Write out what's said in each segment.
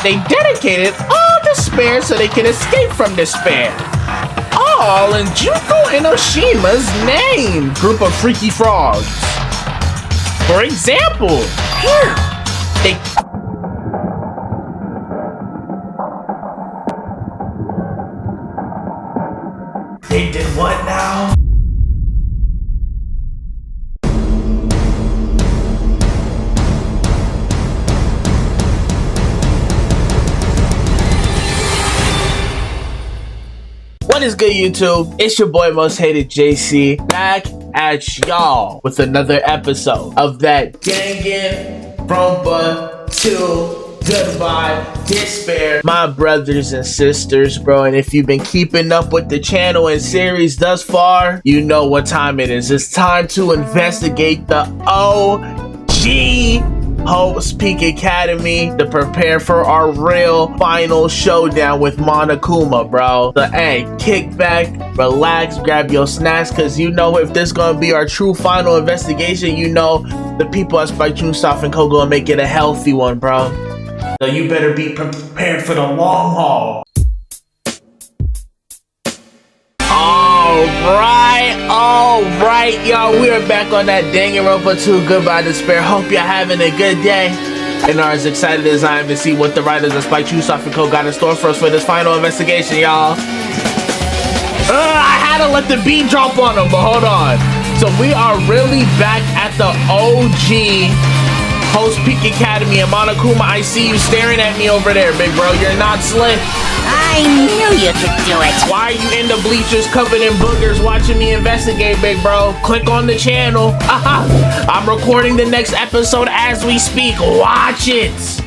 They dedicated all despair so they can escape from despair. All in Junko Enoshima's name. Group of freaky frogs. For example, here, they did what now? What is good, YouTube? It's your boy Most Hated JC, back at y'all with another episode of that Danganronpa 2 Goodbye Despair. My brothers and sisters, bro, and if you've been keeping up with the channel and series thus far, you know what time it is. It's time to investigate the OG Hope's Peak Academy to prepare for our real final showdown with Monokuma, bro. So, hey, kick back, relax, grab your snacks, because you know if this gonna be our true final investigation, you know the people at Spike Chunsoft and Co gonna make it a healthy one, bro. So you better be prepared for the long haul. Alright, y'all, we are back on that Danganronpa 2 Goodbye Despair. Hope you're having a good day and are as excited as I am to see what the writers of Spike Chunsoft and Co got in store for us for this final investigation, y'all. I had to let the beat drop on them, but hold on. So we are really back at the OG Hope's Peak Academy, and Monokuma, I see you staring at me over there, big bro. You're not slick. I knew you could do it. Why are you in the bleachers covered in boogers watching me investigate, big bro? Click on the channel. I'm recording the next episode as we speak. Watch it.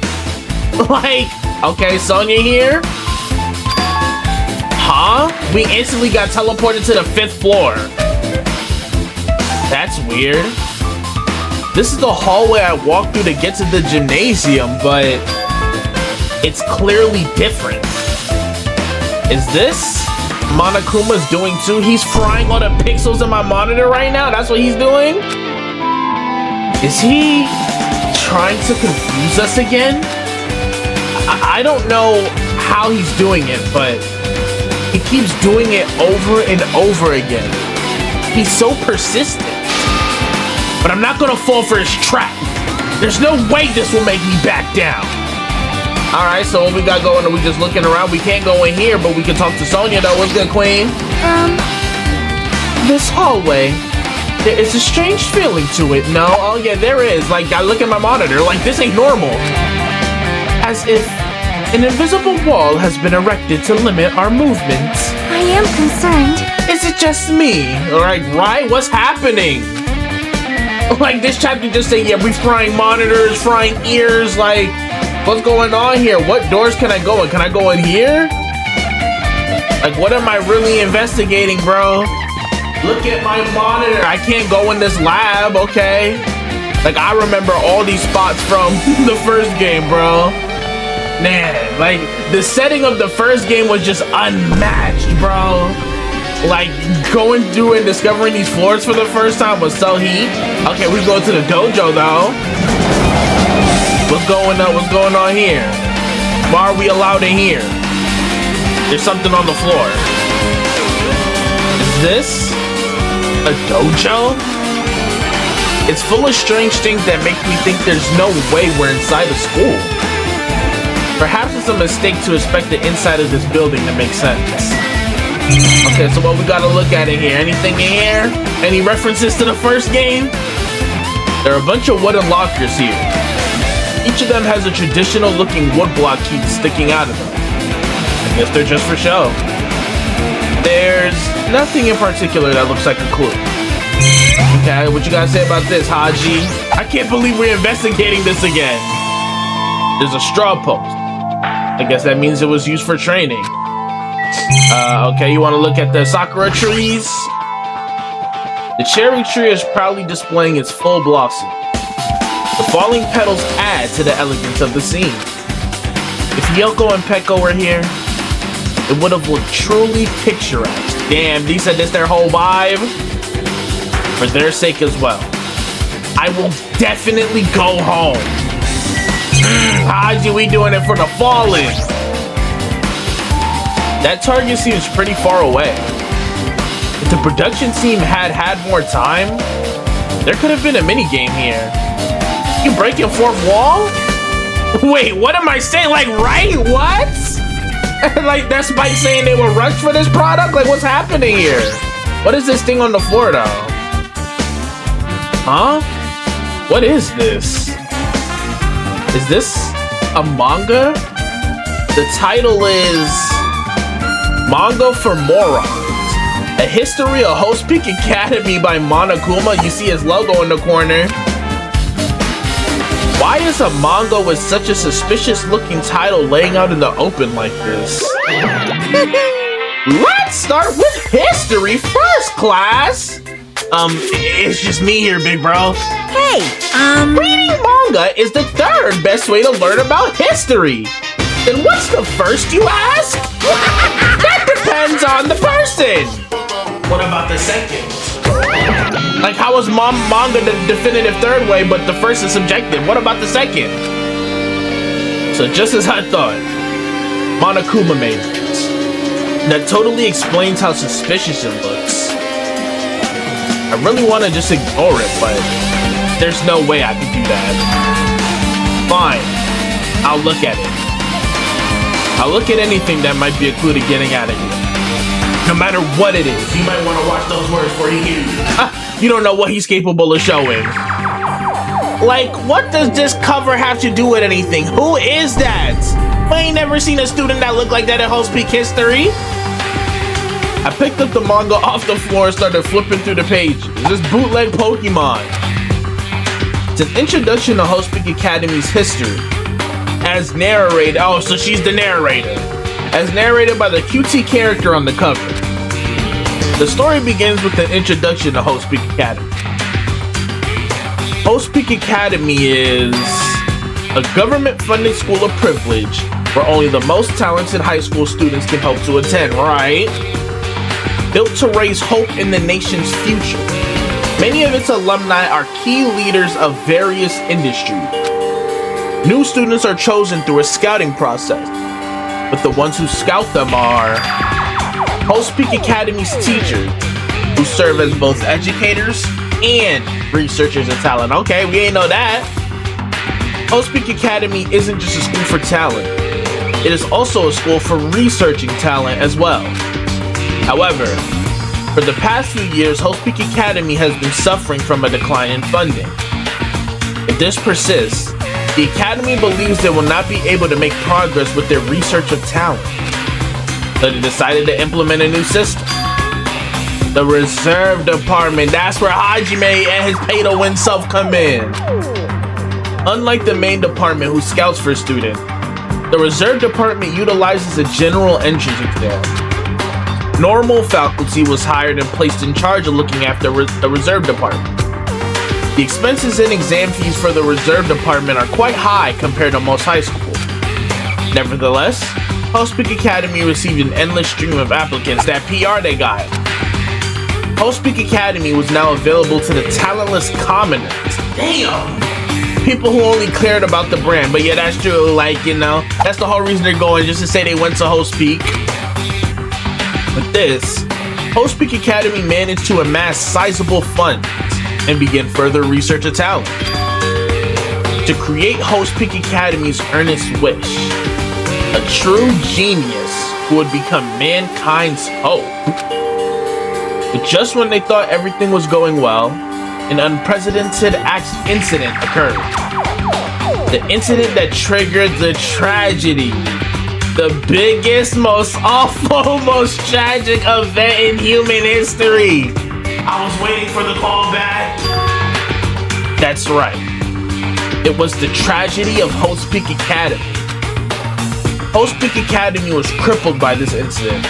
Like, okay, Sonya here? Huh? We instantly got teleported to the 5th floor. That's weird. This is the hallway I walked through to get to the gymnasium, but it's clearly different. Is this Monokuma's doing too? He's frying all the pixels in my monitor right now? That's what he's doing? Is he trying to confuse us again? I don't know how he's doing it, but he keeps doing it over and over again. He's so persistent. But I'm not gonna fall for his trap. There's no way this will make me back down. Alright, so what we got going? Are we just looking around? We can't go in here, but we can talk to Sonya though. What's good, queen? This hallway, there is a strange feeling to it. No? Oh yeah, there is. Like, I look at my monitor, like this ain't normal. As if an invisible wall has been erected to limit our movements. I am concerned. Is it just me? Alright, right? What's happening? Like, this chapter just say, yeah, we frying monitors, frying ears, like, what's going on here? What doors can I go in? Can I go in here? Like, what am I really investigating, bro? Look at my monitor. I can't go in this lab, okay? Like, I remember all these spots from the first game, bro. Man, like, the setting of the first game was just unmatched, bro. Like, going through and discovering these floors for the first time was so heat. Okay, we go to the dojo though. What's going on? What's going on here? Why are we allowed in here? There's something on the floor. Is this a dojo? It's full of strange things that make me think there's no way we're inside a school. Perhaps it's a mistake to expect the inside of this building to make sense. Okay, so what we gotta look at in here? Anything in here? Any references to the first game? There are a bunch of wooden lockers here. Each of them has a traditional looking woodblock key sticking out of them. I guess they're just for show. There's nothing in particular that looks like a clue. Okay, what you gotta say about this, Haji? I can't believe we're investigating this again. There's a straw post. I guess that means it was used for training. Okay, you want to look at the sakura trees? The cherry tree is proudly displaying its full blossom. The falling petals add to the elegance of the scene. If Yoko and Peko were here, it would have looked truly picturesque. Damn, these said this their whole vibe. For their sake as well, I will definitely go home. Haji, we doing it for the fallen. That target seems pretty far away. If the production team had more time, there could have been a mini game here. You breaking fourth wall? Wait, what am I saying? Like, right? What? Like, that's Spike saying they were rushed for this product? Like, what's happening here? What is this thing on the floor, though? Huh? What is this? Is this a manga? The title is Manga for Morons. A History of Host Peak Academy by Monokuma. You see his logo in the corner. Why is a manga with such a suspicious looking title laying out in the open like this? Let's start with history first, class. It's just me here, big bro. Hey, Reading manga is the third best way to learn about history. Then what's the first, you ask? That depends on the person. What about the second? Like, how is manga the definitive third way, but the first is subjective? What about the second? So just as I thought, Monokuma made this. That totally explains how suspicious it looks. I really want to just ignore it, but there's no way I can do that. Fine, I'll look at it. I'll look at anything that might be a clue to getting out of here. No matter what it is, you might want to watch those words before you hear you. You don't know what he's capable of showing. Like, what does this cover have to do with anything? Who is that? I ain't never seen a student that looked like that in Host Peak history. I picked up the manga off the floor and started flipping through the pages. This bootleg Pokemon. It's an introduction to Host Peak Academy's history. As narrated, oh, so she's the narrator. As narrated by the QT character on the cover. The story begins with an introduction to Host Peak Academy. Host Peak Academy is a government-funded school of privilege where only the most talented high school students can hope to attend, right? Built to raise hope in the nation's future. Many of its alumni are key leaders of various industries. New students are chosen through a scouting process, but the ones who scout them are Host Peak Academy's teachers, who serve as both educators and researchers of talent. Okay, we ain't know that. Host Peak Academy isn't just a school for talent. It is also a school for researching talent as well. However, for the past few years, Host Peak Academy has been suffering from a decline in funding. If this persists, the Academy believes they will not be able to make progress with their research of talent. So they decided to implement a new system. The Reserve Department. That's where Hajime and his pay-to-win self come in. Unlike the main department who scouts for students, the Reserve Department utilizes a general entrance exam. Normal faculty was hired and placed in charge of looking after the Reserve Department. The expenses and exam fees for the Reserve Department are quite high compared to most high schools. Nevertheless, Host Peak Academy received an endless stream of applicants. That PR they got. Host Peak Academy was now available to the talentless commoners. Damn! People who only cared about the brand. But yeah, that's true. Like, you know, that's the whole reason they're going, just to say they went to Host Peak. With this, Host Peak Academy managed to amass sizable funds and begin further research of talent. To create Host Peak Academy's earnest wish, a true genius who would become mankind's hope. But just when they thought everything was going well, an unprecedented incident occurred. The incident that triggered the tragedy. The biggest, most awful, most tragic event in human history. I was waiting for the call back. That's right. It was the tragedy of Host Peak Academy. Host Peak Academy was crippled by this incident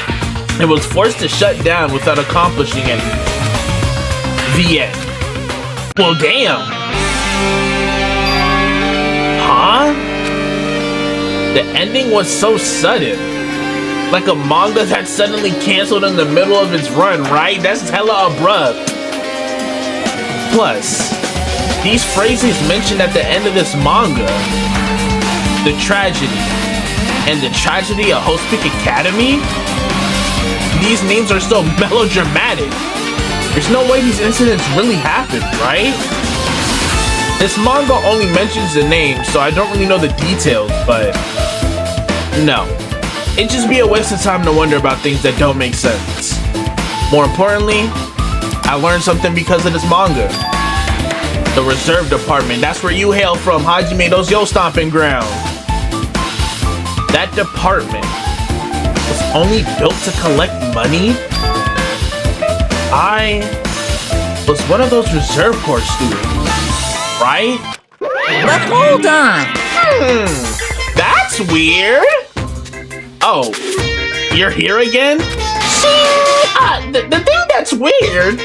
and was forced to shut down without accomplishing anything. The end. Well, damn. Huh? The ending was so sudden. Like a manga that suddenly canceled in the middle of its run, right? That's hella abrupt. Plus, these phrases mentioned at the end of this manga The Tragedy, and The Tragedy of Host Peak Academy? These names are so melodramatic. There's no way these incidents really happened, right? This manga only mentions the names, so I don't really know the details, but no. It'd just be a waste of time to wonder about things that don't make sense. More importantly, I learned something because of this manga. The Reserve Department, that's where you hail from, Hajime, those yo stomping ground. That department was only built to collect money? I was one of those Reserve Corps students, right? But hold on. That's weird. Oh, you're here again? The thing that's weird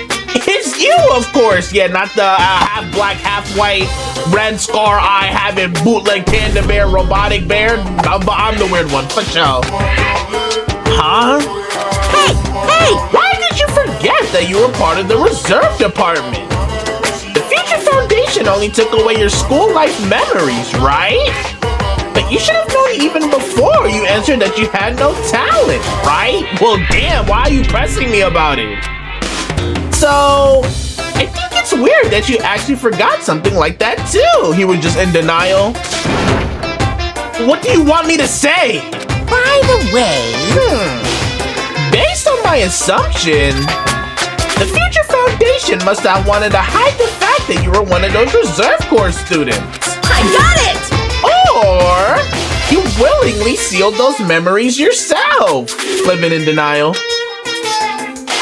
is you, of course. Yeah, not the half black, half white, red scar eye having bootleg panda bear, robotic bear. I'm the weird one, for sure. Huh? Hey, why did you forget that you were part of the Reserve Department? The Future Foundation only took away your school life memories, right? But you should have known even before you answered that you had no talent, right? Well, damn, why are you pressing me about it? So, I think it's weird that you actually forgot something like that too. He was just in denial. What do you want me to say? By the way... Based on my assumption, the Future Foundation must have wanted to hide the fact that you were one of those Reserve Corps students. I got it! Or you willingly sealed those memories yourself, living in denial.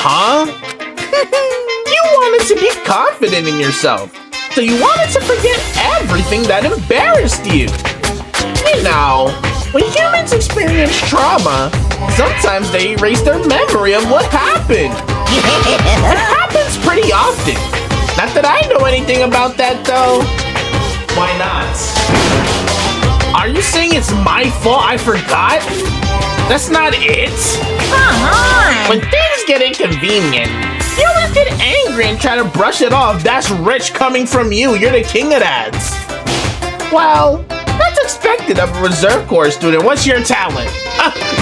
Huh? You wanted to be confident in yourself, so you wanted to forget everything that embarrassed you. You know, when humans experience trauma, sometimes they erase their memory of what happened. It happens pretty often. Not that I know anything about that, though. Why not? Are you saying it's my fault I forgot? That's not it. Come on! When things get inconvenient, you always get angry and try to brush it off. That's rich coming from you. You're the king of that. Well, that's expected of a Reserve Corps student. What's your talent?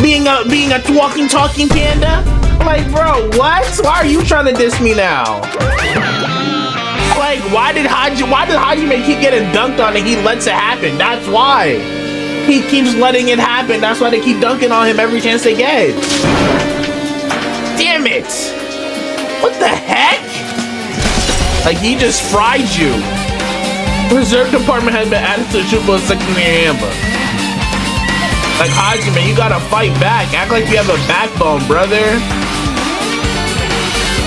Being a walking, talking panda? Like, bro, what? Why are you trying to diss me now? Like, why did Hajime keep getting dunked on and he lets it happen? That's why. He keeps letting it happen. That's why they keep dunking on him every chance they get. Damn it. What the heck? Like, he just fried you. The Reserve Department has been added to the Triple Section in Amber. Like, Hajime, you gotta fight back. Act like you have a backbone, brother.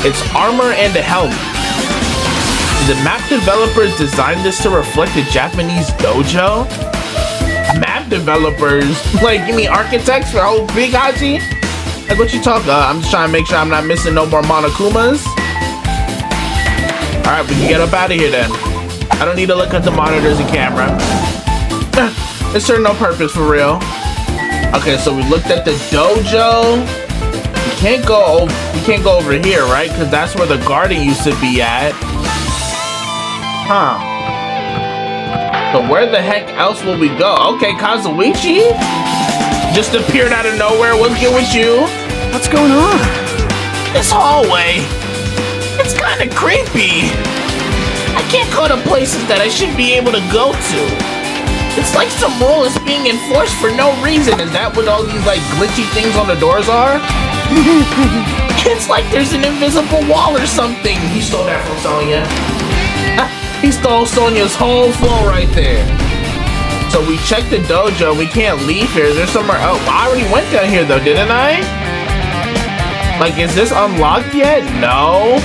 It's armor and a helmet. The map developers designed this to reflect the Japanese dojo? Map developers? Like, you mean architects for whole big Haji? Like, what you talking about? I'm just trying to make sure I'm not missing no more Monokumas. Alright, we can get up out of here then. I don't need to look at the monitors and camera. It served no purpose for real. Okay, so we looked at the dojo. We can't go over here, right? Because that's where the garden used to be at. Huh. So where the heck else will we go? Okay, Kazuichi just appeared out of nowhere. What's good with you? What's going on? This hallway, it's kind of creepy. I can't go to places that I should be able to go to. It's like some rule is being enforced for no reason. Is that what all these like glitchy things on the doors are? It's like there's an invisible wall or something. He stole that from Sonya. He stole Sonya's whole flow right there. So we checked the dojo. We can't leave here. There's somewhere else. I already went down here though, didn't I? Like, is this unlocked yet? No.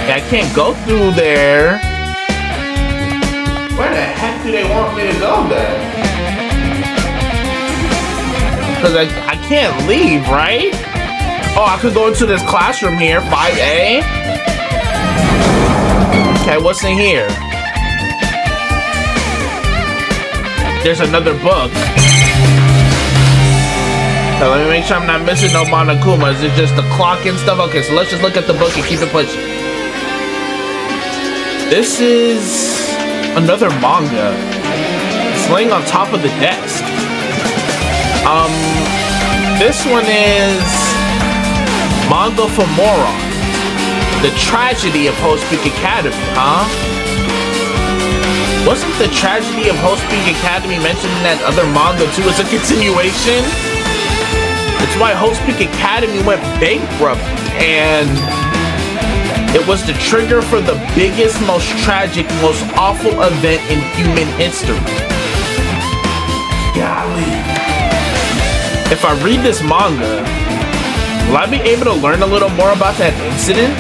Yeah, I can't go through there. Where the heck do they want me to go then? Because I can't leave, right? Oh, I could go into this classroom here, 5A. Okay, what's in here? There's another book. So let me make sure I'm not missing no Monokumas. It's just the clock and stuff. Okay, so let's just look at the book and keep it pushing. This is another manga. Sling on top of the desk. This one is Manga for Morons. The Tragedy of Host Peak Academy, huh? Wasn't the Tragedy of Host Peak Academy mentioned in that other manga too as a continuation? That's why Host Peak Academy went bankrupt, and it was the trigger for the biggest, most tragic, most awful event in human history. Golly. If I read this manga, will I be able to learn a little more about that incident?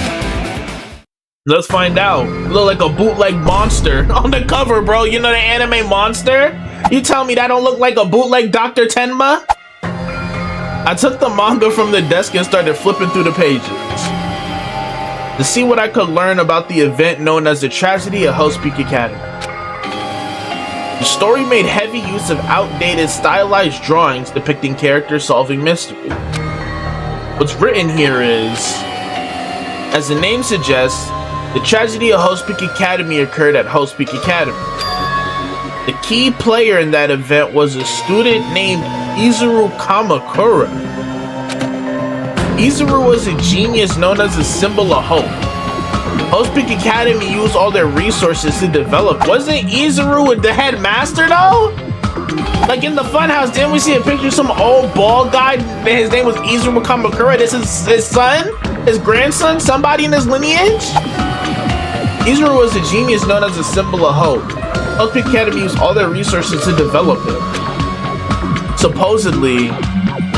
Let's find out. Look like a bootleg monster on the cover, bro. You know the anime monster? You tell me that don't look like a bootleg Dr. Tenma? I took the manga from the desk and started flipping through the pages to see what I could learn about the event known as the Tragedy of Host Peak Academy. The story made heavy use of outdated stylized drawings depicting characters solving mystery. What's written here is, as the name suggests, the Tragedy of Host Peak Academy occurred at Host Peak Academy. The key player in that event was a student named Izuru Kamakura. Izuru was a genius known as a symbol of hope. Host Peak Academy used all their resources to develop. Wasn't Izuru the headmaster though? Like in the funhouse, didn't we see a picture of some old bald guy? His name was Izuru Kamakura. This is his son? His grandson? Somebody in his lineage? Izuru was a genius known as a symbol of hope. Host Peak Academy used all their resources to develop him. Supposedly,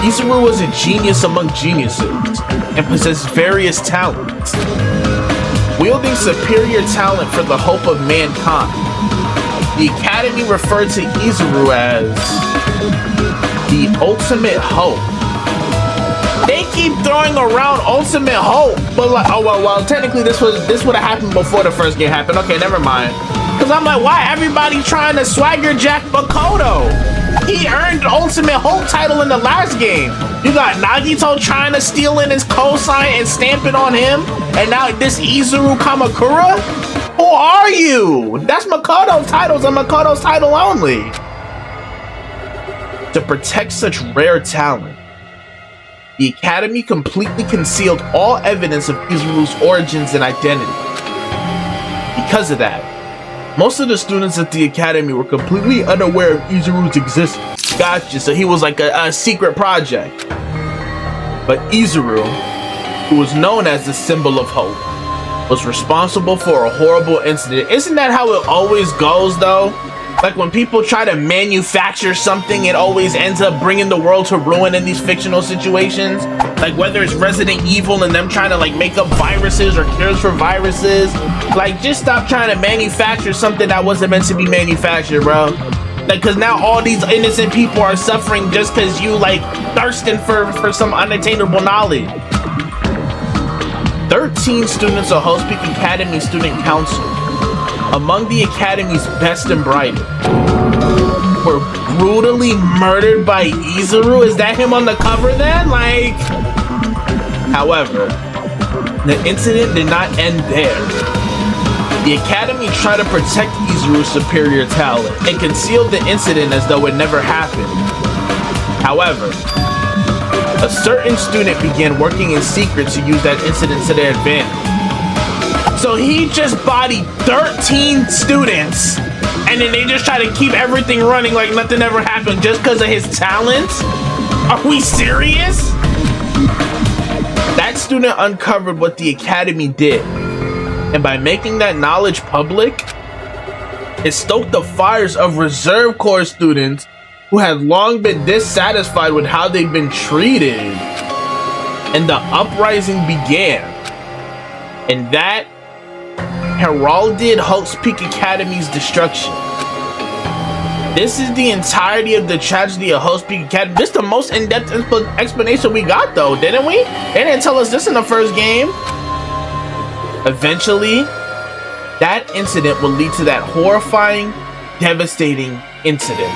Izuru was a genius among geniuses and possessed various talents, wielding superior talent for the hope of mankind. The Academy referred to Izuru as the ultimate hope. They keep throwing around ultimate hope, but like, oh well, technically this would have happened before the first game happened. Okay, never mind. Cause I'm like, why everybody trying to swagger Jack Makoto? He earned the ultimate hope title in the last game. You got Nagito trying to steal in his cosign and stamp it on him, and now this Izuru Kamakura? Who are you? That's Makoto's titles and Makoto's title only. To protect such rare talent, the Academy completely concealed all evidence of Izuru's origins and identity. Because of that, most of the students at the Academy were completely unaware of Izuru's existence. Gotcha, so he was like a secret project. But Izuru, who was known as the symbol of hope, was responsible for a horrible incident. Isn't that how it always goes though? Like when people try to manufacture something, it always ends up bringing the world to ruin in these fictional situations. Like whether it's Resident Evil and them trying to like make up viruses or cures for viruses. Like just stop trying to manufacture something that wasn't meant to be manufactured, bro. Like cause now all these innocent people are suffering just cause you like thirsting for some unattainable knowledge. 13 students of Host Peak Academy Student Council, among the Academy's best and brightest, were brutally murdered by Izuru. Is that him on the cover then? Like, however, the incident did not end there. The Academy tried to protect Izuru's superior talent and concealed the incident as though it never happened. However, a certain student began working in secret to use that incident to their advantage. So he just bodied 13 students, and then they just try to keep everything running like nothing ever happened just because of his talents? Are we serious? That student uncovered what the Academy did, and by making that knowledge public, it stoked the fires of Reserve Corps students who had long been dissatisfied with how they'd been treated. And the uprising began. And that heralded Host Peak Academy's destruction. This is the entirety of the tragedy of Host Peak Academy. This is the most in-depth explanation we got though, didn't we? They didn't tell us this in the first game. Eventually, that incident will lead to that horrifying, devastating incident.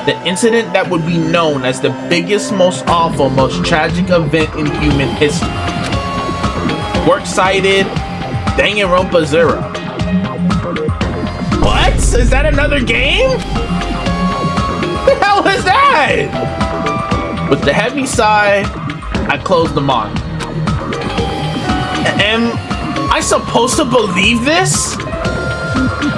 The incident that would be known as the biggest, most awful, most tragic event in human history. Works cited, Danganronpa 0. What? Is that another game? What the hell is that? With the heavy sigh, I closed them on. Am I supposed to believe this?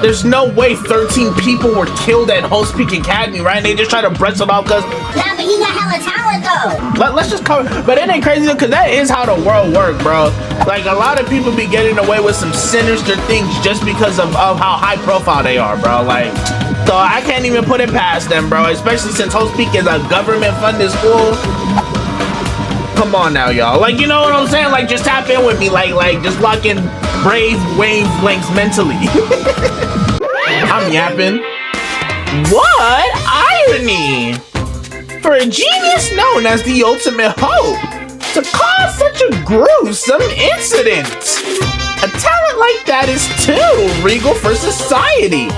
There's no way 13 people were killed at Host Peak Academy, right? And they just try to brush it off because... Yeah, but he got hella talent, though. Let's just cover... But it ain't crazy, because that is how the world works, bro. Like, a lot of people be getting away with some sinister things just because of how high profile they are, bro. Like, so I can't even put it past them, bro. Especially since Host Peak is a government-funded school. Come on now, y'all. Like, you know what I'm saying? Like, just tap in with me. Like just lock in brave wavelengths mentally. I'm yapping. What irony! For a genius known as the ultimate hope to cause such a gruesome incident. A talent like that is too regal for society.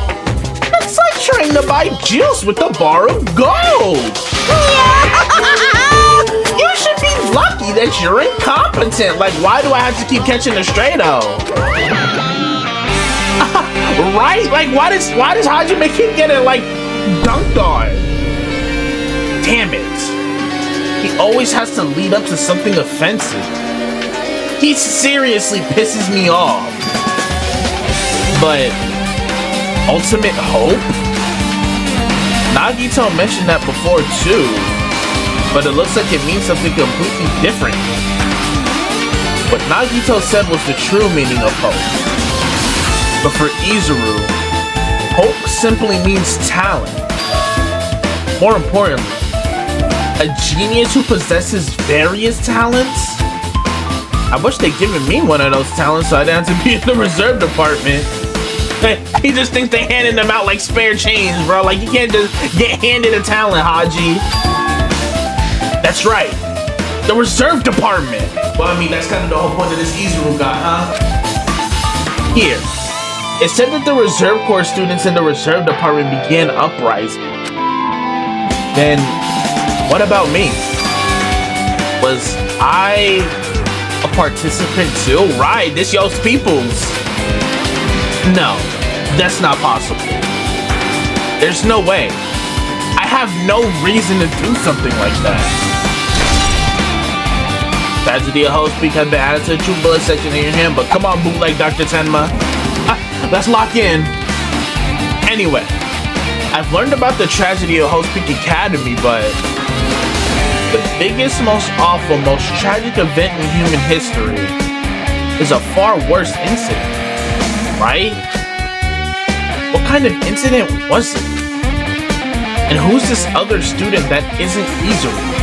It's like trying to buy juice with a bar of gold. You should be lucky that you're incompetent. Like, why do I have to keep catching the stray though? Right? Like, why does Hajime keep getting like dunked on? Damn it. He always has to lead up to something offensive. He seriously pisses me off. But ultimate hope? Nagito mentioned that before too. But it looks like it means something completely different. What Nagito said was the true meaning of hope. But for Izuru, hope simply means talent. More importantly, a genius who possesses various talents? I wish they'd given me one of those talents so I didn't have to be in the reserve department. He just thinks they handing them out like spare change, bro. Like, you can't just get handed a talent, Haji. That's right, the reserve department. Well, I mean, that's kind of the whole point of this Izuru guy, huh? Here, it said that the reserve corps students in the reserve department began uprising. Then, what about me? Was I a participant too? Right, this yo's peoples. No, that's not possible. There's no way. I have no reason to do something like that. Tragedy of Host Peak has been added to the True Bullet section in your hand, but come on, bootleg Dr. Tenma. Let's lock in. Anyway, I've learned about the tragedy of Host Peak Academy, but the biggest, most awful, most tragic event in human history is a far worse incident, right? What kind of incident was it? And who's this other student that isn't Izuru?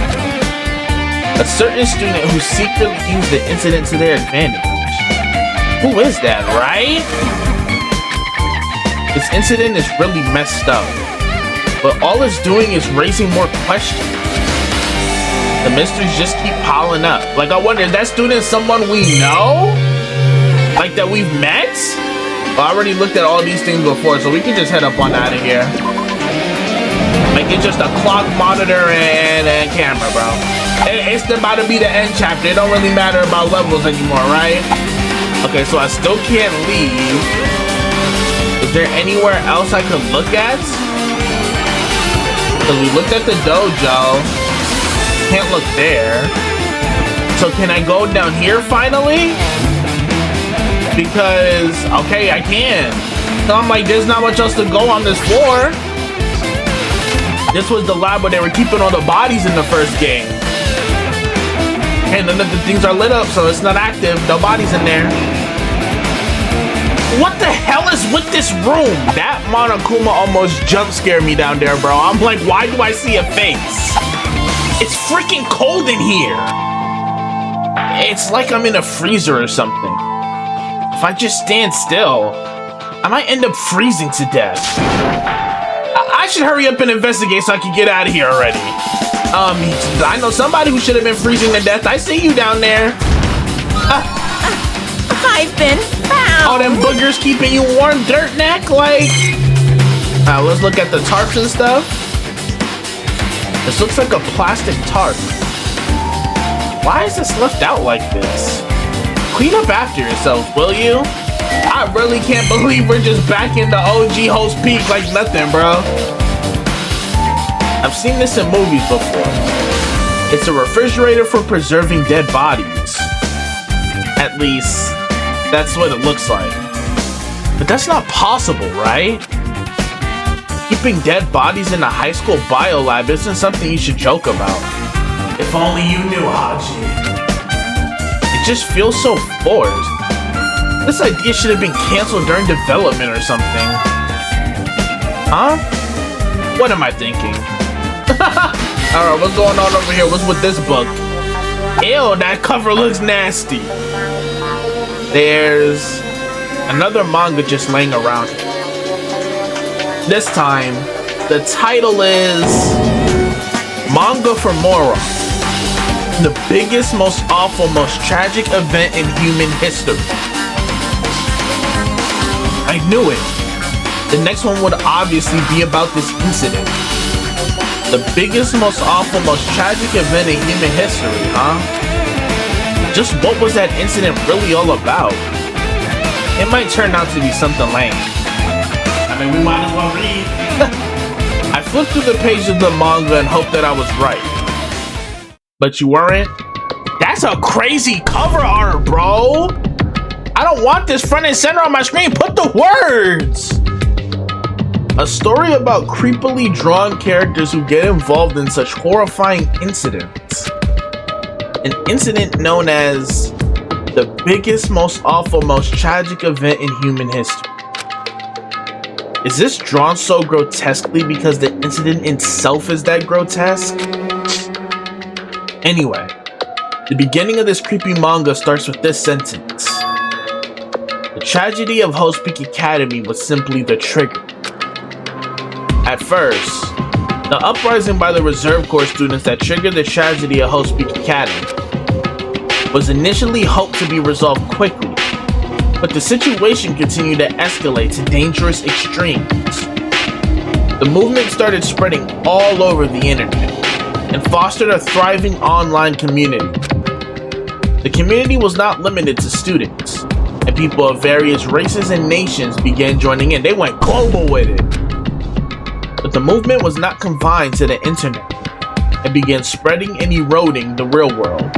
A certain student who secretly used the incident to their advantage. Who is that, right? This incident is really messed up, but all it's doing is raising more questions. The mysteries just keep piling up. Like, I wonder, is that student someone we know? Like, that we've met? Well, I already looked at all these things before, so we can just head up on out of here. Like, it's just a clock, monitor, and a camera, bro. It's about to be the end chapter. It don't really matter about levels anymore, right? Okay, so I still can't leave. Is there anywhere else I could look at? Because we looked at the dojo. Can't look there. So can I go down here finally? Because, okay, I can. So I'm like, there's not much else to go on this floor. This was the lab where they were keeping all the bodies in the first game. And none of the things are lit up, so it's not active. No bodies in there. What the hell is with this room? That Monokuma almost jump scared me down there, bro. I'm like, why do I see a face? It's freaking cold in here. It's like I'm in a freezer or something. If I just stand still, I might end up freezing to death. I should hurry up and investigate so I can get out of here already. I know somebody who should have been freezing to death. I see you down there. I've been found. All them boogers keeping you warm, dirt neck, like. Let's look at the tarps and stuff. This looks like a plastic tarp. Why is this left out like this? Clean up after yourself, will you? I really can't believe we're just back in the OG Host Peak like nothing, bro. I've seen this in movies before. It's a refrigerator for preserving dead bodies. At least, that's what it looks like. But that's not possible, right? Keeping dead bodies in a high school biolab isn't something you should joke about. If only you knew, Haji. It just feels so forced. This idea should have been canceled during development or something. Huh? What am I thinking? Alright, what's going on over here? What's with this book? Ew, that cover looks nasty. There's another manga just laying around here. This time, the title is Manga for Moron. The biggest, most awful, most tragic event in human history. I knew it. The next one would obviously be about this incident. The biggest, most awful, most tragic event in human history, huh? Just what was that incident really all about? It might turn out to be something lame. I mean, we might as well read. I flipped through the pages of the manga and hoped that I was right. But you weren't? That's a crazy cover art, bro! I don't want this front and center on my screen. Put the words! A story about creepily drawn characters who get involved in such horrifying incidents. An incident known as the biggest, most awful, most tragic event in human history. Is this drawn so grotesquely because the incident itself is that grotesque? Anyway, the beginning of this creepy manga starts with this sentence. The tragedy of Host Peak Academy was simply the trigger. At first, the uprising by the Reserve Corps students that triggered the tragedy of Host Peak Academy was initially hoped to be resolved quickly, but the situation continued to escalate to dangerous extremes. The movement started spreading all over the internet and fostered a thriving online community. The community was not limited to students, and people of various races and nations began joining in. They went global with it. But the movement was not confined to the internet and began spreading and eroding the real world.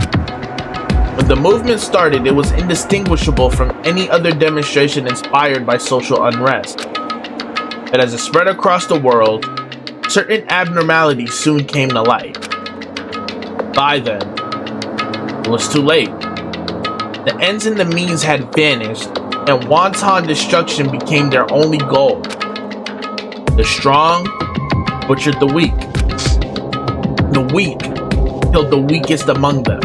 When the movement started, it was indistinguishable from any other demonstration inspired by social unrest. But as it spread across the world, certain abnormalities soon came to light. By then, it was too late. The ends and the means had vanished, and wanton destruction became their only goal. The strong butchered the weak. The weak killed the weakest among them.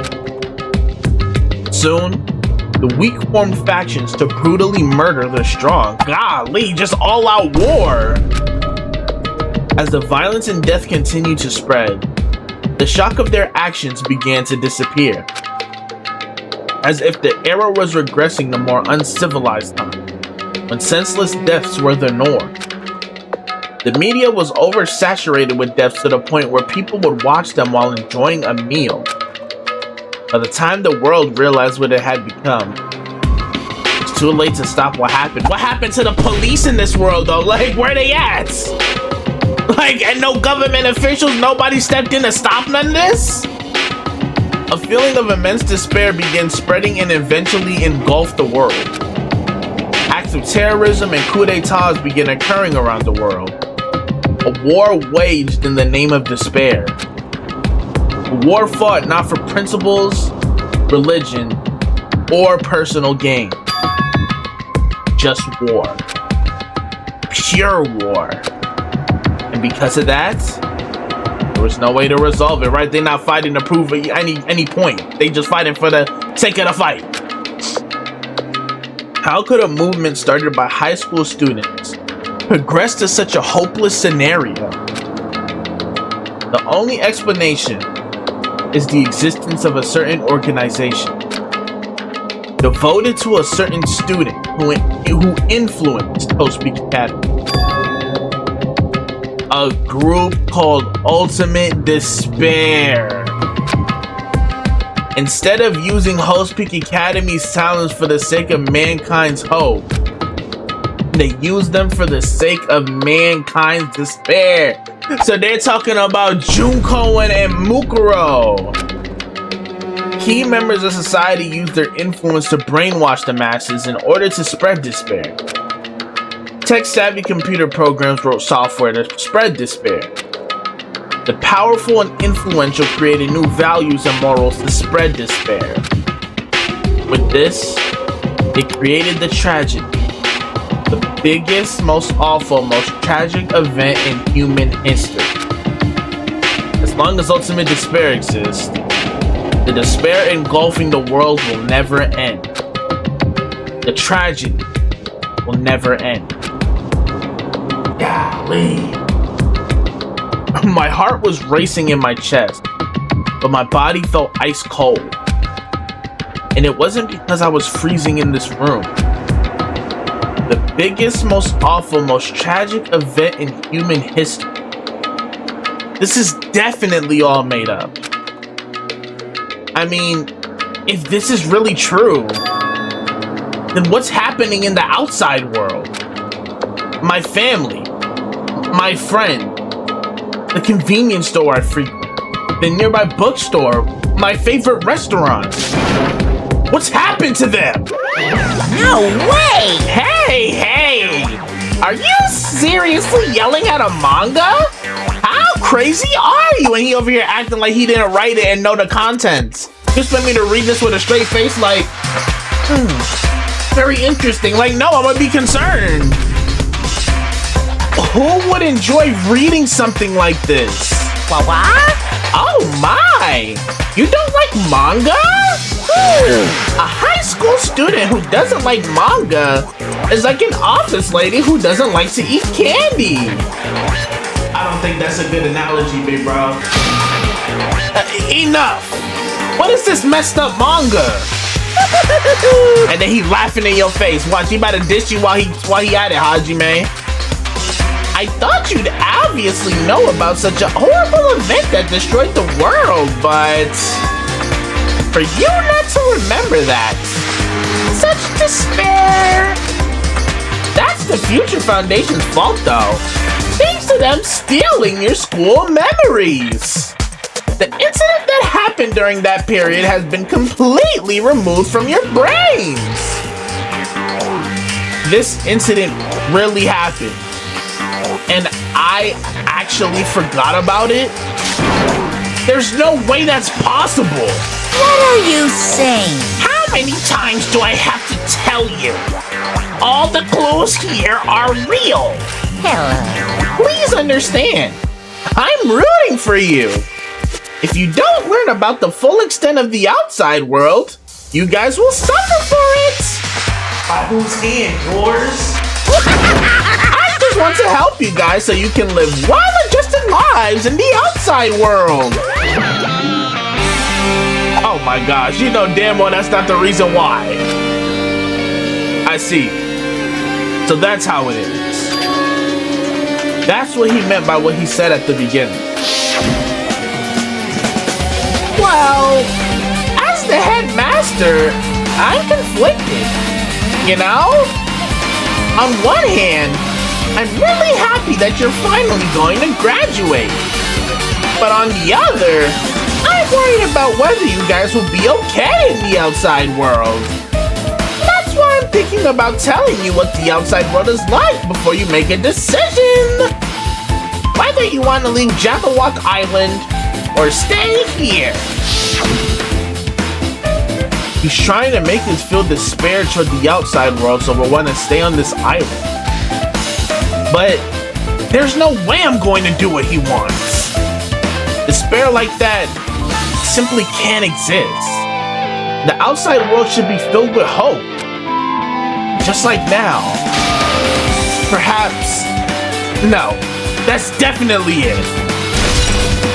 Soon, the weak formed factions to brutally murder the strong. Golly, just all-out war! As the violence and death continued to spread, the shock of their actions began to disappear. As if the era was regressing to more uncivilized time, when senseless deaths were the norm. The media was oversaturated with deaths to the point where people would watch them while enjoying a meal. By the time the world realized what it had become, it's too late to stop what happened. What happened to the police in this world, though? Like, where they at? Like, and no government officials, nobody stepped in to stop none of this? A feeling of immense despair began spreading and eventually engulfed the world. Acts of terrorism and coups d'etats began occurring around the world. A war waged in the name of despair. A war fought not for principles, religion, or personal gain. Just war. Pure war. And because of that, there was no way to resolve it, right? They're not fighting to prove any point. They just fighting for the sake of the fight. How could a movement started by high school students progress to such a hopeless scenario? The only explanation is the existence of a certain organization devoted to a certain student who influenced Host Peak Academy. A group called Ultimate Despair. Instead of using Host Peak Academy's talents for the sake of mankind's hope, They use them for the sake of mankind's despair. So they're talking about Junko and Mukuro. Key members of society use their influence to brainwash the masses in order to spread despair. Tech-savvy computer programs wrote software to spread despair. The powerful and influential created new values and morals to spread despair. With this, it created the tragedy. The biggest, most awful, most tragic event in human history. As long as ultimate despair exists, the despair engulfing the world will never end. The tragedy will never end. Golly. My heart was racing in my chest, but my body felt ice cold. And it wasn't because I was freezing in this room. The biggest, most awful, most tragic event in human history. This is definitely all made up. I mean, if this is really true, then what's happening in the outside world? My family, my friend, the convenience store I frequent, the nearby bookstore, my favorite restaurant. What's happened to them? No way! Hey! Are you seriously yelling at a manga? How crazy are you? And he over here acting like he didn't write it and know the contents. You expect me to read this with a straight face like, very interesting. Like, no, I'm gonna be concerned. Who would enjoy reading something like this? What? Oh my! You don't like manga? A high school student who doesn't like manga is like an office lady who doesn't like to eat candy. I don't think that's a good analogy, big bro. Enough! What is this messed up manga? And then he laughing in your face. Watch, he about to dish you while he at it, Hajime. I thought you'd obviously know about such a horrible event that destroyed the world, but for you not to remember that, such despair. That's the Future Foundation's fault, though. Thanks to them stealing your school memories. The incident that happened during that period has been completely removed from your brains. This incident really happened, and I actually forgot about it. There's no way that's possible. What are you saying? How many times do I have to tell you? All the clues here are real. Hello. Please understand, I'm rooting for you. If you don't learn about the full extent of the outside world, you guys will suffer for it. By whose hand? Yours? I just want to help you guys so you can live well-adjusted lives in the outside world. Oh my gosh, you know damn well that's not the reason why. I see. So that's how it is. That's what he meant by what he said at the beginning. Well, as the headmaster, I'm conflicted. You know? On one hand, I'm really happy that you're finally going to graduate. But on the other, I'm worried about whether you guys will be okay in the outside world. That's why I'm thinking about telling you what the outside world is like before you make a decision. Whether you want to leave Jabberwock Island or stay here. He's trying to make us feel despair toward the outside world, so we'll want to stay on this island. But there's no way I'm going to do what he wants. Despair like that simply can't exist. The outside world should be filled with hope. Just like now. Perhaps... No, that's definitely it.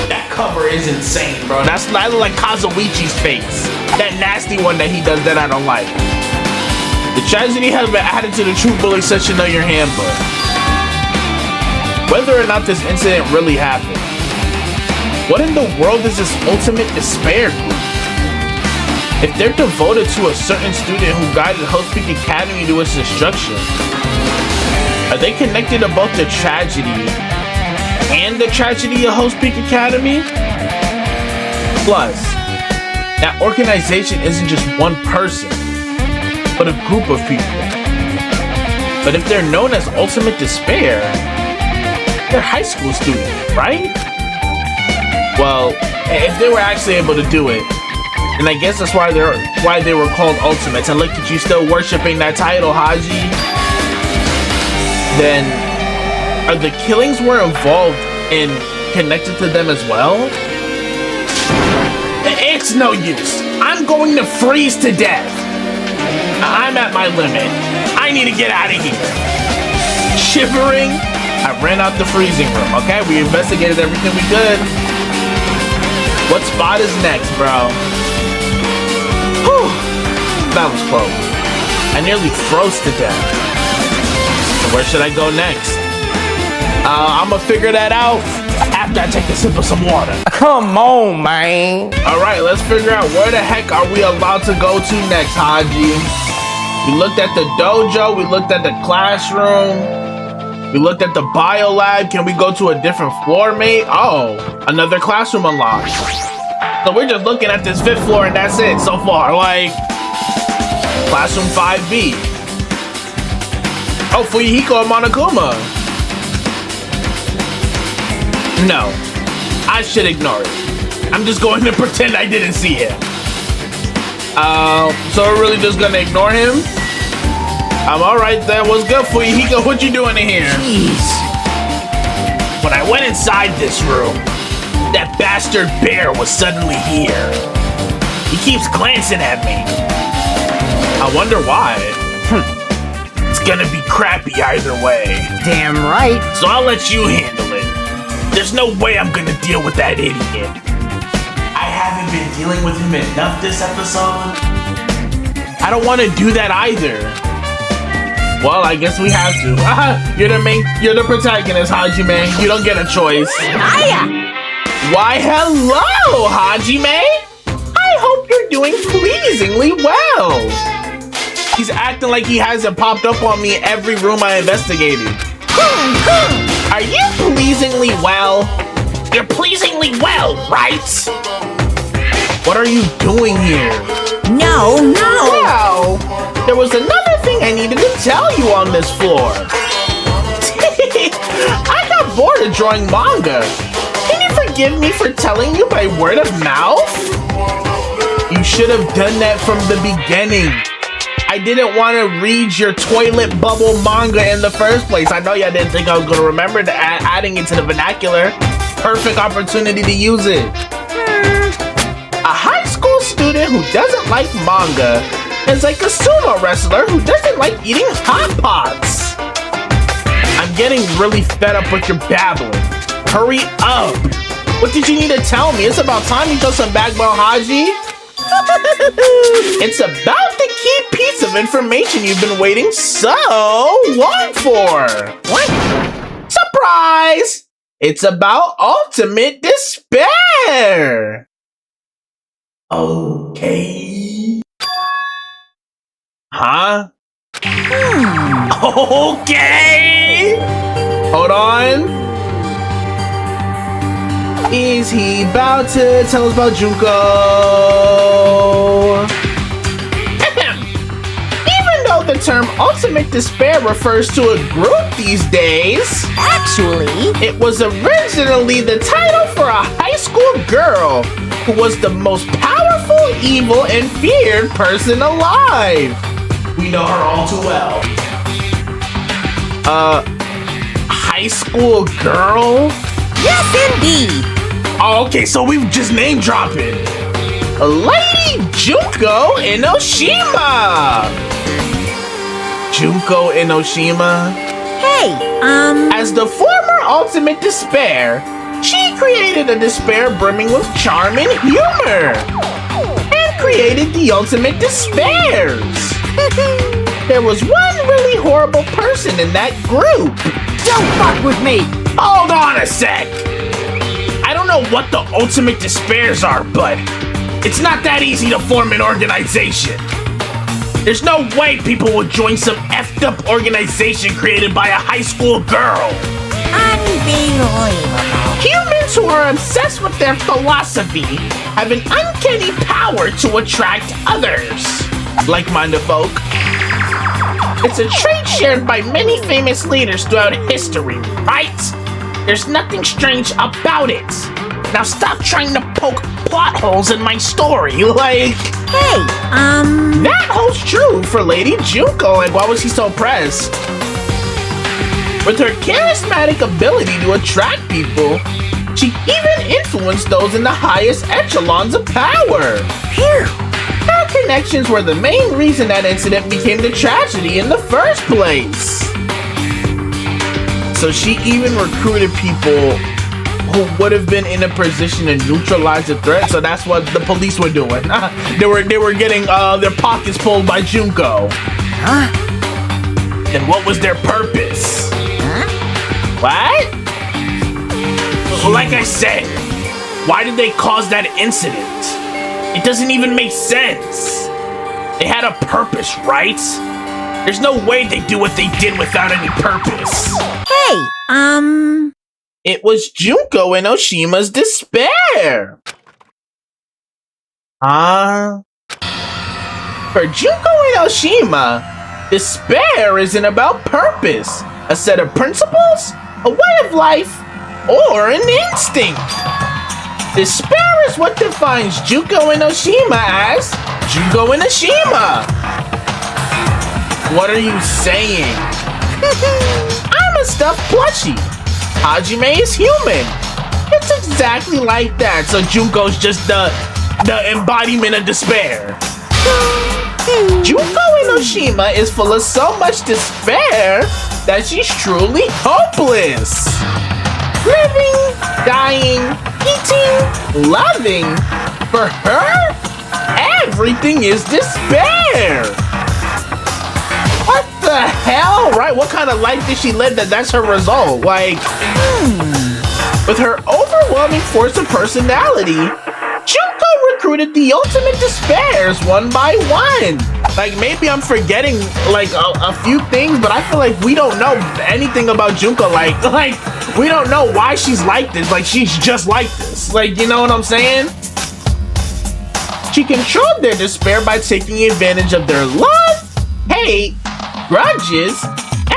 That cover is insane, bro. That's not like Kazuichi's face. That nasty one that he does that I don't like. The tragedy has been added to the True Bully section of your handbook. Whether or not this incident really happened. What in the world is this ultimate despair group? If they're devoted to a certain student who guided Host Peak Academy to its destruction, Are they connected to both the tragedy and the tragedy of Host Peak Academy? Plus, that organization isn't just one person, but a group of people. But if they're known as Ultimate Despair, they're high school students, right? Well, if they were actually able to do it, and I guess that's why they were called Ultimates. And look at you still worshiping that title, Haji. Then, are the killings were involved in connected to them as well? It's no use. I'm going to freeze to death. I'm at my limit. I need to get out of here. Shivering, I ran out the freezing room. Okay, we investigated everything we could. What spot is next, bro? Whew, that was close. I nearly froze to death. So where should I go next? I'm gonna figure that out after I take a sip of some water. Come on, man. All right, let's figure out where the heck are we allowed to go to next, Haji. We looked at the dojo, we looked at the classroom, we looked at the bio lab. Can we go to a different floor, mate? Oh, another classroom unlocked. So we're just looking at this 5th floor and that's it so far. Like, classroom 5B. Oh, Fuyuhiko and Monokuma. No, I should ignore it. I'm just going to pretend I didn't see him. So we're really just gonna ignore him? I'm alright then. What's good, Fuyuhiko? What you doing in here? Jeez. When I went inside this room, that bastard bear was suddenly here. He keeps glancing at me. I wonder why. It's gonna be crappy either way. Damn right. So I'll let you handle it. There's no way I'm gonna deal with that idiot. I haven't been dealing with him enough this episode. I don't want to do that either. Well, I guess we have to. You're the protagonist, Hajime. You don't get a choice. Hiya. Why, hello, Hajime. I hope you're doing pleasingly well. He's acting like he hasn't popped up on me every room I investigated. Are you pleasingly well? You're pleasingly well, right? What are you doing here? No. Wow, there was another thing I needed to tell you on this floor. I got bored of drawing manga. Can you forgive me for telling you by word of mouth? You should have done that from the beginning. I didn't want to read your toilet bubble manga in the first place. I know y'all didn't think I was going to remember adding it to the vernacular. Perfect opportunity to use it. A high school student who doesn't like manga is like a sumo wrestler who doesn't like eating hot pots. I'm getting really fed up with your babbling. Hurry up. What did you need to tell me? It's about time you throw some backbone, Haji. It's about the key piece of information you've been waiting so long for. What? Surprise! It's about ultimate despair. Okay. Huh? Okay. Hold on. Is he about to tell us about Junko? Even though the term ultimate despair refers to a group these days, Actually, it was originally the title for a high school girl who was the most powerful, evil, and feared person alive. We know her all too well. High school girl? yes indeed. Oh, okay, so we've just name dropping. Lady Junko Enoshima. Junko Enoshima. Hey, As the former ultimate despair, she created a despair brimming with charm and humor. And created the ultimate despairs. There was one really horrible person in that group. don't fuck with me. Hold on a sec. I don't know what the ultimate despairs are, but it's not that easy to form an organization. There's no way people would join some effed up organization created by a high school girl. Unbelievable. Humans who are obsessed with their philosophy have an uncanny power to attract others. Like-minded folk. It's a trait shared by many famous leaders throughout history, right? There's nothing strange about it. Now stop trying to poke plot holes in my story, like... Hey, That holds true for Lady Junko, like why was he so pressed? With her charismatic ability to attract people, she even influenced those in the highest echelons of power. Phew. Her connections were the main reason that incident became the tragedy in the first place. So she even recruited people who would have been in a position to neutralize the threat. So that's what the police were doing. They were getting their pockets pulled by Junko. Huh? And what was their purpose? Huh? What? Like I said, why did they cause that incident? It doesn't even make sense. They had a purpose, right? There's no way they do what they did without any purpose. Hey, It was Junko and Oshima's despair. For Junko and Oshima, despair isn't about purpose, a set of principles, a way of life, or an instinct. Despair is what defines Junko and Oshima as Junko and Oshima. What are you saying? I'm a stuffed plushie. Hajime is human. It's exactly like that, so Junko's just the embodiment of despair. Junko and Oshima is full of so much despair that she's truly hopeless. Living, dying, eating, loving. For her, everything is despair. What the hell? Right? What kind of life did she live that's her result? Like, With her overwhelming force of personality, Junko recruited the ultimate despairs one by one. Like, maybe I'm forgetting, like, a few things, but I feel like we don't know anything about Junko. Like, we don't know why she's like this. Like, she's just like this. Like, you know what I'm saying? She controlled their despair by taking advantage of their love, hate, grudges,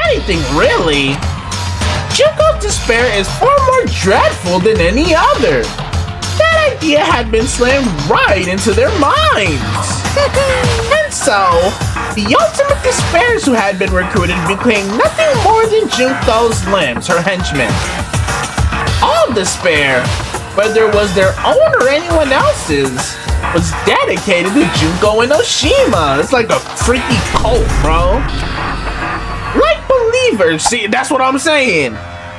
anything really. Junko's despair is far more dreadful than any other. That idea had been slammed right into their minds. And so, the ultimate despairs who had been recruited became nothing more than Junko's limbs, her henchmen. All despair, whether it was their own or anyone else's, was dedicated to Junko and Oshima. It's like a freaky cult, bro. Like believers, see, that's what I'm saying.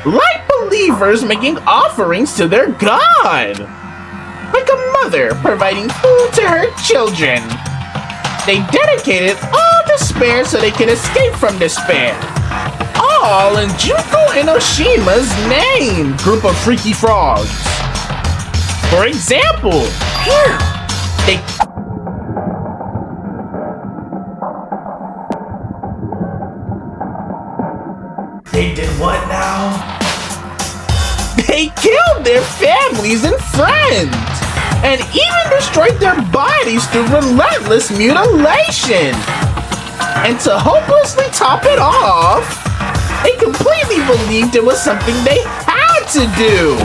Like believers making offerings to their god. Like a mother providing food to her children. They dedicated all despair so they could escape from despair. All in Junko and Oshima's name, group of freaky frogs. For example, They did what now? They killed their families and friends, and even destroyed their bodies through relentless mutilation. And to hopelessly top it off, they completely believed it was something they had to do.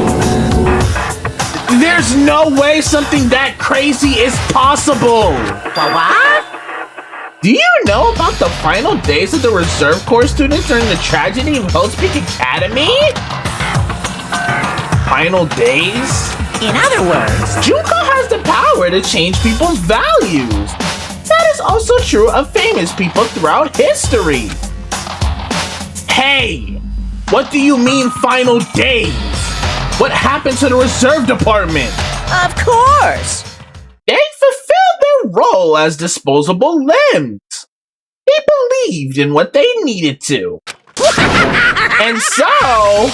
There's no way something that crazy is possible. what? Do you know about the final days of the Reserve Corps students during the tragedy of Host Peak Academy? Final days? In other words, Junko has the power to change people's values. That is also true of famous people throughout history. Hey, what do you mean final days? What happened to the Reserve Department? of course. They fulfilled their role as disposable limbs. They believed in what they needed to. And so,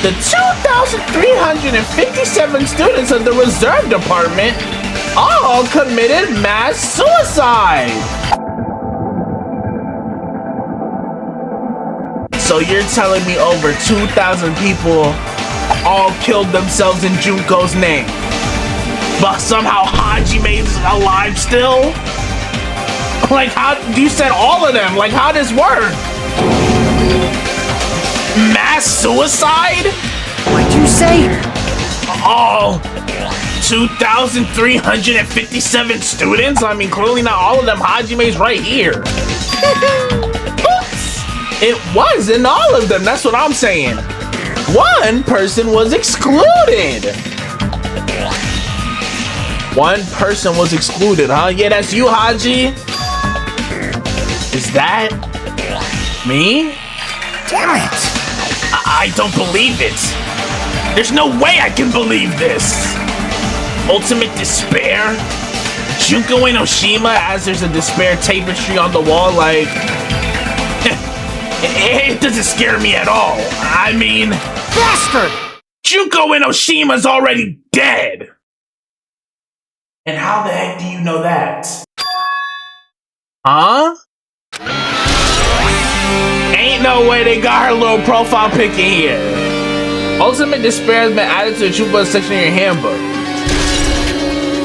the 2,357 students of the Reserve Department all committed mass suicide. So you're telling me over 2,000 people all killed themselves in Junko's name, but somehow Hajime's alive still? Like, how you said all of them? Like, how does this work? Mass suicide? What'd you say? All 2,357 students? I mean, clearly not all of them. Hajime's right here. It wasn't all of them. That's what I'm saying. One person was excluded. One person was excluded, huh? Yeah, that's you, Haji. Is that me? Damn it! I don't believe it. There's no way I can believe this. Ultimate despair? Junko Enoshima, as there's a despair tapestry on the wall, like... it doesn't scare me at all. I mean... Bastard! Junko Enoshima's already dead! And how the heck do you know that? Huh? Ain't no way they got her little profile pic in here. Ultimate despair has been added to the Chupa section of your handbook.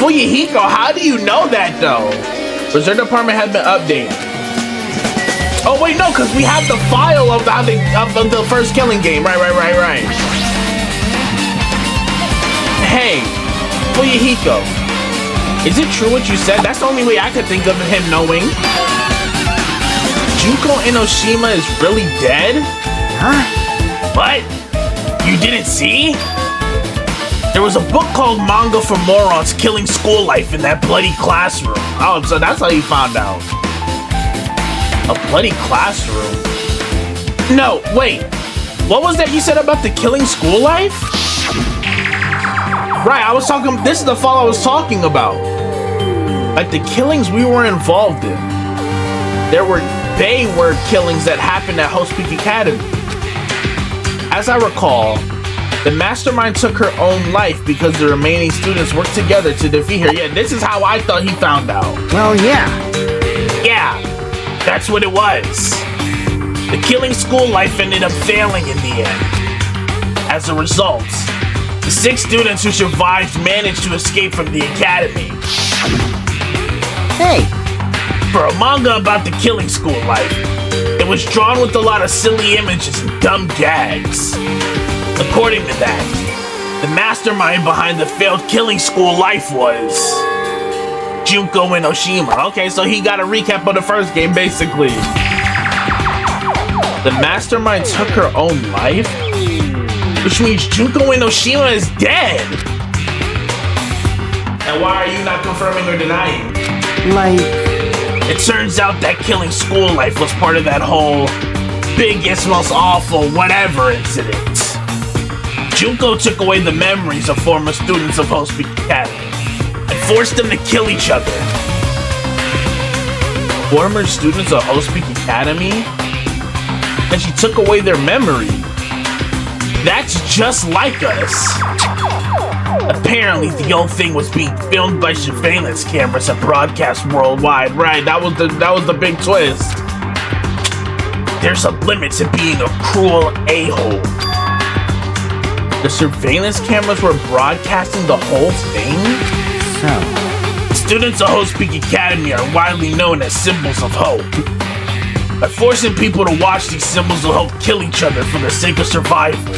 Fuyuhiko, how do you know that though? Reserve department has been updated. Oh wait, no, because we have the file of the first killing game. Right. Hey, Fuyuhiko, is it true what you said? That's the only way I could think of him knowing. Junko Enoshima is really dead? Huh? What? You didn't see? There was a book called Manga for Morons Killing School Life in that bloody classroom. Oh, so that's how you found out. A bloody classroom? No, wait. What was that you said about the killing school life? Right, I was talking, this is the fall I was talking about. Like the killings we were involved in. They were killings that happened at Host Peak Academy. As I recall, the mastermind took her own life because the remaining students worked together to defeat her. Yeah, this is how I thought he found out. Well, yeah. Yeah, that's what it was. The killing school life ended up failing in the end. As a result, the 6 students who survived managed to escape from the academy. Hey. For a manga about the killing school life, it was drawn with a lot of silly images and dumb gags. According to that, the mastermind behind the failed killing school life was Junko Enoshima. Okay, so he got a recap of the first game, basically. The mastermind took her own life? Which means Junko Enoshima is dead! And why are you not confirming or denying? Like... It turns out that killing school life was part of that whole biggest, most awful, whatever incident. Junko took away the memories of former students of Host Peak Academy and forced them to kill each other. Former students of Host Peak Academy? And she took away their memory. That's just like us. Apparently, the whole thing was being filmed by surveillance cameras and broadcast worldwide. Right, that was the big twist. There's a limit to being a cruel a-hole. The surveillance cameras were broadcasting the whole thing? So... Students of Host Peak Academy are widely known as symbols of hope. By forcing people to watch these symbols of hope kill each other for the sake of survival,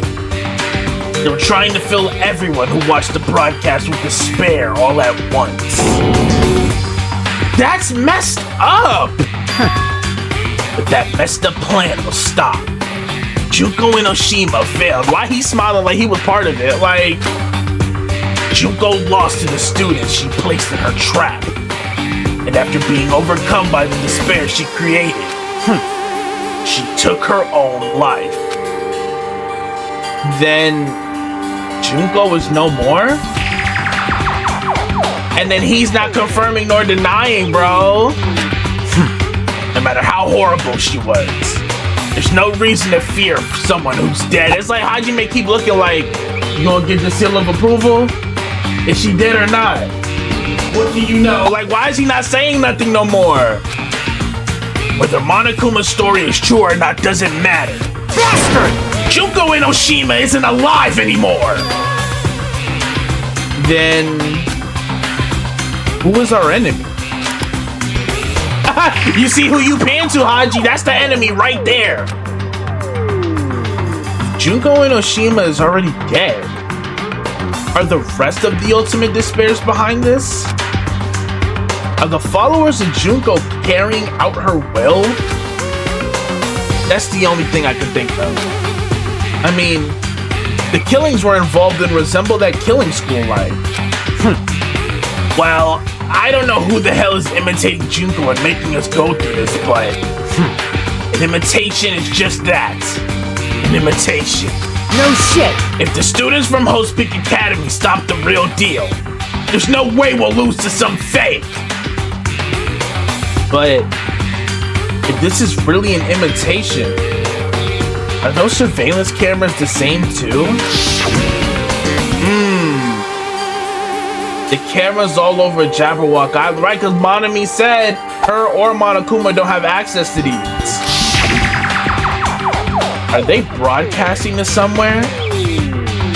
they were trying to fill everyone who watched the broadcast with despair all at once. That's messed up! But that messed up plan will stop. Junko Enoshima failed. Why he smiling like he was part of it? Like, Junko lost to the students she placed in her trap. And after being overcome by the despair she created, she took her own life. Then Junko was no more? And then he's not confirming nor denying, bro. No matter how horrible she was, there's no reason to fear someone who's dead. It's like, how'd you keep looking like, you gonna get the seal of approval? Is she dead or not? What do you know? Like, why is he not saying nothing no more? Whether Monokuma's story is true or not doesn't matter. bastard! Junko Enoshima isn't alive anymore! Then... who is our enemy? You see who you pan to, Haji? That's the enemy right there! Junko Enoshima is already dead. Are the rest of the Ultimate Despairs behind this? Are the followers of Junko carrying out her will? That's the only thing I can think of. I mean, the killings we're involved in resemble that killing school life. Well, I don't know who the hell is imitating Junko and making us go through this, but an imitation is just that. An imitation. No shit! If the students from Host Peak Academy stop the real deal, there's no way we'll lose to some fake. But if this is really an imitation, are those surveillance cameras the same too? The cameras all over Jabberwock Island, right? Because Monami said her or Monokuma don't have access to these. Are they broadcasting this somewhere?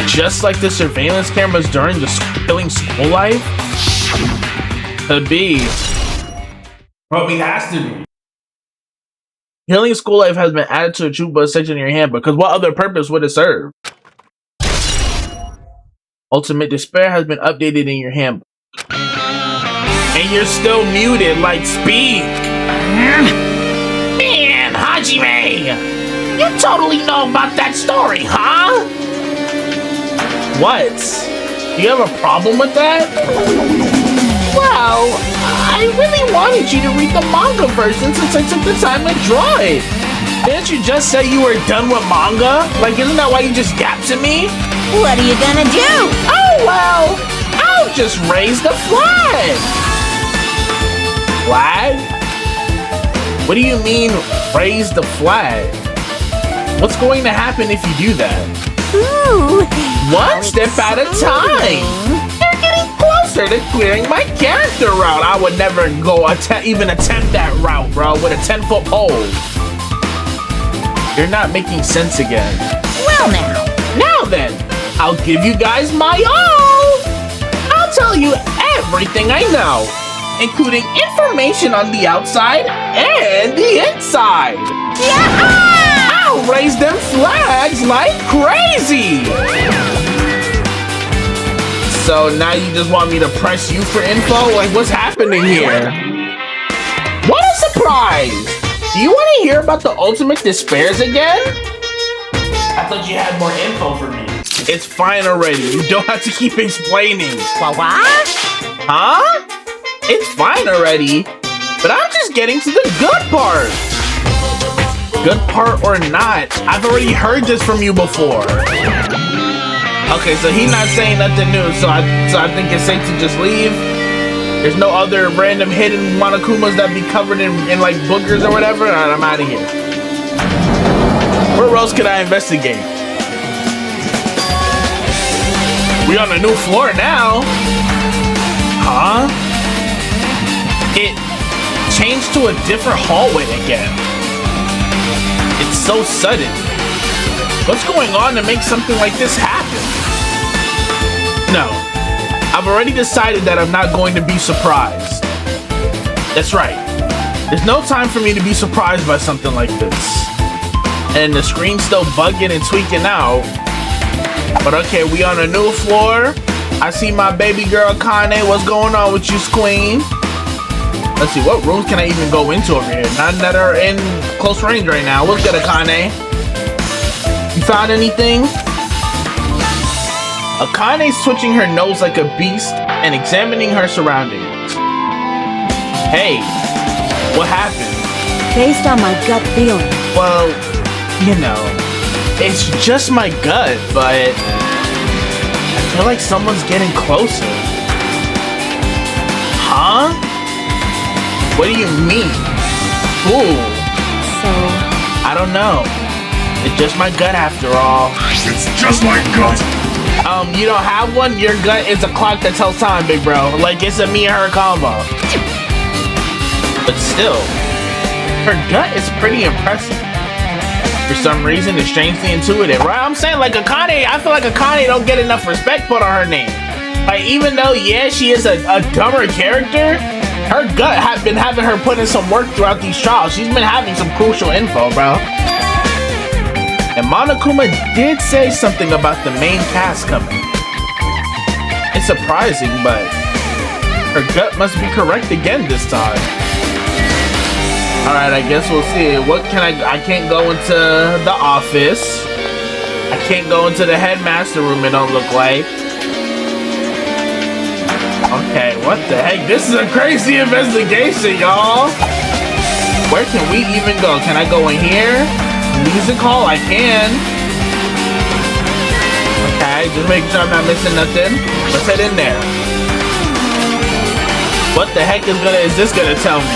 Just like the surveillance cameras during the killing school life? Could be. Probably has to be. Killing school life has been added to a jukebox section in your handbook, because what other purpose would it serve? Ultimate Despair has been updated in your handbook. And you're still muted, like speak. Man, Hajime! You totally know about that story, huh? What? Do you have a problem with that? Well, I really wanted you to read the manga version since I took the time to draw it. Didn't you just say you were done with manga? Like, isn't that why you just yapped to me? What are you gonna do? Oh, well, I'll just raise the flag. Flag? What do you mean, raise the flag? What's going to happen if you do that? Ooh. One step at a time. You're getting closer to clearing my character route. I would never go even attempt that route, bro, with a 10-foot pole. You're not making sense again. Well now. Now then, I'll give you guys my all. I'll tell you everything I know, including information on the outside and the inside. Yeah! I'll raise them flags like crazy! So now you just want me to press you for info? Like, what's happening here? What a surprise! Do you want to hear about the Ultimate Despairs again? I thought you had more info for me. It's fine already. You don't have to keep explaining. What? Huh? It's fine already. But I'm just getting to the good part. Good part or not, I've already heard this from you before. Okay, so he's not saying nothing new, so I think it's safe to just leave. There's no other random hidden Monokumas that be covered in like boogers or whatever. Alright, I'm out of here. Where else could I investigate? We on a new floor now. Huh? It changed to a different hallway again. It's so sudden. What's going on to make something like this happen? No. I've already decided that I'm not going to be surprised. That's right. There's no time for me to be surprised by something like this. And the screen's still bugging and tweaking out. But okay, we on a new floor. I see my baby girl Kane. What's going on with you, queen? Let's see, what rooms can I even go into over here? None that are in close range right now. What's good, Akane? You found anything? Akane's twitching her nose like a beast and examining her surroundings. Hey, what happened? Based on my gut feeling. Well, you know, it's just my gut, but I feel like someone's getting closer. Huh? What do you mean? Ooh. So, I don't know. It's just my gut after all. It's just my gut. You don't have one? Your gut is a clock that tells time, big bro. Like, it's a me and her combo. But still, her gut is pretty impressive. For some reason, it's strangely intuitive, right? I'm saying, like, Akane, I feel like Akane don't get enough respect put on her name. Like, even though, yeah, she is a dumber character, her gut has been having her put in some work throughout these trials. She's been having some crucial info, bro. And Monokuma did say something about the main cast coming. It's surprising, but her gut must be correct again this time. Alright, I guess we'll see. What can I can't go into the office. I can't go into the headmaster room, it don't look like. Okay, what the heck? This is a crazy investigation, y'all. Where can we even go? Can I go in here? Music hall? I can. Okay, just making sure I'm not missing nothing. Let's head in there. What the heck is this gonna tell me?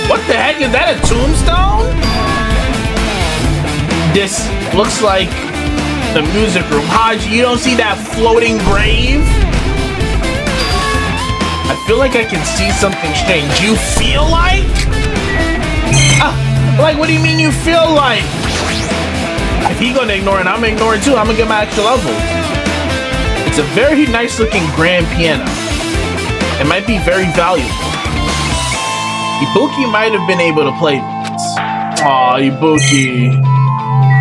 What the heck? Is that a tombstone? This looks like the music room. Haji, you don't see that floating grave? I feel like I can see something strange. You feel like? Like, what do you mean you feel like? If he gonna ignore it, I'm gonna ignore it too. I'm gonna get my extra levels. It's a very nice looking grand piano. It might be very valuable. Ibuki might have been able to play this. Aw, Ibuki.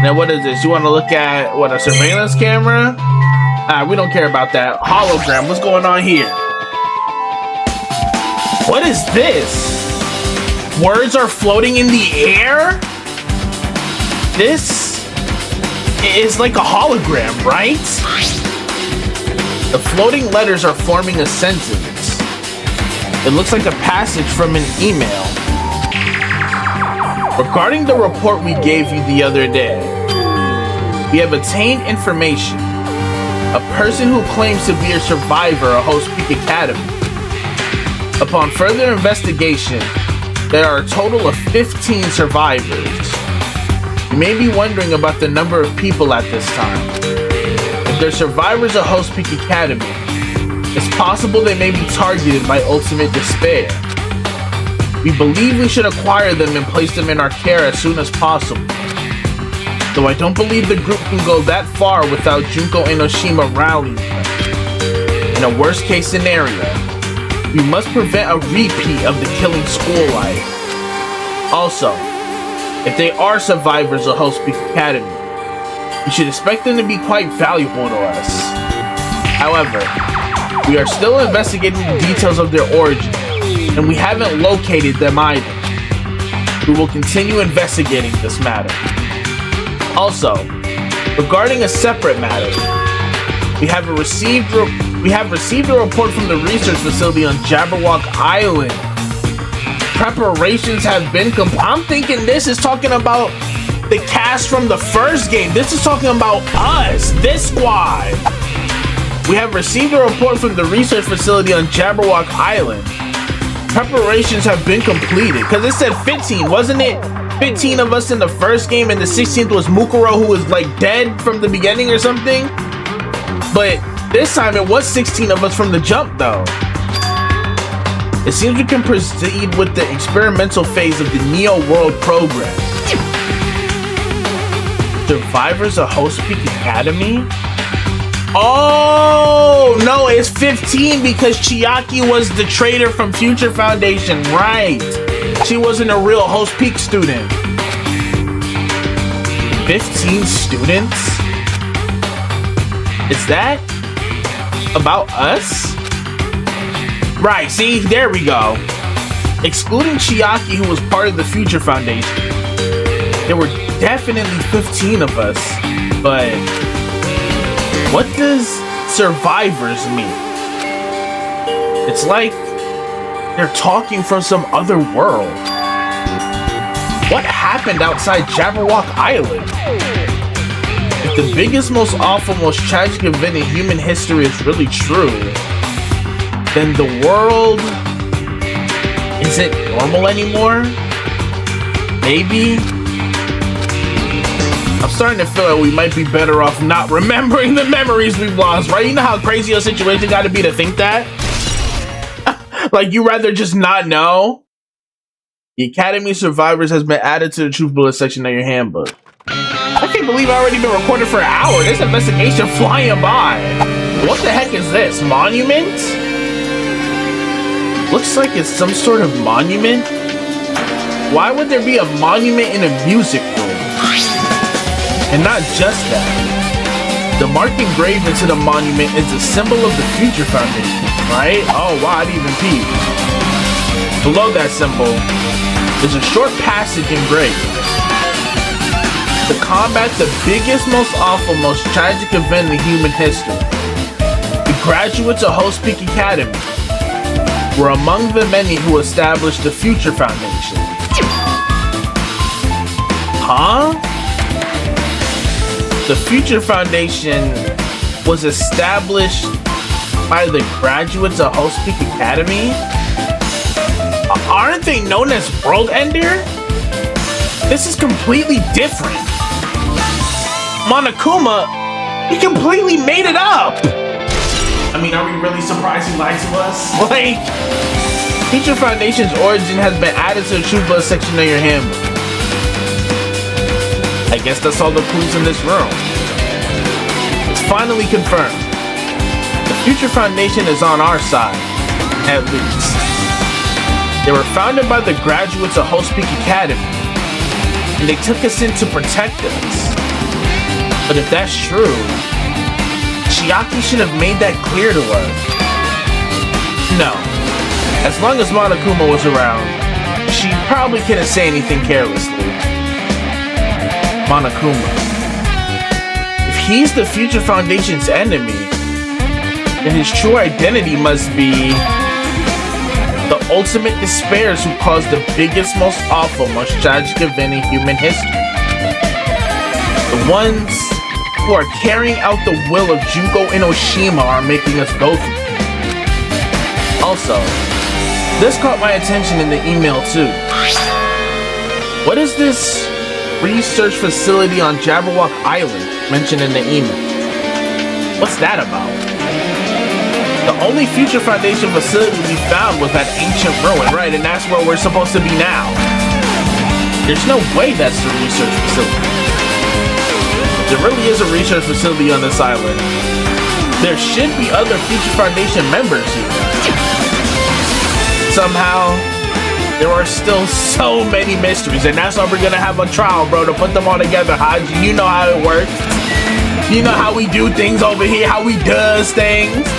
Now what is this? You want to look at, what, a surveillance camera? We don't care about that. Hologram, what's going on here? What is this? Words are floating in the air? This is like a hologram, right? The floating letters are forming a sentence. It looks like a passage from an email. Regarding the report we gave you the other day, we have obtained information. A person who claims to be a survivor of Host Peak Academy. Upon further investigation, there are a total of 15 survivors. You may be wondering about the number of people at this time. If they're survivors of Host Peak Academy, it's possible they may be targeted by ultimate despair. We believe we should acquire them and place them in our care as soon as possible. Though I don't believe the group can go that far without Junko Enoshima rallying them. In a worst case scenario, we must prevent a repeat of the killing school life. Also, if they are survivors of Host Peak Academy, we should expect them to be quite valuable to us. However, we are still investigating the details of their origin, and we haven't located them either. We will continue investigating this matter. Also, regarding a separate matter, we have received a report from the research facility on Jabberwock Island. Preparations have been I'm thinking this is talking about the cast from the first game. This is talking about us, this squad. We have received a report from the research facility on Jabberwock Island. Preparations have been completed. Because it said 15, wasn't it? 15 of us in the first game and the 16th was Mukuro, who was like dead from the beginning or something. But this time it was 16 of us from the jump though. It seems we can proceed with the experimental phase of the Neo World program. Survivors of Host Peak Academy? Oh, no, it's 15 because Chiaki was the traitor from Future Foundation, right? She wasn't a real Host Peak student. 15 students? Is that about us? Right, see, there we go. Excluding Chiaki, who was part of the Future Foundation, there were definitely 15 of us, but what does survivors mean? It's like they're talking from some other world. What happened outside Jabberwock Island? If the biggest, most awful, most tragic event in human history is really true, then the world isn't normal anymore? Maybe? I'm starting to feel like we might be better off not remembering the memories we've lost, right? You know how crazy a situation gotta be to think that? Like, you rather just not know? The Academy Survivors has been added to the Truth Bullet section of your handbook. I can't believe I've already been recording for an hour. This investigation flying by. What the heck is this? Monument? Looks like it's some sort of monument. Why would there be a monument in a music room? And not just that. The mark engraved into the monument is a symbol of the Future Foundation, right? Oh, wow, I didn't even peep. Below that symbol, there's a short passage engraved. To combat the biggest, most awful, most tragic event in human history, the graduates of Host Peak Academy were among the many who established the Future Foundation. Huh? The Future Foundation was established by the graduates of Host Peak Academy? Aren't they known as World Ender? This is completely different. Monokuma, he completely made it up! I mean, are we really surprised he lied to us? Like, Future Foundation's origin has been added to the True Blood section of your handbook. I guess that's all the clues in this room. It's finally confirmed. The Future Foundation is on our side, at least. They were founded by the graduates of Host Peak Academy, and they took us in to protect us. But if that's true, Chiaki should have made that clear to us. No. As long as Monokuma was around, she probably couldn't say anything carelessly. Monokuma. If he's the Future Foundation's enemy, then his true identity must be the ultimate despairs who caused the biggest, most awful, most tragic event in human history. The ones who are carrying out the will of Junko Enoshima are making us go through. Also, this caught my attention in the email too. What is this research facility on Jabberwock Island mentioned in the email? What's that about? The only Future Foundation facility we found was that ancient ruin, right? And that's where we're supposed to be now. There's no way that's the research facility. There really is a research facility on this island. There should be other Future Foundation members here. Somehow, there are still so many mysteries, and that's why we're gonna have a trial, bro, to put them all together, Haji. You know how it works. You know how we do things over here, how we does things.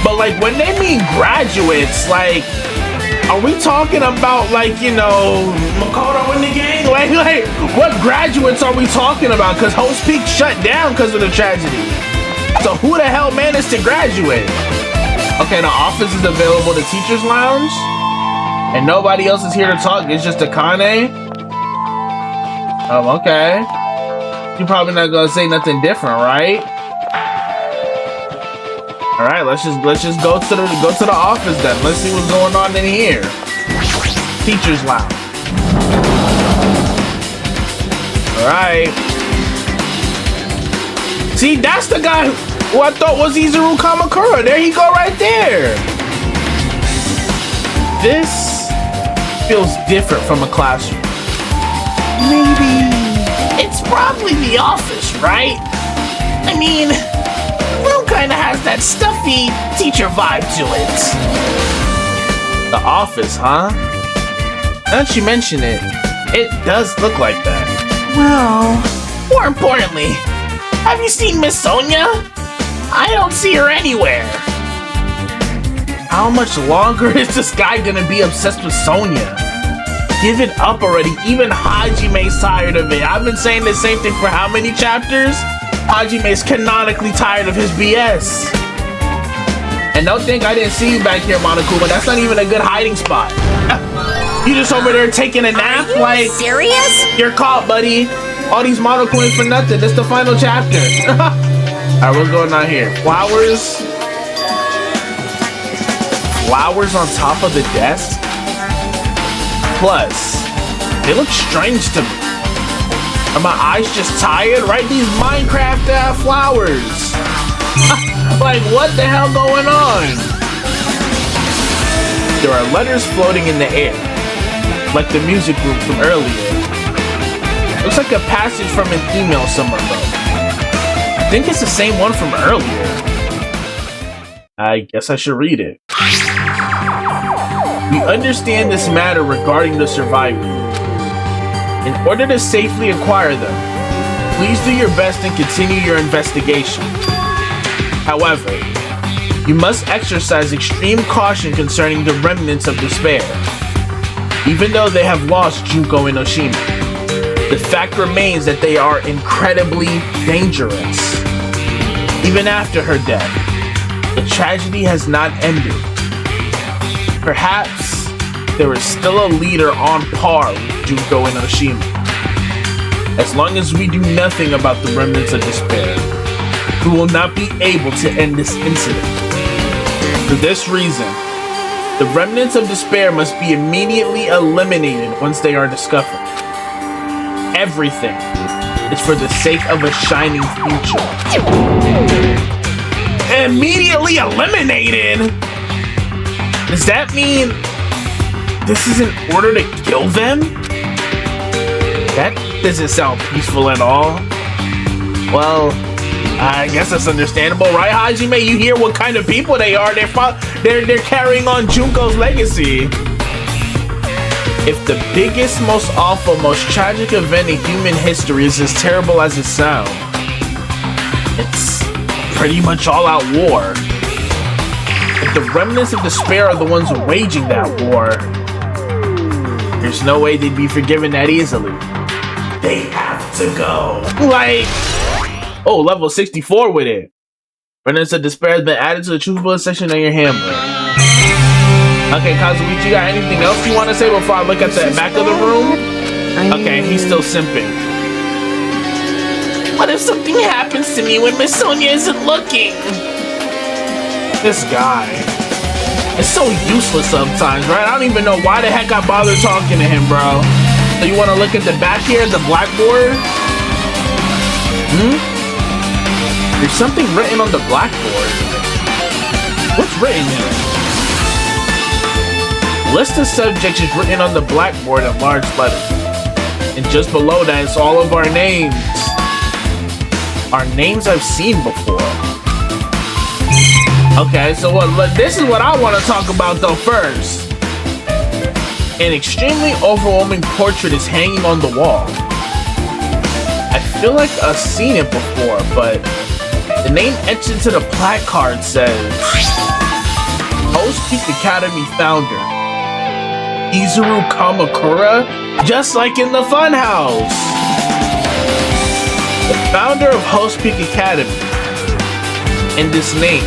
But like, when they mean graduates, like, are we talking about, like, you know, Makoto and the gang? Like, what graduates are we talking about? Because Host Peak shut down because of the tragedy. So who the hell managed to graduate? Okay, the office is available to Teacher's Lounge. And nobody else is here to talk. It's just Akane. Oh, okay. You're probably not gonna say nothing different, right? All right, let's just go to the office then. Let's see what's going on in here. Teacher's Lounge. All right. See, that's the guy who I thought was Izuru Kamakura. There he go, right there. This feels different from a classroom. Maybe it's probably the office, right? I mean, room kind of has that stuffy teacher vibe to it. The office, huh? Now that you mention it, it does look like that. Well, more importantly, have you seen Miss Sonia? I don't see her anywhere. How much longer is this guy gonna be obsessed with Sonia? Give it up already. Even Hajime's tired of it. I've been saying the same thing for how many chapters? Hajime's canonically tired of his BS. And don't think I didn't see you back here, Monokuma. That's not even a good hiding spot. You just over there taking a nap? Are you like, serious? You're caught, buddy. All these mono coins for nothing. This is the final chapter. Alright, what's going on here? Flowers. Flowers on top of the desk? Plus, they look strange to me. Are my eyes just tired? Right? These Minecraft flowers. Like, what the hell going on? There are letters floating in the air. like the music group from earlier. Looks like a passage from an email somewhere though. I think it's the same one from earlier. I guess I should read it. We understand this matter regarding the survivors. In order to safely acquire them, please do your best and continue your investigation. However, you must exercise extreme caution concerning the remnants of despair. Even though they have lost Junko Enoshima, the fact remains that they are incredibly dangerous. Even after her death, the tragedy has not ended. Perhaps there is still a leader on par with Junko Enoshima. As long as we do nothing about the remnants of despair, we will not be able to end this incident. For this reason, the remnants of despair must be immediately eliminated once they are discovered. Everything is for the sake of a shining future. Immediately eliminated? Does that mean this is in order to kill them? That doesn't sound peaceful at all. Well, I guess that's understandable, right, Hajime? You hear what kind of people they are. They're carrying on Junko's legacy. If the biggest, most awful, most tragic event in human history is as terrible as it sounds, it's pretty much all-out war. If the remnants of despair are the ones waging that war, there's no way they'd be forgiven that easily. They have to go. Like, oh, level 64 with it. Remnants of despair has been added to the truth bullet section on your handbook. Okay, Kazuichi, you got anything else you want to say before I look at the back of the room? Okay, he's still simping. What if something happens to me when Miss Sonia isn't looking? This guy. It's so useless sometimes, right? I don't even know why the heck I bother talking to him, bro. So you want to look at the back here, the blackboard? There's something written on the blackboard. What's written here? List of subjects is written on the blackboard in large letters. And just below that is all of our names. Our names I've seen before. Okay, so this is what I want to talk about though first. An extremely overwhelming portrait is hanging on the wall. I feel like I've seen it before, but the name etched into the placard says Host Peak Academy founder Izuru Kamakura, just like in the Funhouse. The founder of Host Peak Academy, and this name,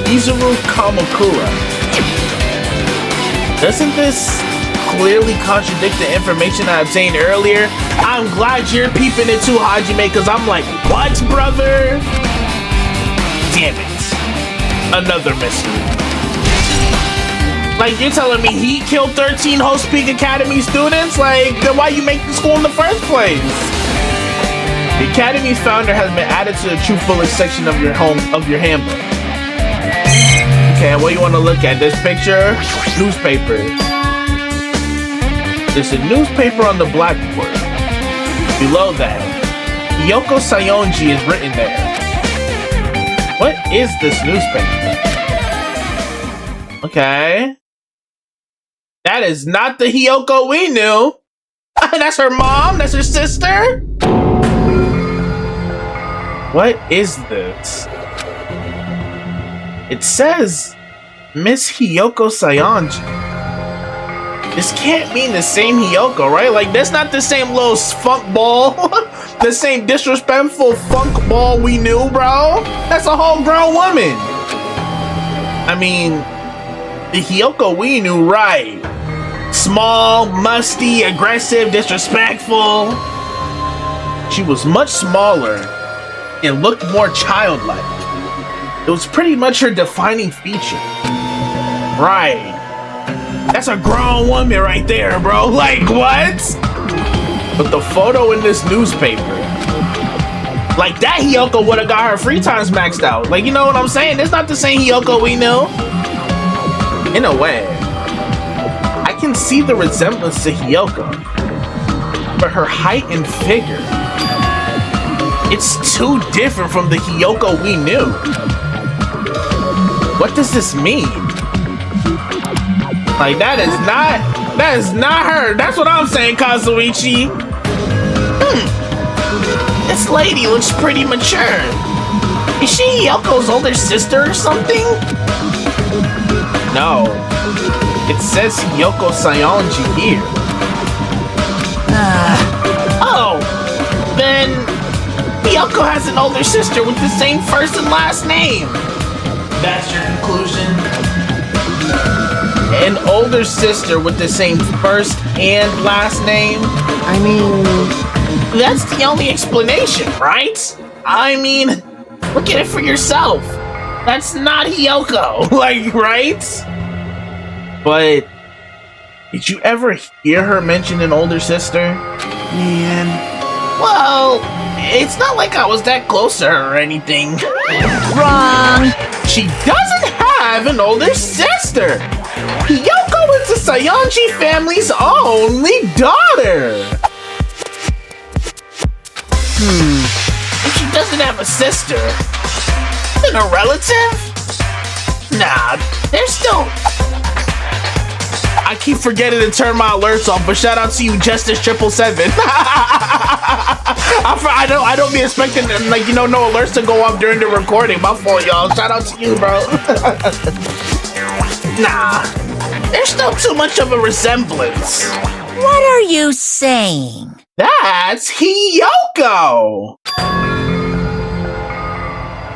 Izuru Kamakura. Doesn't this clearly contradict the information I obtained earlier? I'm glad you're peeping it too, Hajime, because I'm like, what, brother? Damn it. Another mystery. Like, you're telling me he killed 13 Host Peak Academy students? Like, then why you make the school in the first place? The Academy's founder has been added to the Truth Bullet section of your handbook. Okay, what do you want to look at? This picture? Newspaper. There's a newspaper on the blackboard. Below that, Yoko Sayonji is written there. What is this newspaper? Okay. That is not the Hiyoko we knew. That's her mom? That's her sister? What is this? It says Miss Hiyoko Sayonji. This can't mean the same Hiyoko, right? Like, that's not the same little funk ball. The same disrespectful funk ball we knew, bro. That's a whole grown woman. I mean, the Hiyoko we knew, right? Small, musty, aggressive, disrespectful. She was much smaller and looked more childlike. It was pretty much her defining feature. Right. That's a grown woman right there, bro. Like, what? But the photo in this newspaper, like, that Hiyoko would have got her free times maxed out. Like, you know what I'm saying? It's not the same Hiyoko we knew. In a way. I can see the resemblance to Hiyoko, but her height and figure, it's too different from the Hiyoko we knew. What does this mean? Like, that is not her. That's what I'm saying, Kazuichi. This lady looks pretty mature. Is she Hiyoko's older sister or something? No. It says Hiyoko Sayonji here. Oh, then Hiyoko has an older sister with the same first and last name. That's your conclusion? An older sister with the same first and last name? I mean, That's the only explanation, right? I mean, look at it for yourself. That's not Hiyoko, like, right? But did you ever hear her mention an older sister? man. Well, it's not like I was that close to her or anything. Wrong. She doesn't have an older sister. Hiyoko is the Sayonji family's only daughter. If she doesn't have a sister, then a relative? Nah, they're still... I keep forgetting to turn my alerts off, but shout out to you, Justice777. I don't be expecting, like, no alerts to go off during the recording. My fault, y'all. Shout out to you, bro. Nah, there's still too much of a resemblance. What are you saying? That's Hiyoko!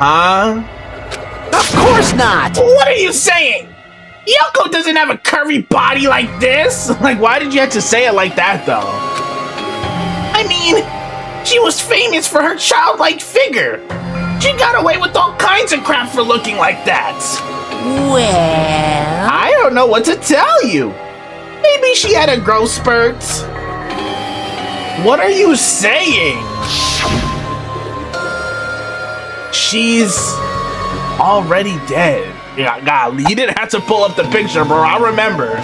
Huh? Of course not. What are you saying? Hiyoko doesn't have a curvy body like this! Like, why did you have to say it like that, though? I mean, she was famous for her childlike figure. She got away with all kinds of crap for looking like that. Well, I don't know what to tell you. Maybe she had a growth spurt. What are you saying? She's already dead. Yeah, golly, you didn't have to pull up the picture, bro. I remember.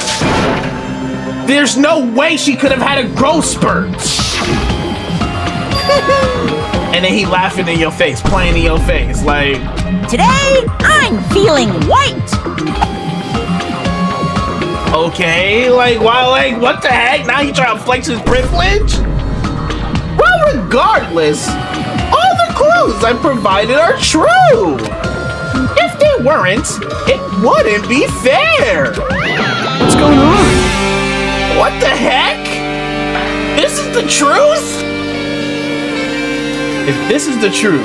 There's no way she could have had a growth spurt. And then he laughing in your face, playing in your face, like... today I'm feeling white. Okay, like, why, like, what the heck? Now he trying to flex his privilege? Well, regardless, all the clues I provided are true. If they weren't, it wouldn't be fair. What's going on? What the heck? This is the truth? If this is the truth,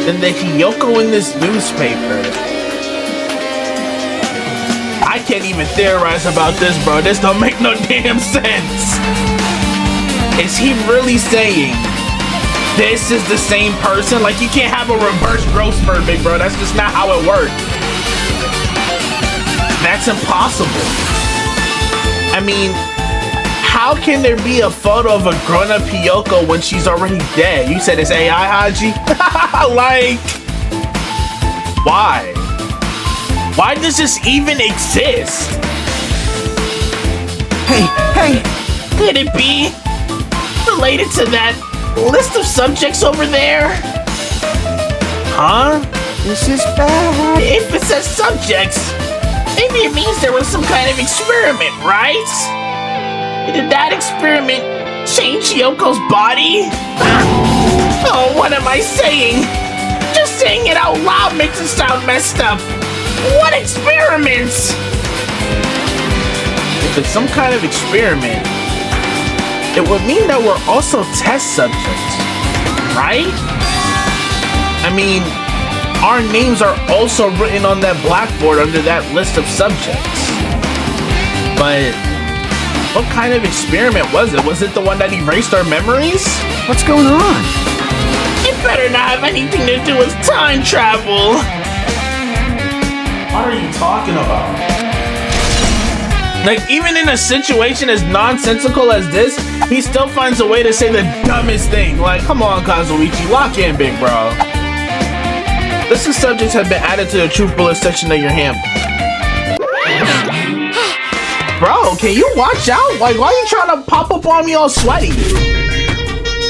then the Hiyoko in this newspaper... I can't even theorize about this, bro. This don't make no damn sense. Is he really saying this is the same person? Like, you can't have a reverse growth spurt, big bro. That's just not how it works. That's impossible. I mean, how can there be a photo of a grown-up Hiyoko when she's already dead? You said it's AI, Haji? Like, why? Why does this even exist? Hey, Could it be related to that list of subjects over there? Huh? this is bad. If it says subjects, maybe it means there was some kind of experiment, right? Did that experiment change Yoko's body? Oh, what am I saying? Just saying it out loud makes it sound messed up. What experiments? If it's some kind of experiment, it would mean that we're also test subjects, right? I mean, our names are also written on that blackboard under that list of subjects. But what kind of experiment was it? Was it the one that erased our memories? What's going on? It better not have anything to do with time travel. What are you talking about? Like, even in a situation as nonsensical as this, he still finds a way to say the dumbest thing. Like, come on, Kazuichi, lock in, big bro. List of subjects have been added to the truth bullet section of your handbook. Bro, can you watch out? Like, why are you trying to pop up on me all sweaty?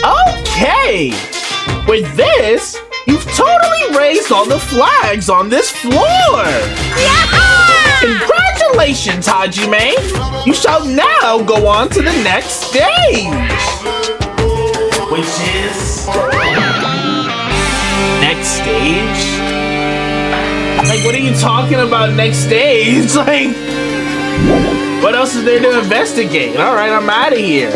Okay. With this, you've totally raised all the flags on this floor. Congratulations, Hajime. You shall now go on to the next stage. Which is... next stage? Like, what are you talking about next stage? Like, what else is there to investigate? Alright, I'm out of here.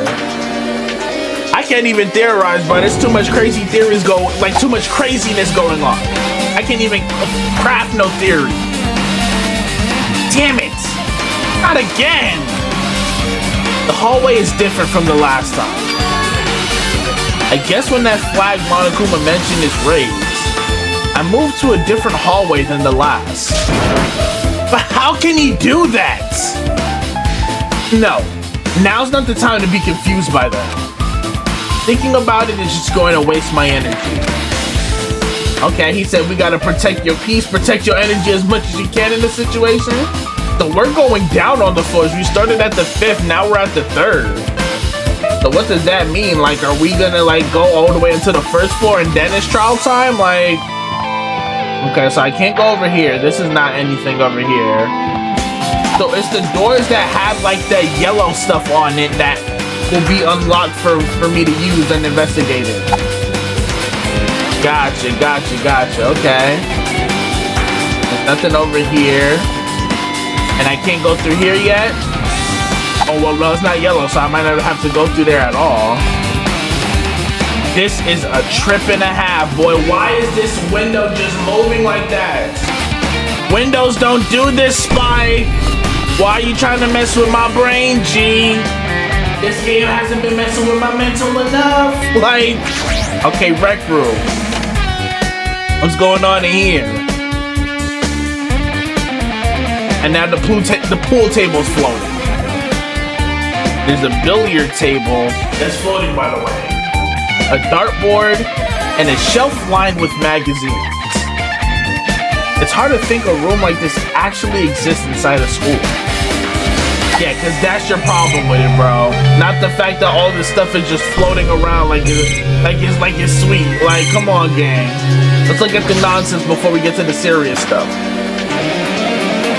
I can't even theorize, but there's too much crazy theories too much craziness going on. I can't even craft no theory. Damn it! Not again! The hallway is different from the last time. I guess when that flag Monokuma mentioned is raised, I moved to a different hallway than the last. But how can he do that? No, now's not the time to be confused by that. Thinking about it is just going to waste my energy. Okay, he said we gotta protect your peace, protect your energy as much as you can in this situation. So we're going down on the floors. We started at the 5th, now we're at the 3rd. So what does that mean? Like, are we gonna like go all the way into the 1st floor and then it's trial time? Like, okay, so I can't go over here. This is not anything over here. So it's the doors that have like the yellow stuff on it that will be unlocked for me to use and investigate it. Gotcha. Okay. There's nothing over here. And I can't go through here yet? Oh, well, no, it's not yellow, so I might not have to go through there at all. This is a trip and a half, boy. Why is this window just moving like that? Windows don't do this, Spike. Why are you trying to mess with my brain, G? This game hasn't been messing with my mental enough. Like, okay, rec room. What's going on in here? And now the pool table's floating. There's a billiard table that's floating, by the way. A dartboard and a shelf lined with magazines. It's hard to think a room like this actually exists inside a school. Yeah, because that's your problem with it, bro. Not the fact that all this stuff is just floating around like it's sweet. Like, come on, gang. Let's look at the nonsense before we get to the serious stuff.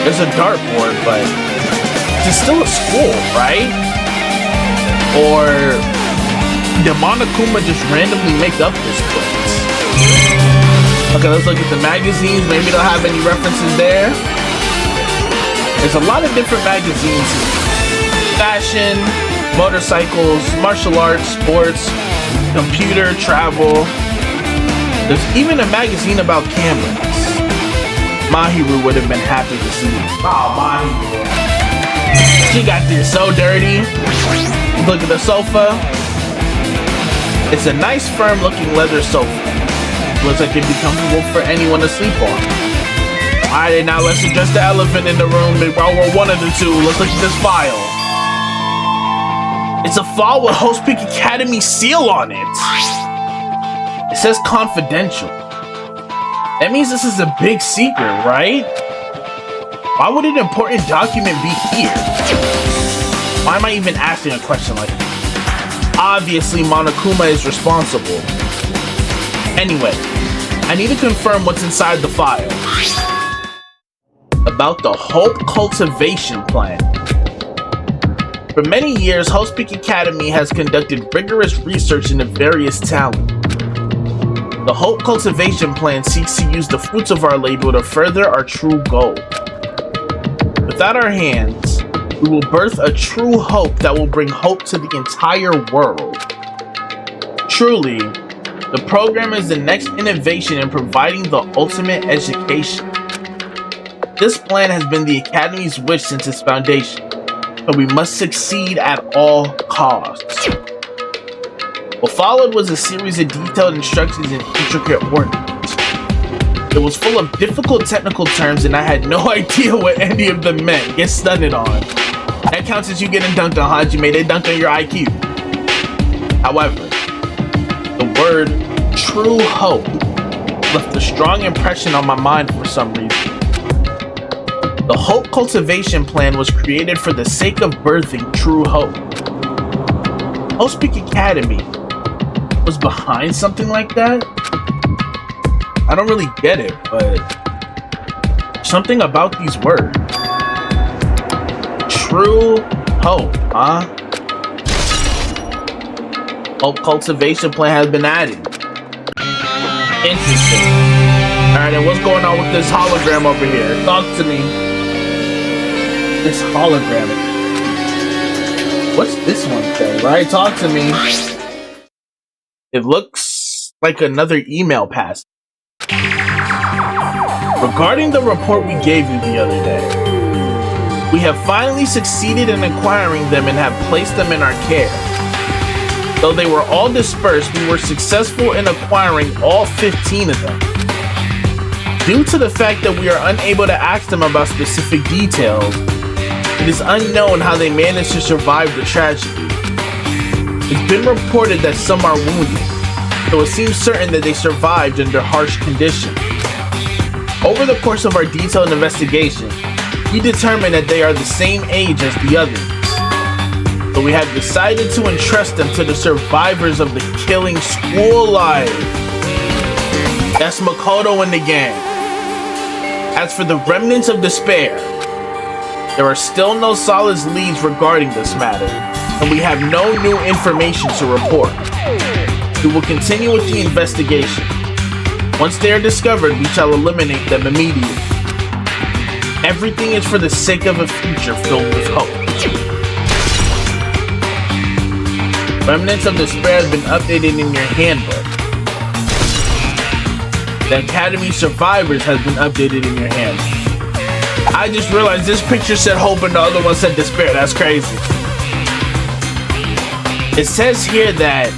There's a dartboard, but it's still a school, right? Or did Monokuma just randomly make up this place? Okay, let's look at the magazines. Maybe they'll have any references there. There's a lot of different magazines here. Fashion, motorcycles, martial arts, sports, computer, travel. There's even a magazine about cameras. Mahiru would have been happy to see it. Oh, Mahiru. She got this so dirty. Look at the sofa. It's a nice, firm-looking leather sofa. Looks like it'd be comfortable for anyone to sleep on. Alright, now let's address the elephant in the room. While we're one of the two, let's look at this file. It's a file with Host Peak Academy seal on it. It says confidential. That means this is a big secret, right? Why would an important document be here? Why am I even asking a question like that? Obviously, Monokuma is responsible. Anyway, I need to confirm what's inside the file. About the Hope Cultivation Plan. For many years, Host Peak Academy has conducted rigorous research into various talents. The Hope Cultivation Plan seeks to use the fruits of our labor to further our true goal. Without our hands, we will birth a true hope that will bring hope to the entire world. Truly, the program is the next innovation in providing the ultimate education. This plan has been the Academy's wish since its foundation, but we must succeed at all costs. What followed was a series of detailed instructions and intricate ordinance. It was full of difficult technical terms and I had no idea what any of them meant. Get stunned on. That counts as you getting dunked on, Hajime. They dunked on your IQ. However, the word true hope left a strong impression on my mind for some reason. The Hope Cultivation Plan was created for the sake of birthing true hope. Hope Peak Academy was behind something like that? I don't really get it, but something about these words. True hope, huh? Hope Cultivation Plan has been added. Interesting. Alright, and what's going on with this hologram over here? Talk to me. This hologram. What's this one say? Right? Talk to me. It looks like another email pass. Regarding the report we gave you the other day, we have finally succeeded in acquiring them and have placed them in our care. Though they were all dispersed, we were successful in acquiring all 15 of them. Due to the fact that we are unable to ask them about specific details, it is unknown how they managed to survive the tragedy. It's been reported that some are wounded, so it seems certain that they survived under harsh conditions. Over the course of our detailed investigation, we determined that they are the same age as the others. So we have decided to entrust them to the survivors of the killing school life. That's Makoto and the gang. As for the remnants of despair, there are still no solid leads regarding this matter, and we have no new information to report. We will continue with the investigation. Once they are discovered, we shall eliminate them immediately. Everything is for the sake of a future filled with hope. Remnants of Despair have been updated in your handbook. The Academy Survivors has been updated in your handbook. I just realized this picture said hope and the other one said despair. That's crazy. It says here that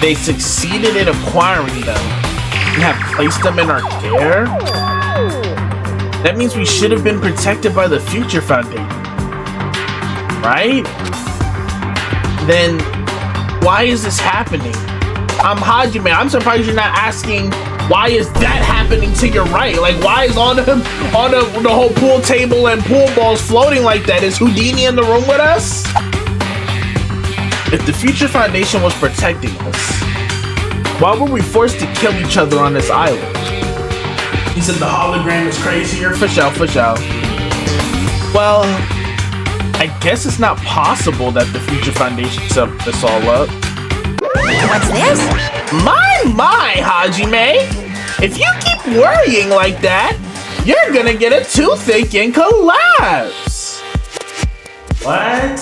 they succeeded in acquiring them and have placed them in our care. That means we should have been protected by the Future Foundation, right? Then why is this happening? I'm Hajime. I'm surprised you're not asking why is that happening to your right? Like, why is on the whole pool table and pool balls floating like that? Is Houdini in the room with us? If the Future Foundation was protecting us, why were we forced to kill each other on this island? He said the hologram is crazier. Fish out, fish out. Well, I guess it's not possible that the Future Foundation set this all up. What's this? My, Hajime! If you keep worrying like that, you're gonna get a toothache and collapse! What?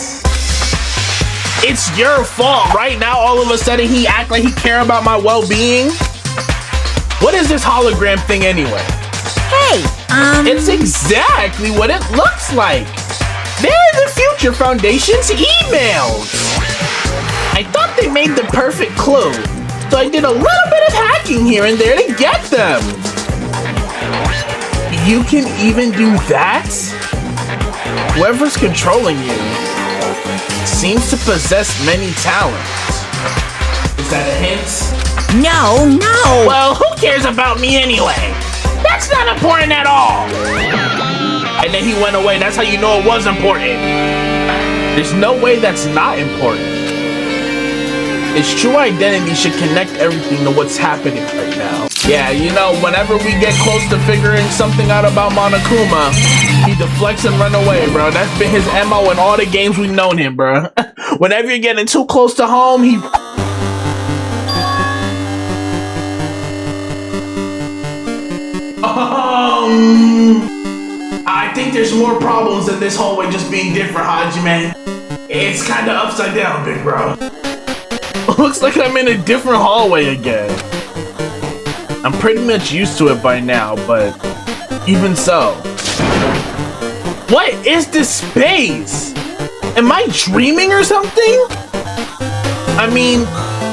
It's your fault. Right now, all of a sudden, he act like he care about my well-being? What is this hologram thing anyway? Hey, It's exactly what it looks like. They're the Future Foundation's emails. I thought they made the perfect clue, so I did a little bit of hacking here and there to get them. You can even do that? Whoever's controlling you seems to possess many talents. Is that a hint? no. Well, who cares about me anyway? That's not important at all. And then he went away. That's how you know it was important. There's no way that's not important. Its true identity should connect everything to what's happening right now. Yeah, you know, whenever we get close to figuring something out about Monokuma, he deflects and run away, bro. That's been his MO in all the games we've known him, bro. Whenever you're getting too close to home, he... I think there's more problems than this hallway just being different, Hajime. It's kinda upside down, big bro. Looks like I'm in a different hallway again. I'm pretty much used to it by now, but even so. What is this space? Am I dreaming or something? I mean,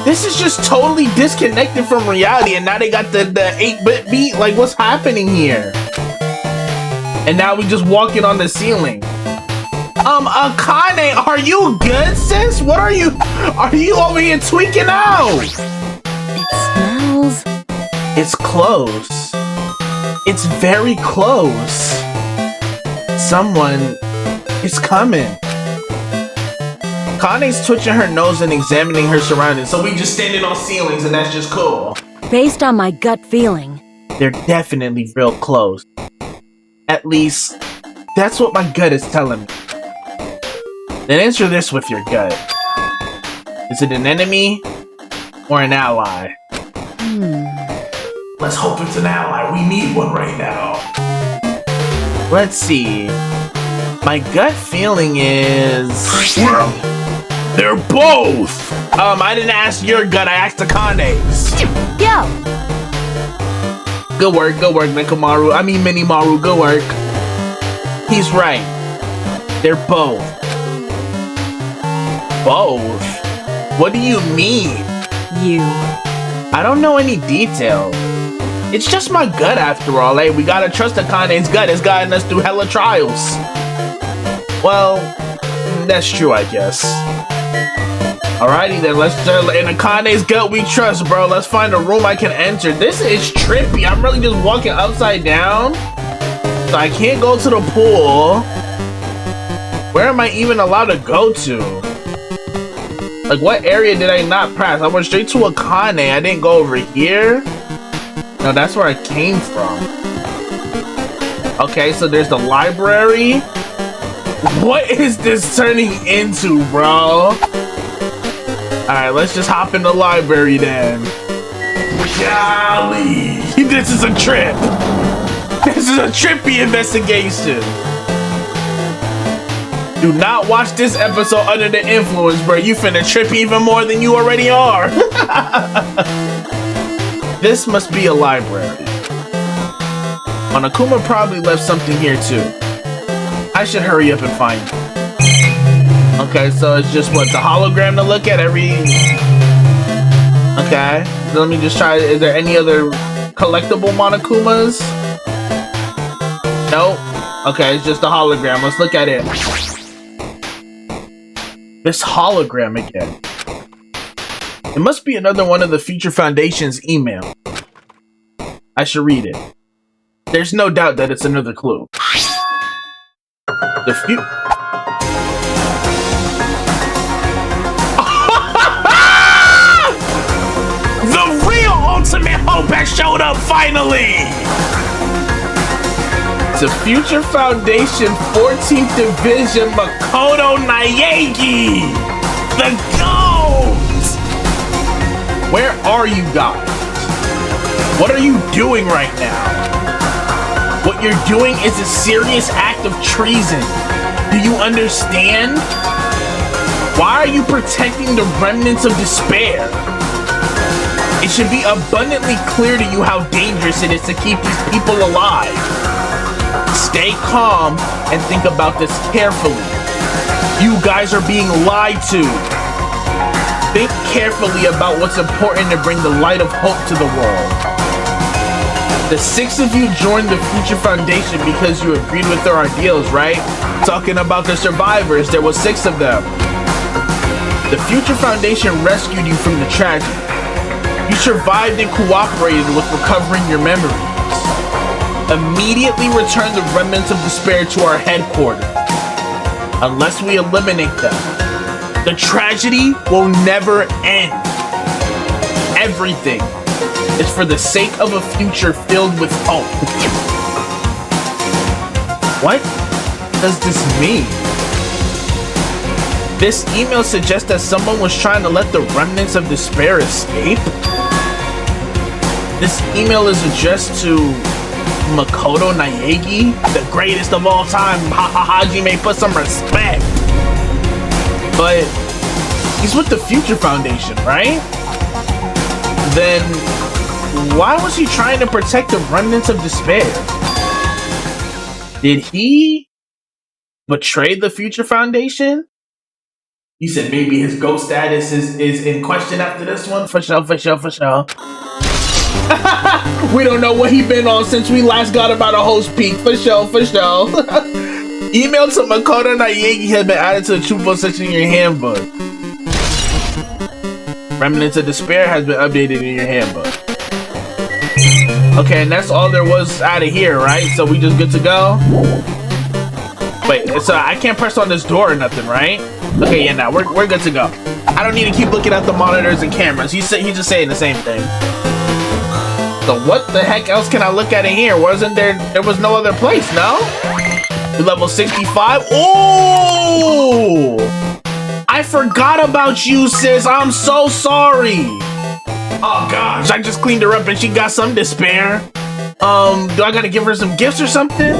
this is just totally disconnected from reality, and now they got the 8-bit beat. Like, what's happening here? And now we just walking on the ceiling. Akane, are you good, sis? What are you over here tweaking out? It smells. It's close. It's very close. Someone is coming. Kane's twitching her nose and examining her surroundings, so we just standing on ceilings and that's just cool. Based on my gut feeling. They're definitely real close. At least, that's what my gut is telling me. Then answer this with your gut. Is it an enemy or an ally? Let's hope it's an ally. We need one right now. Let's see. My gut feeling is... Well, they're both! I didn't ask your gut, I asked Akane's. Yo! Good work, Minimaru. Minimaru, good work. He's right. They're both. Both? What do you mean? You. I don't know any detail. It's just my gut after all, eh? We gotta trust Akane's gut. It's gotten us through hella trials. Well, that's true, I guess. Alrighty then, let's in Akane's gut we trust, bro. Let's find a room I can enter. This is trippy. I'm really just walking upside down. So I can't go to the pool. Where am I even allowed to go to? Like, what area did I not press? I went straight to Akane. I didn't go over here. No, that's where I came from. Okay, so there's the library. What is this turning into, bro? Alright, let's just hop in the library then. Golly! This is a trip! This is a trippy investigation! Do not watch this episode under the influence, bro. You finna trip even more than you already are. This must be a library. Monokuma probably left something here too. I should hurry up and find it. Okay, so it's just what, the hologram to look at every... Okay, so let me just try, is there any other collectible Monokumas? Nope. Okay, it's just a hologram. Let's look at it. This hologram again. It must be another one of the Future Foundation's email. I should read it. There's no doubt that it's another clue. The real ultimate hope has showed up finally! The Future Foundation 14th Division Makoto Naegi! The GOAT! Where are you guys? What are you doing right now? What you're doing is a serious act of treason. Do you understand? Why are you protecting the remnants of despair? It should be abundantly clear to you how dangerous it is to keep these people alive. Stay calm and think about this carefully. You guys are being lied to. Think carefully about what's important to bring the light of hope to the world. The 6 of you joined the Future Foundation because you agreed with their ideals, right? Talking about the survivors, there was 6 of them. The Future Foundation rescued you from the tragedy. You survived and cooperated with recovering your memories. Immediately return the remnants of despair to our headquarters. Unless we eliminate them, the tragedy will never end. Everything is for the sake of a future filled with hope. What does this mean? This email suggests that someone was trying to let the remnants of despair escape. This email is addressed to Makoto Naegi, the greatest of all time. Hajime, put some respect. But he's with the Future Foundation, right? Then why was he trying to protect the remnants of despair? Did he betray the Future Foundation? You said maybe his ghost status is in question after this one? For sure. We don't know what he been on since we last got about a host peak. For sure. Email to Makoto Naegi has been added to the Chupo section in your handbook. Remnants of Despair has been updated in your handbook. Okay, and that's all there was out of here, right? So we just good to go? Wait, so I can't press on this door or nothing, right? Okay, yeah, now we're good to go. I don't need to keep looking at the monitors and cameras. He's just saying the same thing. So what the heck else can I look at in here? There was no other place, no? Level 65. Oh! I forgot about you, sis. I'm so sorry. Oh gosh, I just cleaned her up and she got some to spare. Do I gotta give her some gifts or something?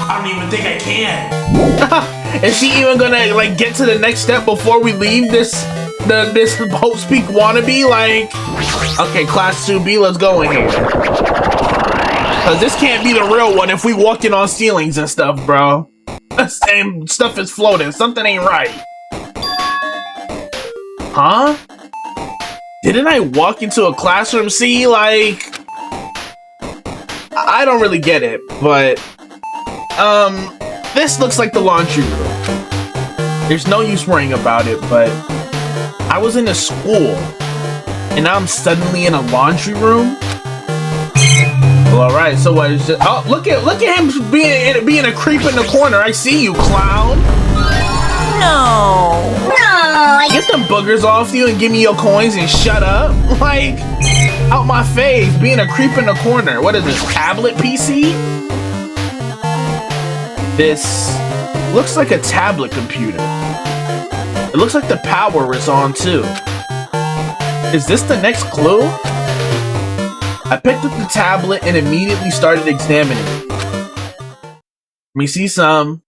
I don't even think I can. Is she even gonna like get to the next step before we leave this Hope's Peak wannabe? Like, okay, class 2B, let's go in here. Cause this can't be the real one if we walking on ceilings and stuff, bro. Same stuff is floating. Something ain't right. Huh? Didn't I walk into a classroom? See, like, I don't really get it, but this looks like the laundry room. There's no use worrying about it, but I was in a school and now I'm suddenly in a laundry room. Well, all right. So what is it? Oh, look at him being a creep in the corner. I see you, clown. No. Get them boogers off you and give me your coins and shut up. Like, out my face, being a creep in the corner. What is this, tablet PC? This looks like a tablet computer. It looks like the power is on too. Is this the next clue? I picked up the tablet and immediately started examining it. Let me see some.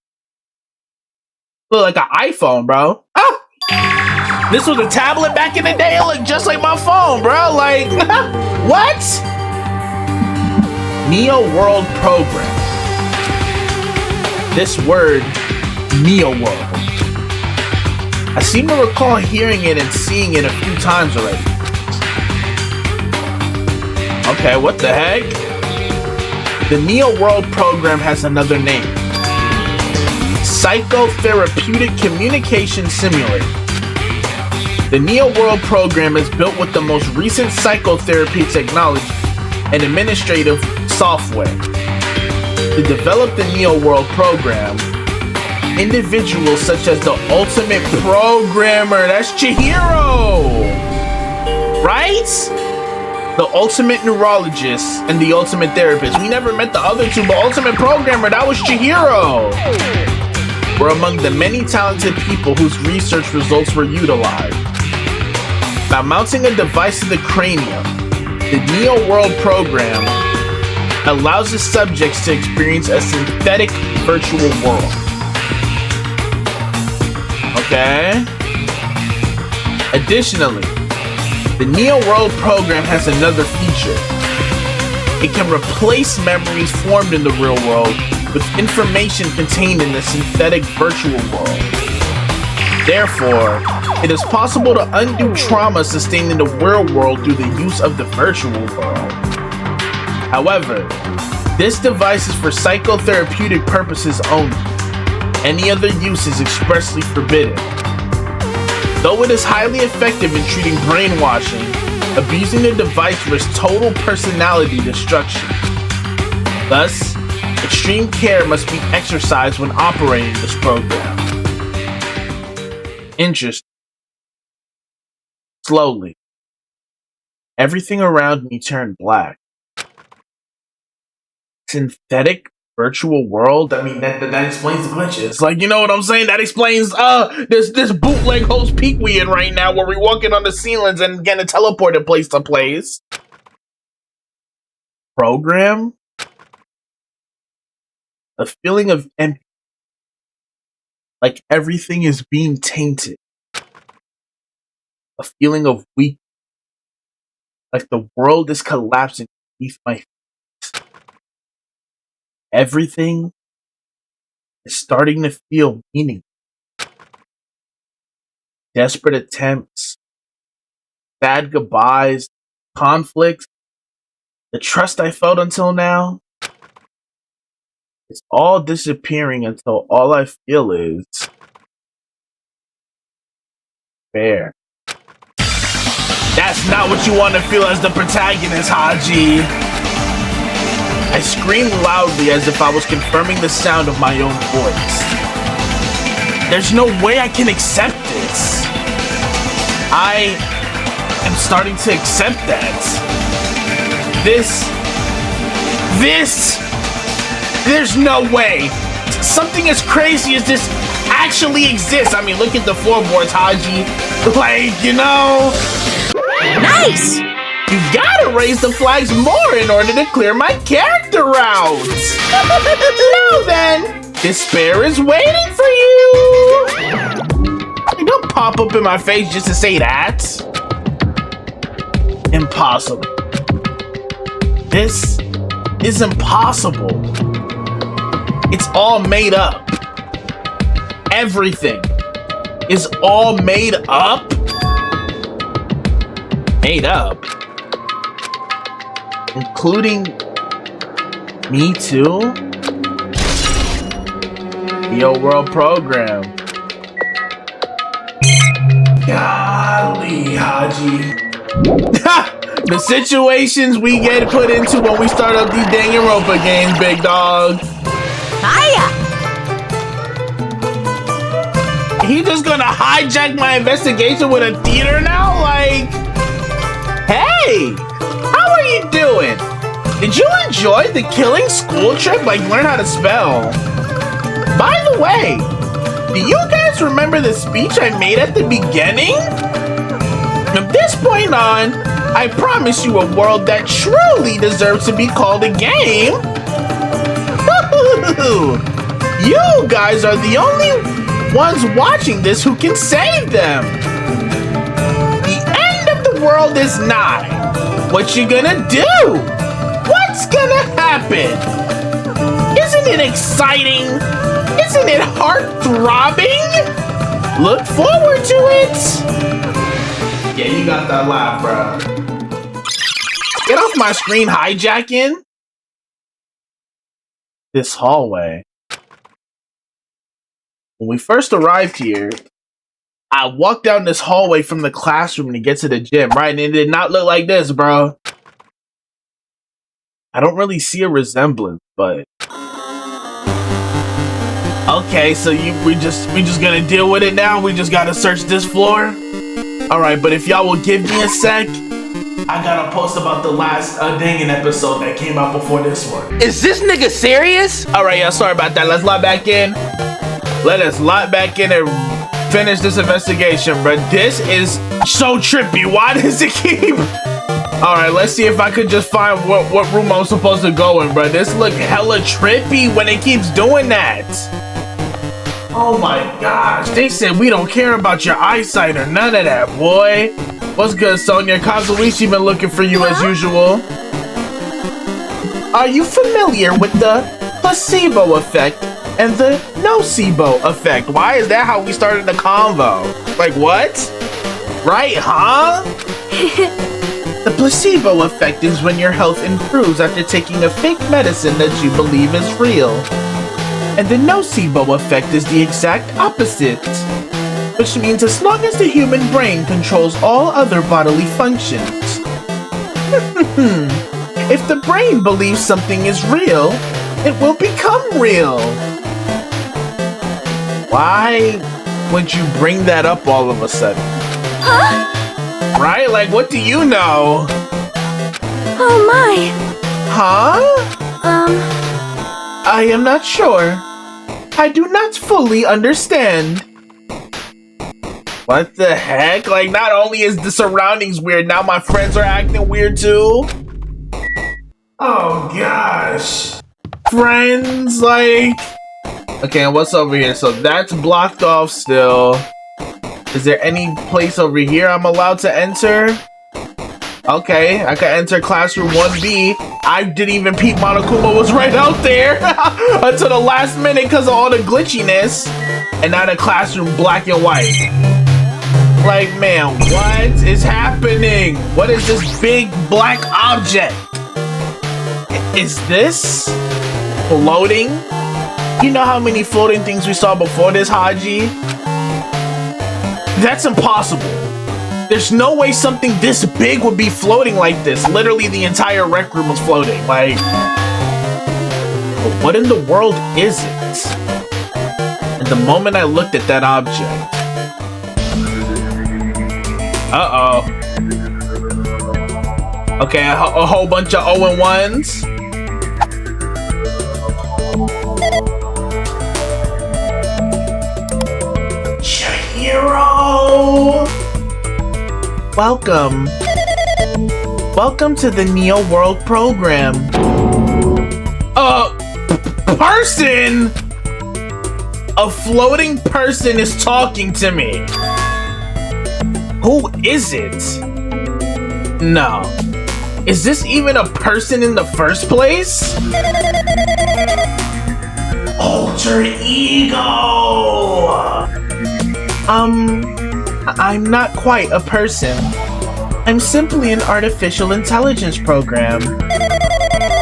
Look like an iPhone, bro. Ah! This was a tablet back in the day. It looked just like my phone, bro. Like, what? Neo World Program. This word, Neo World. I seem to recall hearing it and seeing it a few times already. Okay, what the heck? The Neo World Program has another name. Psychotherapeutic Communication Simulator. The Neo World Program is built with the most recent psychotherapy technology and administrative software. To develop the Neo World Program, individuals such as the ultimate programmer, that's Chihiro, right? The ultimate neurologist and the ultimate therapist. We never met the other two, but ultimate programmer, that was Chihiro. Were among the many talented people whose research results were utilized. By mounting a device to the cranium, the Neo World Program allows the subjects to experience a synthetic virtual world. Okay. Additionally, the Neo World Program has another feature. It can replace memories formed in the real world with information contained in the synthetic virtual world. Therefore, it is possible to undo trauma sustained in the real world through the use of the virtual world. However, this device is for psychotherapeutic purposes only. Any other use is expressly forbidden. Though it is highly effective in treating brainwashing, abusing the device risks total personality destruction. Thus, extreme care must be exercised when operating this program. Interesting. Slowly, everything around me turned black. Synthetic virtual world? I mean, that explains the glitches. Like, you know what I'm saying? That explains this bootleg Hope's Peak we in right now, where we walking on the ceilings and getting teleported place to place. Program? A feeling of empty. Like everything is being tainted. A feeling of weak. Like the world is collapsing beneath my feet. Everything is starting to feel meaningless. Desperate attempts, sad goodbyes, conflicts, the trust I felt until now, it's all disappearing until all I feel is fair. That's not what you want to feel as the protagonist, Haji. I screamed loudly as if I was confirming the sound of my own voice. There's no way I can accept this. I am starting to accept that. There's no way. Something as crazy as this actually exists. I mean, look at the floorboards, Haji. Like, you know. Nice! You gotta raise the flags more in order to clear my character out. Now then, despair is waiting for you. Don't pop up in my face just to say that. Impossible. This is impossible. It's all made up. Everything is all made up. Made up? Including me too? Yo World program. Golly, Haji. The situations we get put into when we start up these Danganronpa games, big dog. Hiya! He just gonna hijack my investigation with a theater now? Like, hey, how are you doing? Did you enjoy the killing school trip? Like, learn how to spell. By the way, do you guys remember the speech I made at the beginning? From this point on, I promise you a world that truly deserves to be called a game. You guys are the only ones watching this who can save them. The end of the world is nigh. What you gonna do? What's gonna happen? Isn't it exciting? Isn't it heart-throbbing? Look forward to it. Yeah, you got that laugh, bro. Get off my screen, hijacking. This hallway. When we first arrived here, I walked down this hallway from the classroom to get to the gym, right? And it did not look like this, bro. I don't really see a resemblance, but okay, so we just gonna deal with it now. We just gotta search this floor. All right, but if y'all will give me a sec, I gotta post about the last Dangan episode that came out before this one. Is this nigga serious? All right, y'all, sorry about that. Let's log back in. Let us log back in and finish this investigation, bro. This is so trippy. Why does it keep... All right, let's see if I could just find what room I'm supposed to go in, bro. This look hella trippy when it keeps doing that. Oh my gosh, they said we don't care about your eyesight or none of that, boy. What's good, Sonia? Kazuichi been looking for you as usual. Are you familiar with the placebo effect and the nocebo effect? Why is that how we started the convo? Like, what? Right, huh? The placebo effect is when your health improves after taking a fake medicine that you believe is real. And the nocebo effect is the exact opposite. Which means as long as the human brain controls all other bodily functions. If the brain believes something is real, it will become real. Why would you bring that up all of a sudden? Huh? Right? Like, what do you know? Oh my. Huh? I am not sure. I do not fully understand. What the heck? Like, not only is the surroundings weird, now my friends are acting weird too? Oh gosh. Friends, like... Okay, and what's over here? So that's blocked off still. Is there any place over here I'm allowed to enter? Okay, I can enter classroom 1B. I didn't even peep Monokuma was right out there until the last minute because of all the glitchiness. And now the classroom black and white. Like, man, what is happening? What is this big black object? Is this floating? You know how many floating things we saw before this, Haji? That's impossible. There's no way something this big would be floating like this. Literally, the entire rec room was floating. Like, But what in the world is it? And the moment I looked at that object... Uh-oh. Okay, a whole bunch of 0-1s. Chihiro! Welcome to the Neo World program. Person! A floating person is talking to me. Who is it? No. Is this even a person in the first place? Alter ego! I'm not quite a person. I'm simply an artificial intelligence program.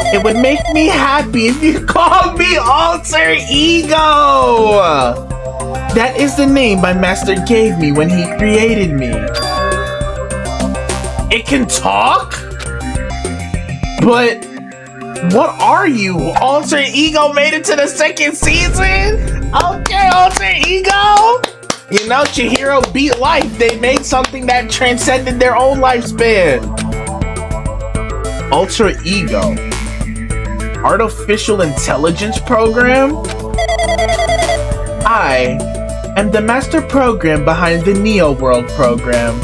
It would make me happy if you called me Alter Ego! That is the name my master gave me when he created me. It can talk? But what are you? Alter Ego made it to the second season? Okay, Alter Ego! You know, Chihiro beat life. They made something that transcended their own lifespan. Alter Ego. Artificial intelligence program? I am the master program behind the Neo World program.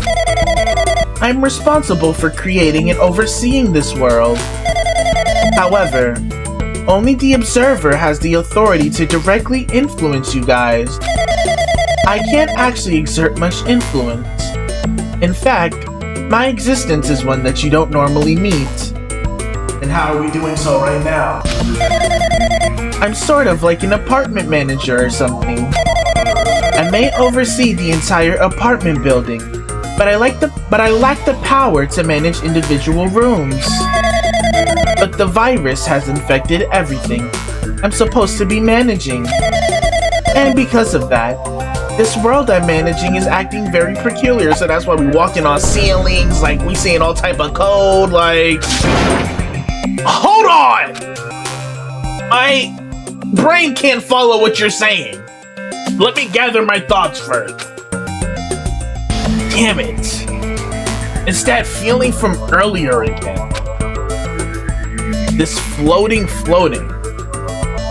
I'm responsible for creating and overseeing this world. However, only the observer has the authority to directly influence you guys. I can't actually exert much influence. In fact, my existence is one that you don't normally meet. And how are we doing so right now? I'm sort of like an apartment manager or something. I may oversee the entire apartment building, but I lack the power to manage individual rooms. But the virus has infected everything I'm supposed to be managing. And because of that, this world I'm managing is acting very peculiar, so that's why we walking on ceilings, like we seeing all type of code, like... Hold on! My brain can't follow what you're saying. Let me gather my thoughts first. Damn it. It's that feeling from earlier again. This floating.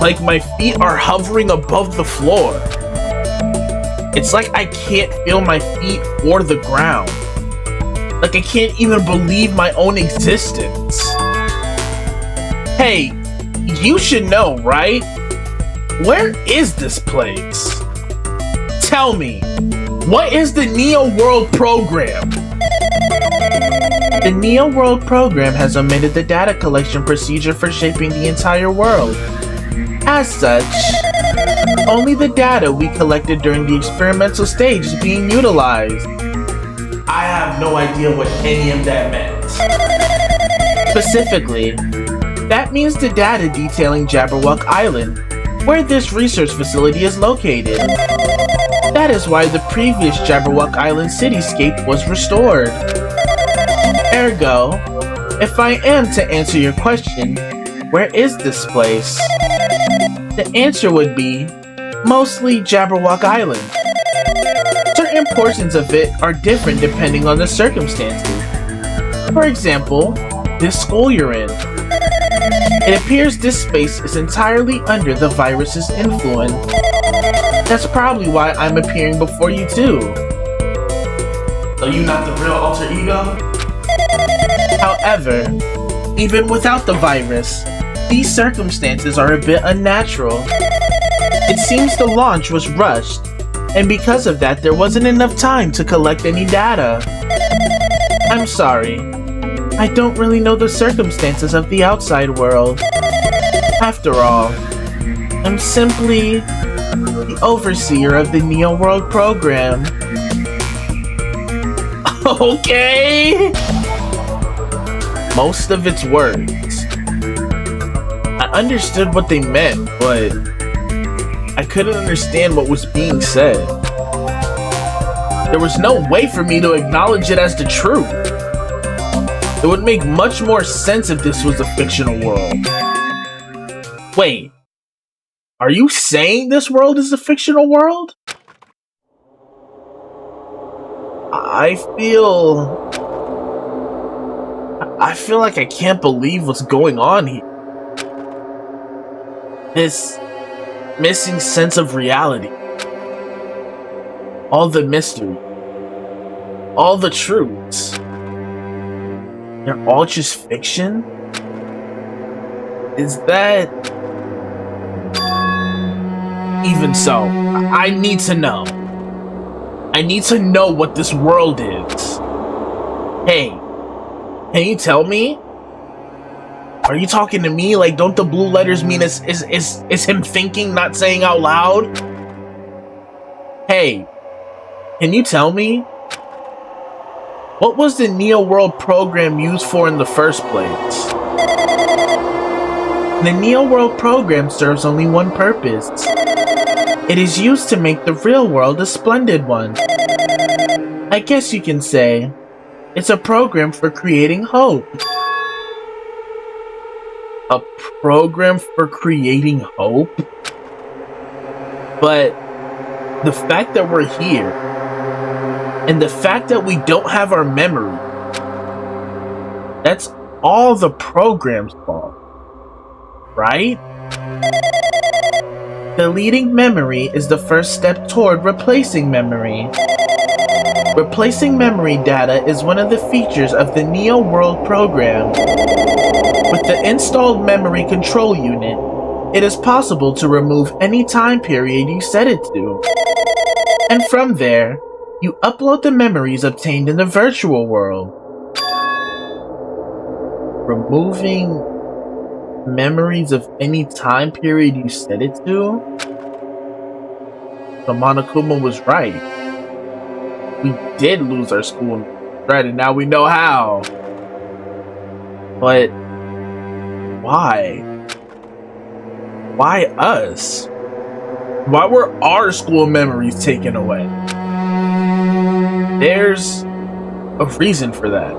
Like my feet are hovering above the floor. It's like I can't feel my feet or the ground. Like I can't even believe my own existence. Hey, you should know, right? Where is this place? Tell me, what is the Neo World program? The Neo World program has omitted the data collection procedure for shaping the entire world. As such, only the data we collected during the experimental stage is being utilized. I have no idea what any of that meant. Specifically, that means the data detailing Jabberwock Island, where this research facility is located. That is why the previous Jabberwock Island cityscape was restored. Ergo, if I am to answer your question, where is this place? The answer would be, mostly Jabberwock Island. Certain portions of it are different depending on the circumstances. For example, this school you're in. It appears this space is entirely under the virus's influence. That's probably why I'm appearing before you too. So you not the real Alter Ego? However, even without the virus, these circumstances are a bit unnatural. It seems the launch was rushed, and because of that there wasn't enough time to collect any data. I'm sorry. I don't really know the circumstances of the outside world. After all, I'm simply the overseer of the Neo World program. Okay? Most of its words. I understood what they meant, but I couldn't understand what was being said. There was no way for me to acknowledge it as the truth. It would make much more sense if this was a fictional world. Wait, are you saying this world is a fictional world? I feel... I feel like I can't believe what's going on here. This missing sense of reality. All the mystery. All the truths. They're all just fiction? Is that... Even so, I need to know. I need to know what this world is. Hey, can you tell me? Are you talking to me? Like, don't the blue letters mean is him thinking, not saying out loud? Hey, can you tell me? What was the Neo World program used for in the first place? The Neo World program serves only one purpose. It is used to make the real world a splendid one. I guess you can say it's a program for creating hope. A program for creating hope? But the fact that we're here, and the fact that we don't have our memory, that's all the program's fault, right? Deleting memory is the first step toward replacing memory. Replacing memory data is one of the features of the Neo World program. With the installed memory control unit, it is possible to remove any time period you set it to. And from there, you upload the memories obtained in the virtual world. Removing memories of any time period you set it to? So Monokuma was right. We did lose our school, right? And now we know how. But why? Why us? Why were our school memories taken away? There's a reason for that,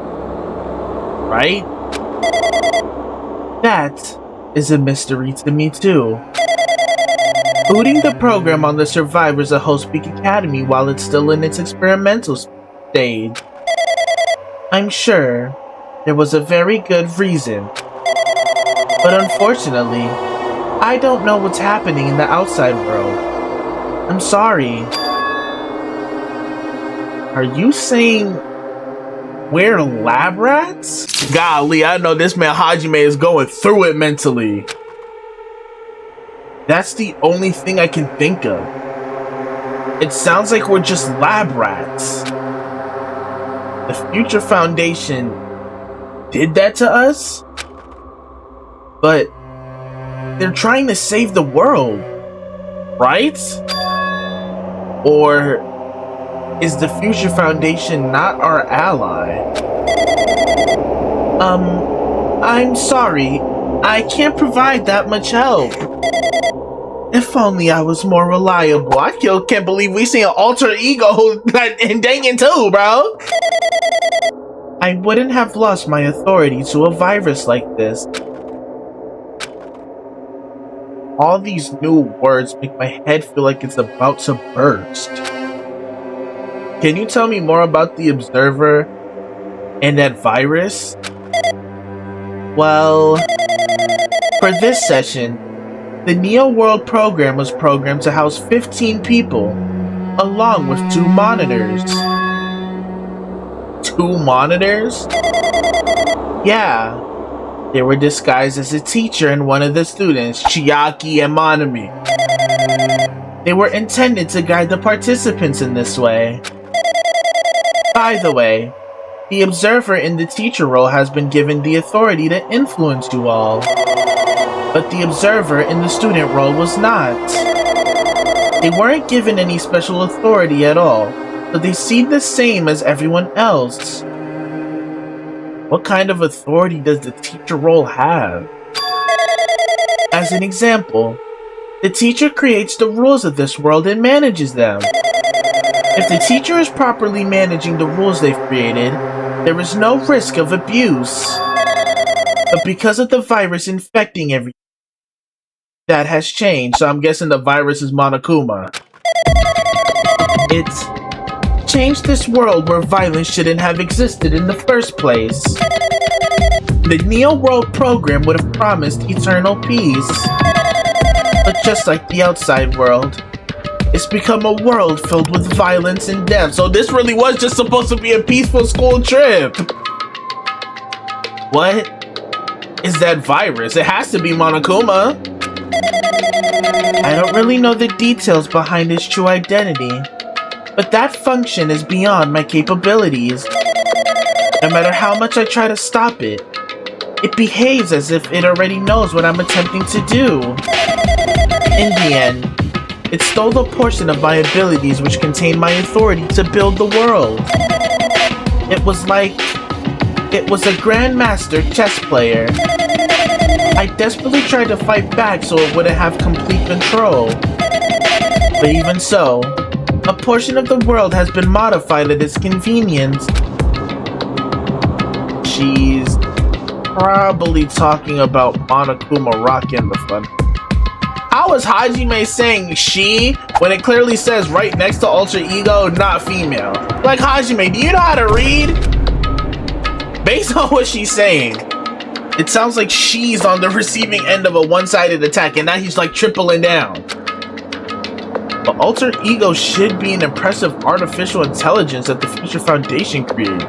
right? That is a mystery to me too. Booting the program on the survivors of Host Peak Academy while it's still in its experimental stage. I'm sure there was a very good reason. But unfortunately, I don't know what's happening in the outside world. I'm sorry. Are you saying we're lab rats? Golly, I know this man Hajime is going through it mentally. That's the only thing I can think of. It sounds like we're just lab rats. The Future Foundation did that to us? But they're trying to save the world, right? Or is the Future Foundation not our ally? I'm sorry. I can't provide that much help. If only I was more reliable. I still can't believe we see an alter ego in Dangan too, bro. I wouldn't have lost my authority to a virus like this. All these new words make my head feel like it's about to burst. Can you tell me more about the Observer and that virus? Well, for this session, the Neo World program was programmed to house 15 people, along with 2 monitors. 2 monitors? Yeah. They were disguised as a teacher and one of the students, Chiaki and Monami. They were intended to guide the participants in this way. By the way, the observer in the teacher role has been given the authority to influence you all. But the observer in the student role was not. They weren't given any special authority at all, so they seem the same as everyone else. What kind of authority does the teacher role have? As an example, the teacher creates the rules of this world and manages them. If the teacher is properly managing the rules they've created, there is no risk of abuse. But because of the virus infecting everything, That has changed, so I'm guessing the virus is Monokuma. It's changed this world where violence shouldn't have existed in the first place. The Neo World program would have promised eternal peace. But just like the outside world, it's become a world filled with violence and death. So this really was just supposed to be a peaceful school trip. What is that virus? It has to be Monokuma. I don't really know the details behind its true identity, but that function is beyond my capabilities. No matter how much I try to stop it, it behaves as if it already knows what I'm attempting to do. In the end, it stole a portion of my abilities which contained my authority to build the world. It was like it was a grandmaster chess player. I desperately tried to fight back so it wouldn't have complete control. But even so, a portion of the world has been modified at its convenience. She's probably talking about Monokuma rocking the fun. How is Hajime saying she when it clearly says right next to alter ego, not female? Like, Hajime, do you know how to read? Based on what she's saying, it sounds like she's on the receiving end of a one-sided attack, and now he's like tripling down. But alter ego should be an impressive artificial intelligence that the Future Foundation created.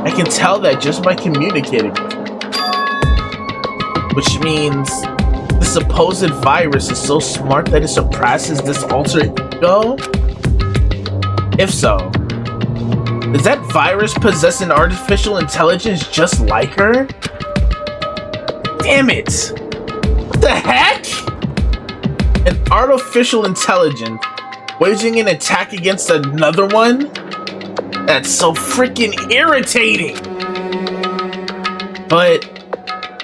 I can tell that just by communicating with her. Which means the supposed virus is so smart that it surpasses this alter ego? If so, does that virus possess an artificial intelligence just like her? Damn it! What the heck? An artificial intelligence waging an attack against another one? That's so freaking irritating! But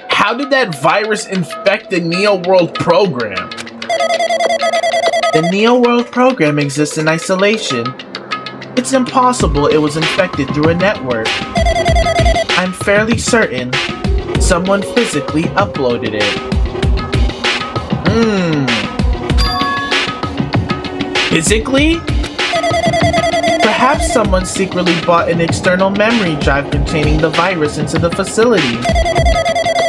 how did that virus infect the Neo World program? The Neo World program exists in isolation. It's impossible it was infected through a network. I'm fairly certain someone physically uploaded it. Physically? Perhaps someone secretly bought an external memory drive containing the virus into the facility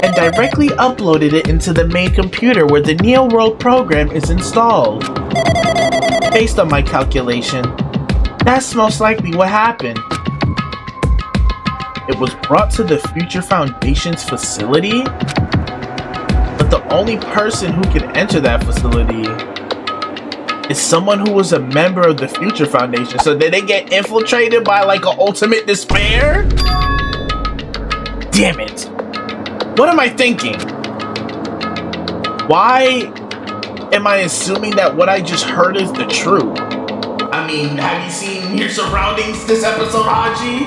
and directly uploaded it into the main computer where the Neo World program is installed. Based on my calculation, that's most likely what happened. It was brought to the Future Foundation's facility, but the only person who can enter that facility is someone who was a member of the Future Foundation. So did they get infiltrated by like an ultimate despair? Damn it. What am I thinking? Why am I assuming that what I just heard is the truth? I mean, have you seen your surroundings this episode, Haji?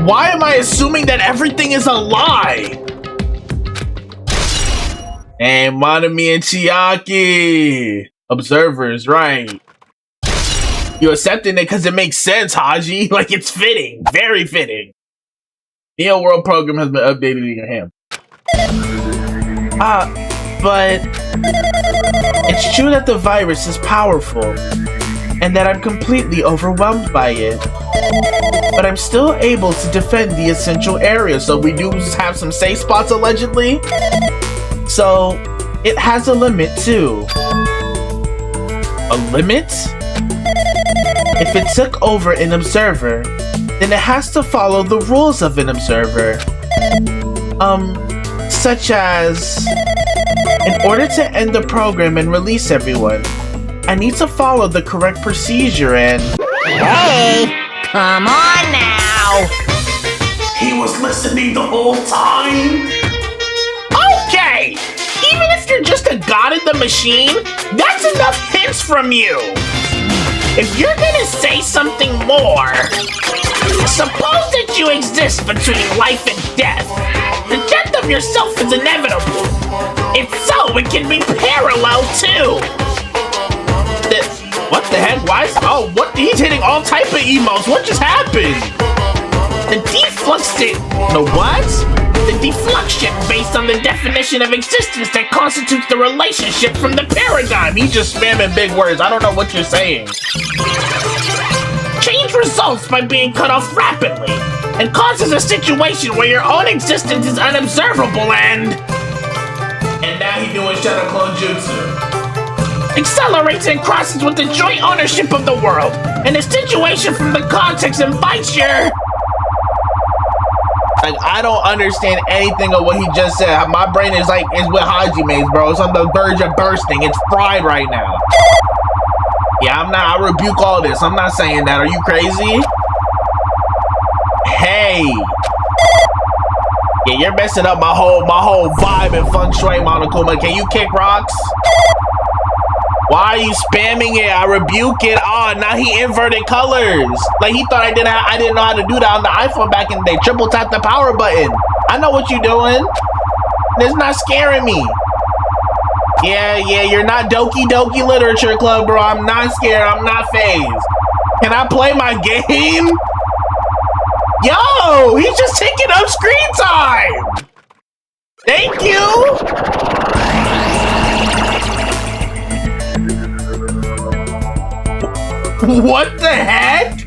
Why am I assuming that everything is a lie? And Manami and Chiaki. Observers, right. You accepting it because it makes sense, Haji. Like, it's fitting. Very fitting. Neo World program has been updated in your hand. But it's true that the virus is powerful and that I'm completely overwhelmed by it. But I'm still able to defend the essential area, so we do have some safe spots allegedly. So it has a limit too. A limit? If it took over an observer, then it has to follow the rules of an observer. Such as, in order to end the program and release everyone, I need to follow the correct procedure and... Hey! Come on now! He was listening the whole time? Okay! Even if you're just a god in the machine, that's enough hints from you! If you're gonna say something more, suppose that you exist between life and death. The death of yourself is inevitable. If so, it can be parallel too. What the heck? Why is... Oh, what? He's hitting all type of emotes. What just happened? The defluxed... The what? The deflection based on the definition of existence that constitutes the relationship from the paradigm. He just spamming big words. I don't know what you're saying. Change results by being cut off rapidly and causes a situation where your own existence is unobservable and now he doing Shadow Clone Jutsu. Accelerates and crosses with the joint ownership of the world, and the situation from the context invites your... Like, I don't understand anything of what he just said. My brain is with Hajime's, bro. It's on the verge of bursting. It's fried right now. Yeah, I rebuke all this. I'm not saying that. Are you crazy? Hey. Yeah, you're messing up my whole vibe and feng shui, Monokuma. Can you kick rocks? Why are you spamming it? I rebuke it. Oh, now he inverted colors. Like he thought I didn't know how to do that on the iPhone back in the day. Triple tap the power button. I know what you're doing. It's not scaring me. Yeah, you're not Doki Doki Literature Club, bro. I'm not scared. I'm not phased. Can I play my game? Yo, he's just taking up screen time. Thank you. What the heck?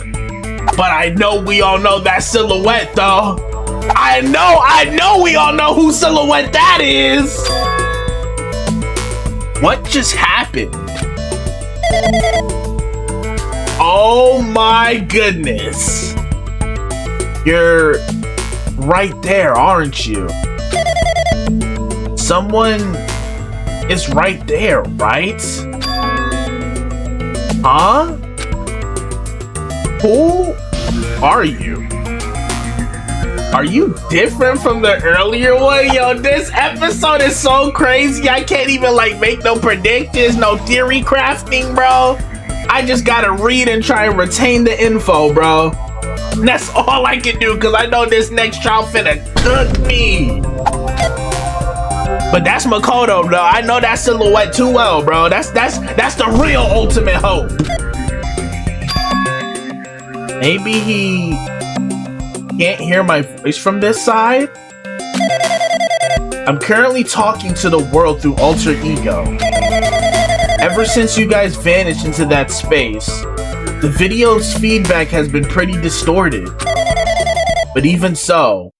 But I know we all know that silhouette, though. I know we all know who silhouette that is. What just happened? Oh my goodness. You're right there, aren't you? Someone is right there, right? Huh? Who are you? Are you different from the earlier one? Yo, this episode is so crazy. I can't even make no predictions, no theory crafting, bro. I just gotta read and try and retain the info, bro. And that's all I can do because I know this next trial finna cook me. But that's Makoto, bro. I know that silhouette too well, bro. That's the real ultimate hope. Maybe he can't hear my voice from this side? I'm currently talking to the world through alter ego. Ever since you guys vanished into that space, the video's feedback has been pretty distorted. But even so,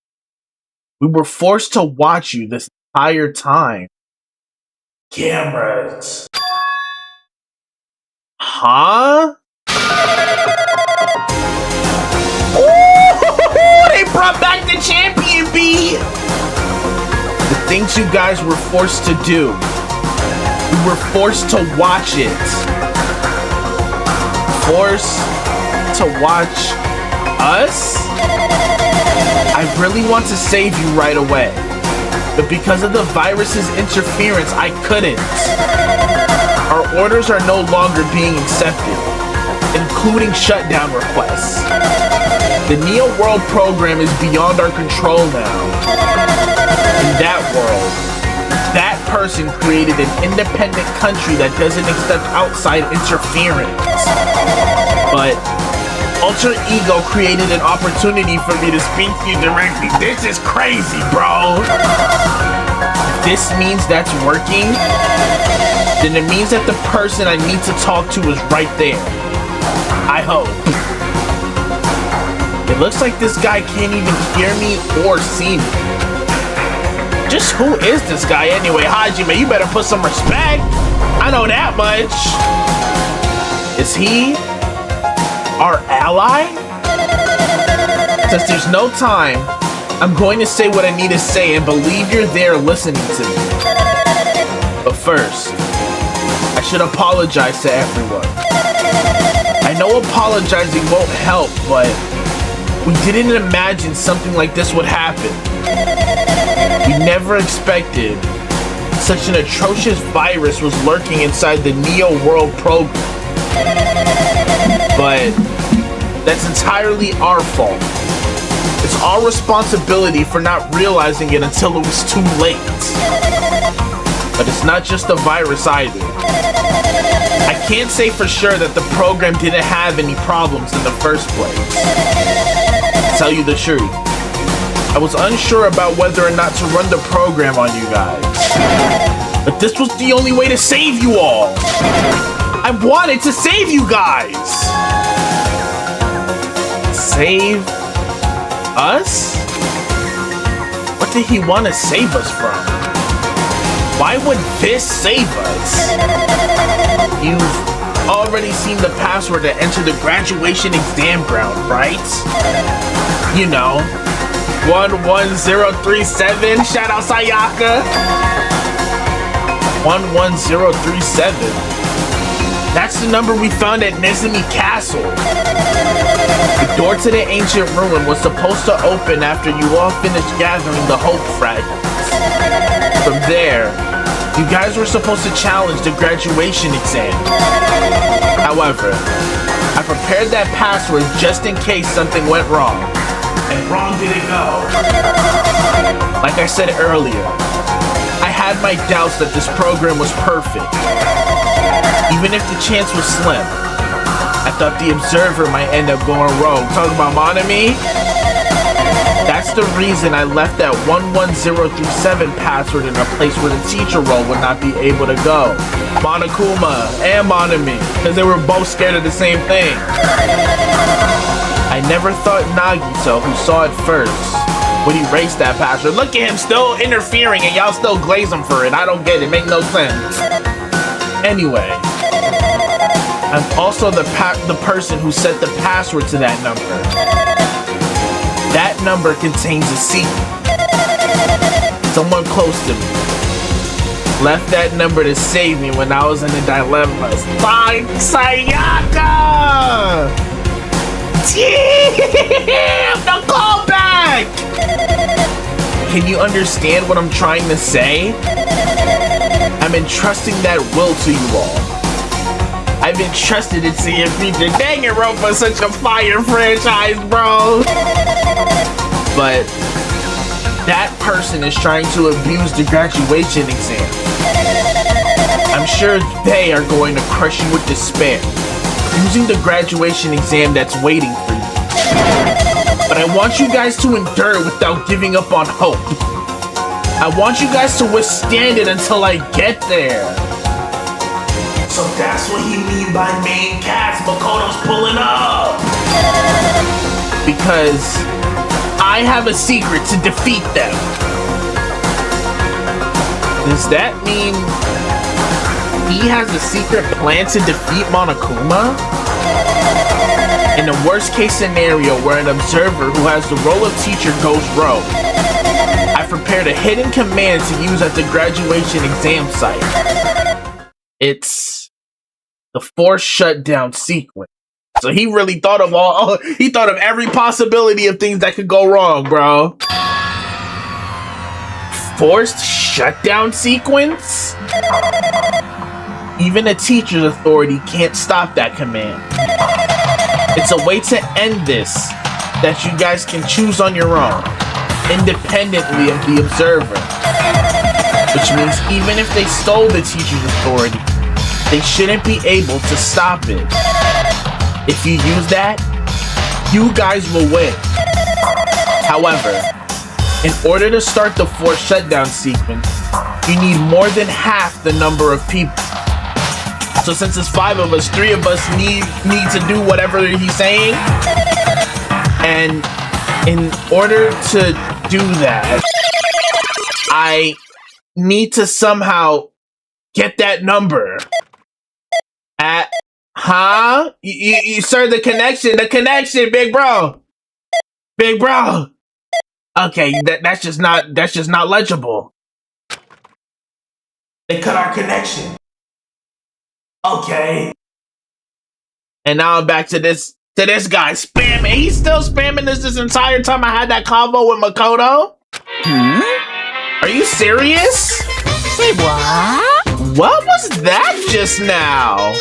we were forced to watch you this entire time. Cameras. Huh? They brought back the champion, B! The things you guys were forced to do. We were forced to watch it. Forced to watch us? I really want to save you right away. But because of the virus's interference, I couldn't. Our orders are no longer being accepted, including shutdown requests. The Neo World program is beyond our control now. In that world, that person created an independent country that doesn't accept outside interference. But Alter Ego created an opportunity for me to speak to you directly. This is crazy, bro. If this means that's working, then it means that the person I need to talk to is right there. I hope. It looks like this guy can't even hear me or see me. Just who is this guy anyway? Hajime, you better put some respect. I know that much. Is he our ally? Since there's no time, I'm going to say what I need to say and believe you're there listening to me. But first, I should apologize to everyone. I know apologizing won't help, but we didn't imagine something like this would happen. We never expected such an atrocious virus was lurking inside the Neo World program. But that's entirely our fault. It's our responsibility for not realizing it until it was too late. But it's not just the virus either. I can't say for sure that the program didn't have any problems in the first place. To tell you the truth, I was unsure about whether or not to run the program on you guys. But this was the only way to save you all. I wanted to save you guys. Save us? What did he want to save us from? Why would this save us? You've already seen the password to enter the graduation exam ground, right? You know, 11037. Shout out Sayaka. 11037. That's the number we found at Nezumi Castle. The door to the ancient ruin was supposed to open after you all finished gathering the hope fragments. From there, you guys were supposed to challenge the graduation exam. However, I prepared that password just in case something went wrong. And wrong did it go? Like I said earlier, I had my doubts that this program was perfect. Even if the chance was slim, I thought the observer might end up going rogue. Talking about Monami? That's the reason I left that 11037 password in a place where the teacher role would not be able to go. Monokuma and Monami, because they were both scared of the same thing. I never thought Nagito, who saw it first, would erase that password. Look at him still interfering and y'all still glaze him for it. I don't get it. Make no sense. Anyway, I'm also the person who set the password to that number. That number contains a secret. Someone close to me left that number to save me when I was in a dilemma. Sayaka! Damn! The callback! Can you understand what I'm trying to say? I'm entrusting that will to you all. I've entrusted it to your future. Danganronpa is such a fire franchise, bro. But that person is trying to abuse the graduation exam. I'm sure they are going to crush you with despair, using the graduation exam that's waiting for you. But I want you guys to endure without giving up on hope. I want you guys to withstand it until I get there. So that's what he mean by main cast Makoto's pulling up. Because I have a secret to defeat them. Does that mean he has a secret plan to defeat Monokuma? In the worst case scenario where an observer who has the role of teacher goes rogue, I've prepared a hidden command to use at the graduation exam site. It's the forced shutdown sequence. So he really thought of he thought of every possibility of things that could go wrong, bro. Forced shutdown sequence? Even a teacher's authority can't stop that command. It's a way to end this that you guys can choose on your own, independently of the observer. Which means even if they stole the teacher's authority, they shouldn't be able to stop it. If you use that, you guys will win. However, in order to start the forced shutdown sequence, you need more than half the number of people. So since it's 5 of us, 3 of us need to do whatever he's saying. And in order to do that, I need to somehow get that number. You sir, the connection, big bro. Okay, that's just not legible. They cut our connection. Okay. And now I'm back to this guy spamming. He's still spamming this entire time I had that convo with Makoto. Are you serious? Say what? What was that just now?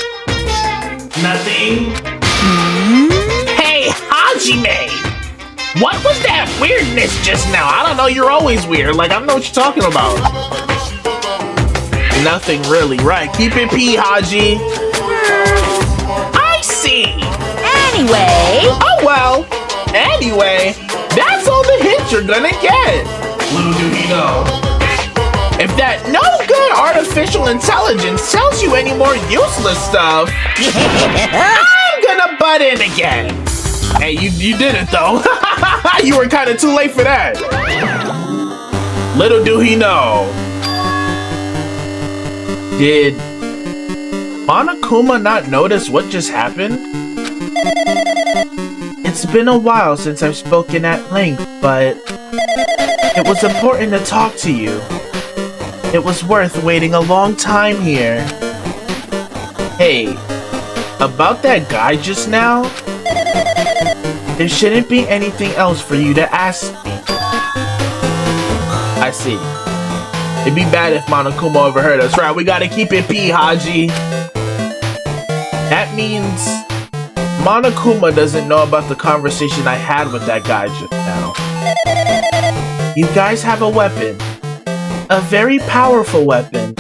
Nothing. Hey, Hajime! What was that weirdness just now? I don't know, you're always weird. Like, I don't know what you're talking about. Nothing really, right. Keep it P, Haji. I see. Anyway. Oh, well. Anyway. That's all the hint you're gonna get. Little do he know. If that no good artificial intelligence tells you any more useless stuff, I'm gonna butt in again. Hey, you did it though. You were kind of too late for that. Little do he know. Did Monokuma not notice what just happened? It's been a while since I've spoken at length, but it was important to talk to you. It was worth waiting a long time here. Hey, about that guy just now? There shouldn't be anything else for you to ask me. I see. It'd be bad if Monokuma overheard us. Right, we gotta keep it P, Haji. That means Monokuma doesn't know about the conversation I had with that guy just now. You guys have a weapon. A very powerful weapon.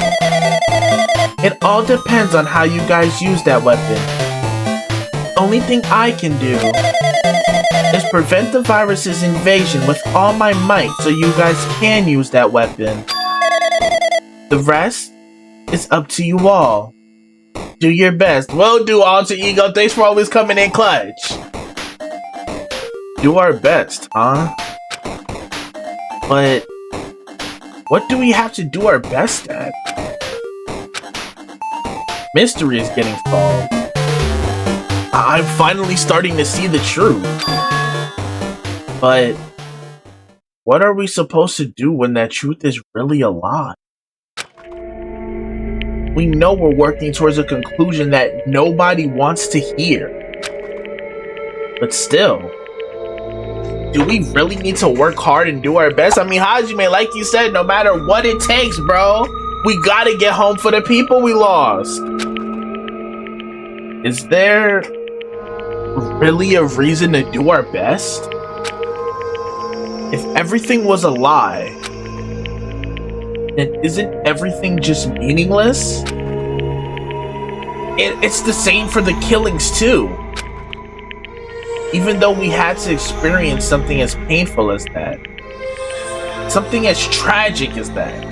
It all depends on how you guys use that weapon. Only thing I can do is prevent the virus's invasion with all my might so you guys can use that weapon. The rest is up to you all. Do your best. Will do, Alter Ego. Thanks for always coming in clutch. Do our best, huh? But what do we have to do our best at? Mystery is getting solved. I'm finally starting to see the truth. But what are we supposed to do when that truth is really a lie? We know we're working towards a conclusion that nobody wants to hear. But still, do we really need to work hard and do our best? I mean, Hajime, like you said, no matter what it takes, bro, we gotta get home for the people we lost. Is there really a reason to do our best? If everything was a lie, then isn't everything just meaningless? It's the same for the killings too. Even though we had to experience something as painful as that, something as tragic as that,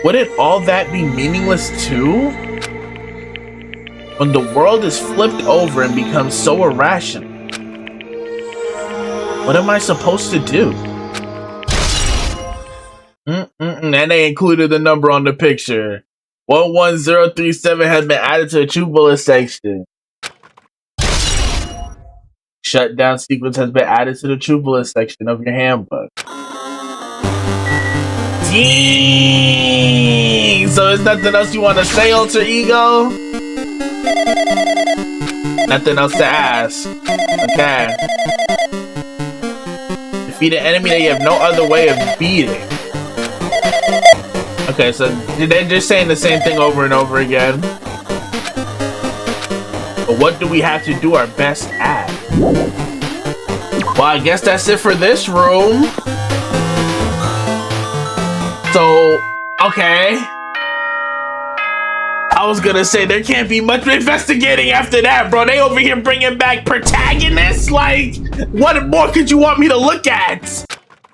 wouldn't all that be meaningless too? When the world is flipped over and becomes so irrational, what am I supposed to do? And they included the number on the picture. 11037 has been added to the True Bullet section. Shutdown sequence has been added to the True Bullet section of your handbook. Dang! So there's nothing else you want to say, Alter Ego? Nothing else to ask. Okay. Defeat an enemy that you have no other way of beating. Okay, so they're just saying the same thing over and over again. But what do we have to do our best at? Well, I guess that's it for this room. So, okay. I was gonna say there can't be much investigating after that, bro. They over here bringing back protagonists. Like, what more could you want me to look at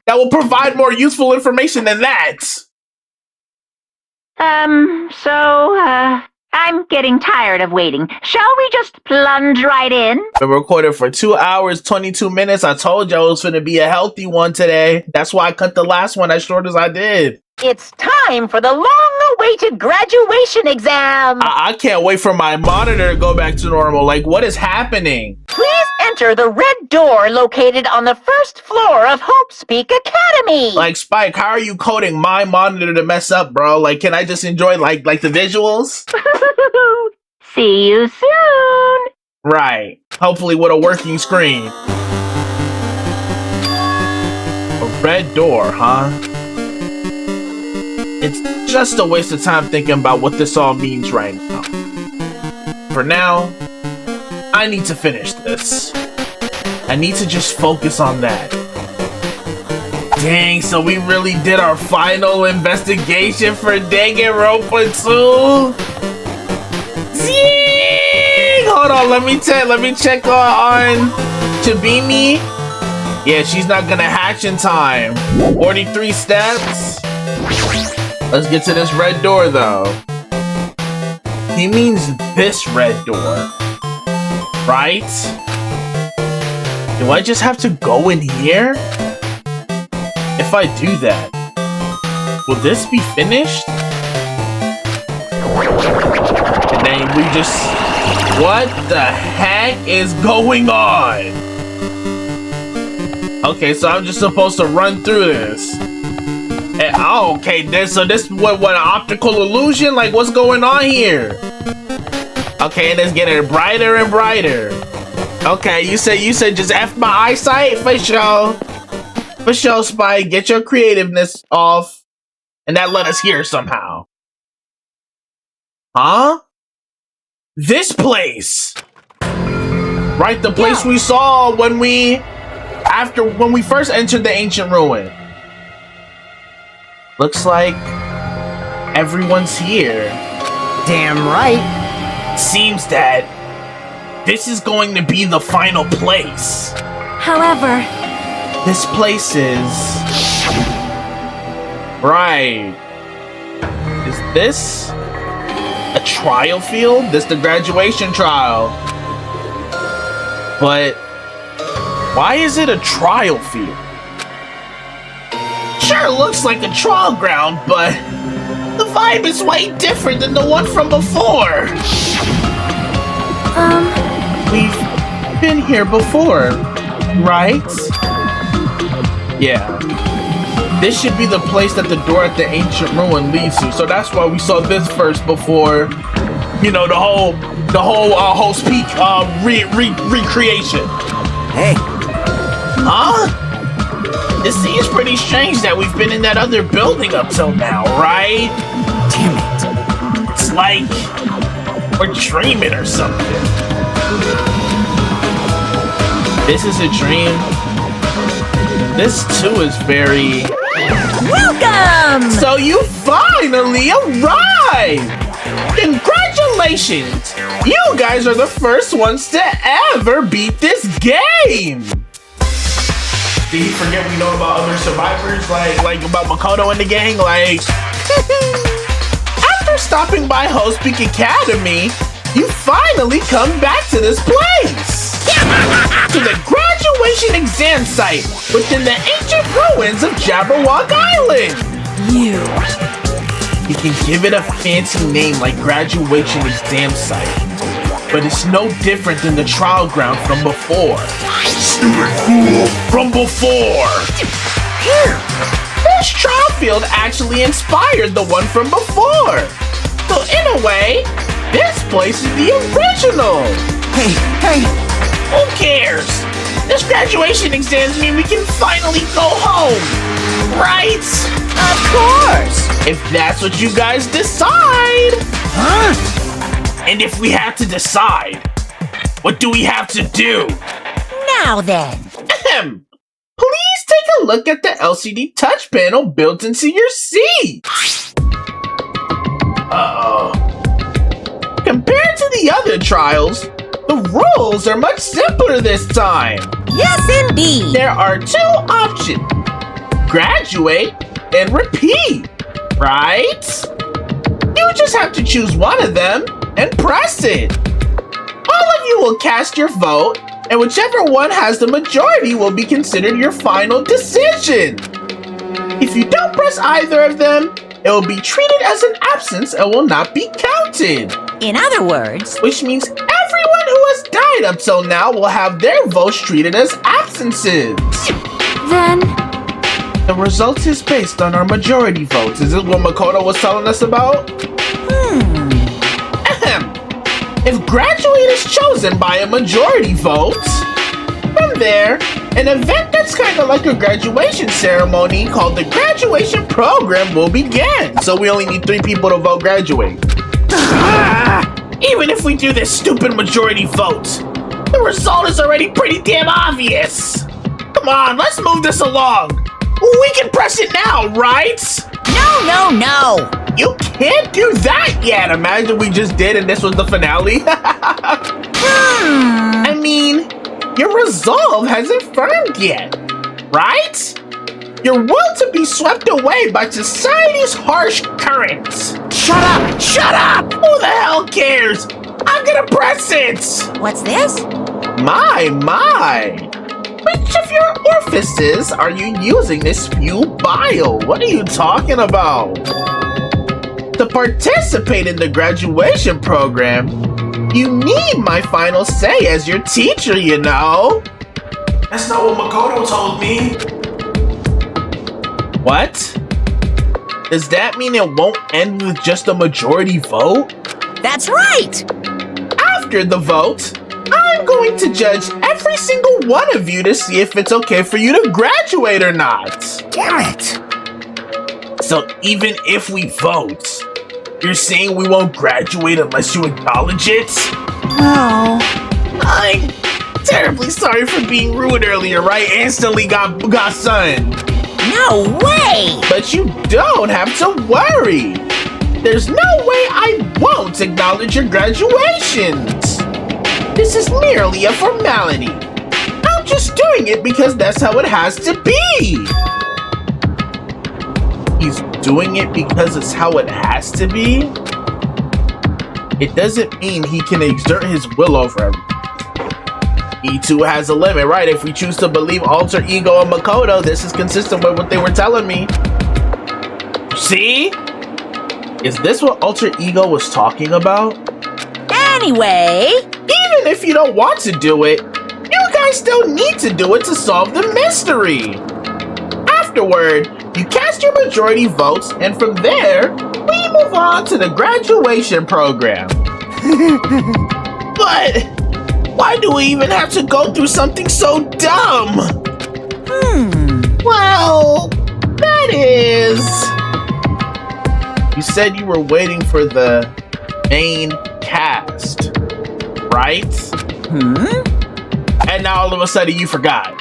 that will provide more useful information than that? I'm getting tired of waiting. Shall we just plunge right in? Been recorded for 2 hours, 22 minutes. I told y'all it was gonna be a healthy one today. That's why I cut the last one as short as I did. It's time for the long-awaited graduation exam. I can't wait for my monitor to go back to normal. Like, what is happening? Please enter the red door located on the first floor of Hope Speak Academy. Like, Spike, how are you coding my monitor to mess up, bro? Like, can I just enjoy, like the visuals? See you soon. Right. Hopefully with a working screen. A red door, huh? It's just a waste of time thinking about what this all means right now. For now, I need to finish this. I need to just focus on that. Dang, so we really did our final investigation for Danganronpa 2? Dang! Hold on, let me check on Chibimi. Yeah, she's not gonna hatch in time. 43 steps. Let's get to this red door, though. He means this red door. Right? Do I just have to go in here? If I do that, will this be finished? And then we just... What the heck is going on? Okay, so I'm just supposed to run through this. And, oh, okay, so this what an optical illusion? Like, what's going on here? Okay, and it's getting brighter and brighter. Okay, you said just F my eyesight? For sure. For sure, Spike. Get your creativeness off. And that let us hear somehow. Huh? This place! Right, the place we saw when we first entered the ancient ruin. Looks like everyone's here. Damn right. Seems that this is going to be the final place. However, This place is... Right. Is this a trial field? This the graduation trial. But why is it a trial field? Sure looks like a trial ground, but the vibe is way different than the one from before. We've been here before, right? Yeah. This should be the place that the door at the ancient ruin leads to. So that's why we saw this first before, you know, the whole host peak recreation. Hey. Huh? It seems pretty strange that we've been in that other building up till now, right? Damn it. It's like we're dreaming or something. This is a dream. This too is very... welcome! So you finally arrived! Congratulations! You guys are the first ones to ever beat this game! Did he forget we know about other survivors? Like about Makoto and the gang? Like... After stopping by Host Peak Academy, you finally come back to this place! To the graduation exam site within the ancient ruins of Jabberwock Island! You can give it a fancy name like graduation exam site, but it's no different than the trial ground from before. Stupid fool! From before! This trial field actually inspired the one from before! So in a way, this place is the original! Hey! Who cares? This graduation exams mean we can finally go home, right? Of course! If that's what you guys decide! Huh? And if we have to decide, what do we have to do? Now then. Ahem. Please take a look at the LCD touch panel built into your seat. Uh-oh. Compared to the other trials, the rules are much simpler this time. Yes, indeed. There are two options. Graduate and repeat, right? You just have to choose one of them and press it. All of you will cast your vote, and whichever one has the majority will be considered your final decision. If you don't press either of them, it will be treated as an absence and will not be counted. In other words, Which means everyone who has died up till now will have their votes treated as absences. then The result is based on our majority votes. Is this what Makoto was telling us about? Ahem. If graduate is chosen by a majority vote, from there, an event that's kind of like a graduation ceremony called the graduation program will begin. So we only need 3 people to vote graduate. Even if we do this stupid majority vote, the result is already pretty damn obvious. Come on, let's move this along. We can press it now, right? no. You can't do that yet. Imagine we just did and this was the finale. I mean, your resolve hasn't firmed yet. right? You're willing to be swept away by society's harsh currents. Shut up! Shut up! Who the hell cares? I'm gonna press it! What's this? My! Which of your orifices are you using this spew bile? What are you talking about? To participate in the graduation program, you need my final say as your teacher, you know? That's not what Makoto told me. What? Does that mean it won't end with just a majority vote? That's right! After the vote, I'm going to judge every single one of you to see if it's okay for you to graduate or not. Damn it! So even if we vote, you're saying we won't graduate unless you acknowledge it? No. I'm terribly sorry for being rude earlier, right? Instantly got son. No way! But you don't have to worry. There's no way I won't acknowledge your graduations. This is merely a formality. I'm just doing it because that's how it has to be. He's doing it because it's how it has to be? It doesn't mean he can exert his will over everything. He too has a limit, right? If we choose to believe Alter Ego and Makoto, this is consistent with what they were telling me. See? Is this what Alter Ego was talking about? Anyway... Even if you don't want to do it, you guys still need to do it to solve the mystery. Afterward, you cast your majority votes, and from there, we move on to the graduation program. But why do we even have to go through something so dumb? Well, that is... You said you were waiting for the main cast, right? And now all of a sudden you forgot.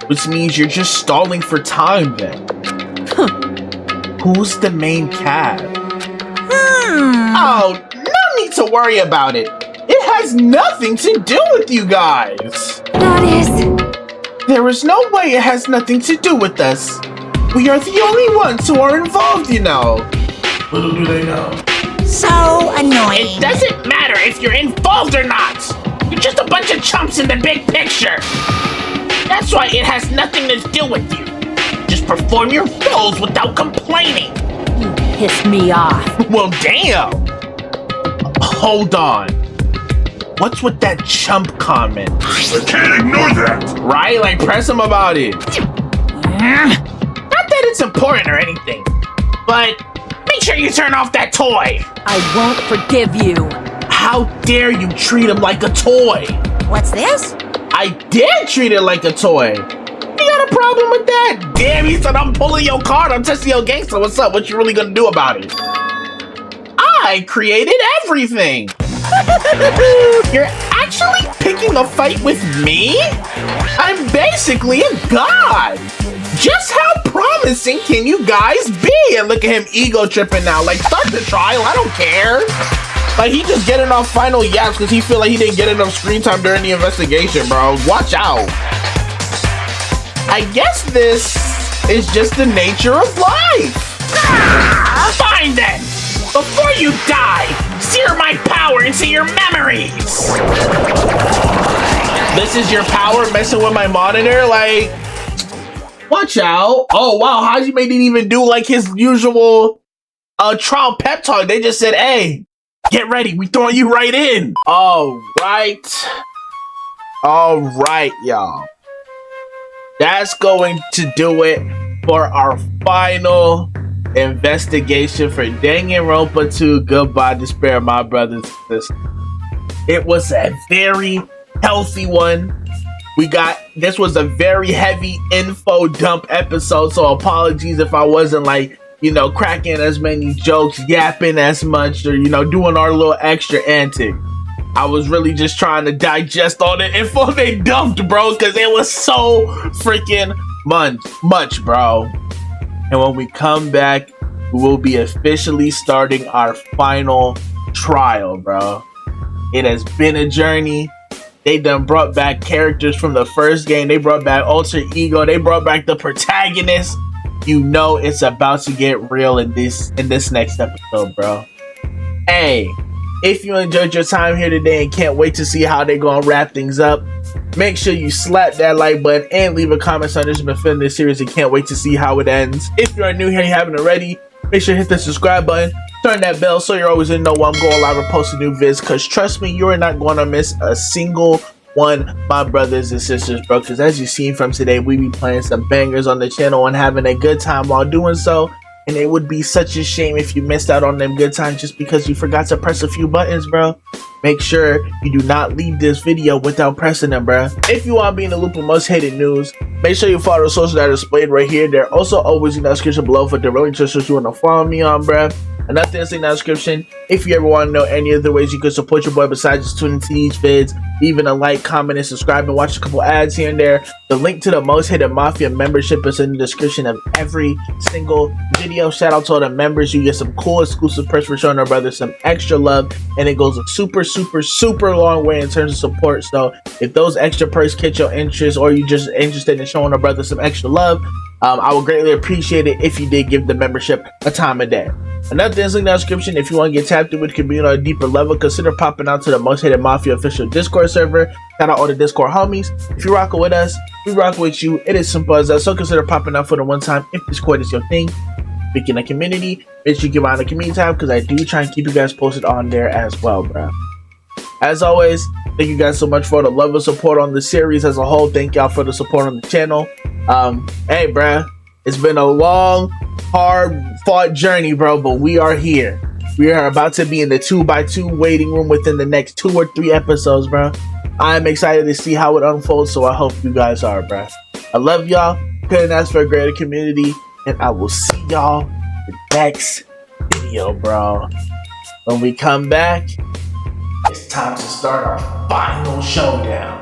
Which means you're just stalling for time then. Who's the main cast? Oh, no need to worry about it. It has nothing to do with you guys. That is... There is no way it has nothing to do with us. We are the only ones who are involved, you know. Little do they know. So annoying. It doesn't matter if you're involved or not. You're just a bunch of chumps in the big picture. That's why it has nothing to do with you. Just perform your roles without complaining. You pissed me off. Well, damn. Hold on. What's with that chump comment? I can't ignore that. Right? Like, press him about it. Not that it's important or anything, but make sure you turn off that toy. I won't forgive you. How dare you treat him like a toy? What's this? I did treat it like a toy. You got a problem with that? Damn, he said I'm pulling your card. I'm testing your gangster. What's up? What you really gonna do about it? I created everything. You're actually picking a fight with me? I'm basically a god. Just how promising can you guys be? And look at him ego tripping now. Like, start the trial. I don't care. Like, he just getting off final yaps because he feel like he didn't get enough screen time during the investigation, bro. Watch out. I guess this is just the nature of life. Fine then. Before you die, sear my power into your memories. This is your power messing with my monitor? Like, watch out. Oh, wow. Hajime didn't even do like his usual trial pep talk. They just said, hey, get ready. We throwing you right in. All right, y'all. That's going to do it for our final investigation for Danganronpa 2 Goodbye Despair, my brothers and sisters. It was a very healthy one. This was a very heavy info dump episode, so apologies if I wasn't like, cracking as many jokes, yapping as much, or, doing our little extra antic. I was really just trying to digest all the info they dumped, bro, because it was so freaking much, bro. And when we come back, we will be officially starting our final trial, bro. It has been a journey. They done brought back characters from the first game. They brought back Alter Ego. They brought back the protagonist. You know it's about to get real in this next episode, bro. Hey, if you enjoyed your time here today and can't wait to see how they're gonna wrap things up, make sure you slap that like button and leave a comment on this has been filming this series and can't wait to see how it ends. If you are new here and you haven't already, make sure to hit the subscribe button, turn that bell so you're always in know when I'm going live or posting new vids, because trust me, you are not going to miss a single one, my brothers and sisters, bro, because as you've seen from today, we be playing some bangers on the channel and having a good time while doing so, and it would be such a shame if you missed out on them good times just because you forgot to press a few buttons, bro. Make sure you do not leave this video without pressing them, bro. If you want to be in the loop of most hated news, make sure you follow the socials that are displayed right here. They're also always in the description below for the really socials you want to follow me on, bro. Another thing in the description, if you ever want to know any other ways you can support your boy besides just tuning to these vids, leaving a like, comment, and subscribe, and watch a couple ads here and there. The link to the Most Hated Mafia membership is in the description of every single video. Shout out to all the members. You get some cool exclusive perks for showing our brothers some extra love, and it goes a super long way in terms of support. So if those extra perks catch your interest, or you just interested in showing our brothers some extra love, I would greatly appreciate it if you did give the membership a time of day. Another thing is in the description. If you want to get tapped in with the community on a deeper level, consider popping out to the Most Hated Mafia official Discord server. Shout out all the Discord homies. If you're rocking with us, we rock with you. It is simple as that. So consider popping out for the one time if Discord is your thing. Speaking of community, make sure you give out the community tab because I do try and keep you guys posted on there as well, bro. As always, thank you guys so much for the love and support on the series as a whole. Thank y'all for the support on the channel. Hey, bro, it's been a long, hard-fought journey, bro, but we are here. We are about to be in the 2x2 waiting room within the next 2 or 3 episodes, bro. I'm excited to see how it unfolds, so I hope you guys are, bro. I love y'all. Couldn't ask for a greater community, and I will see y'all in the next video, bro. When we come back, it's time to start our final showdown.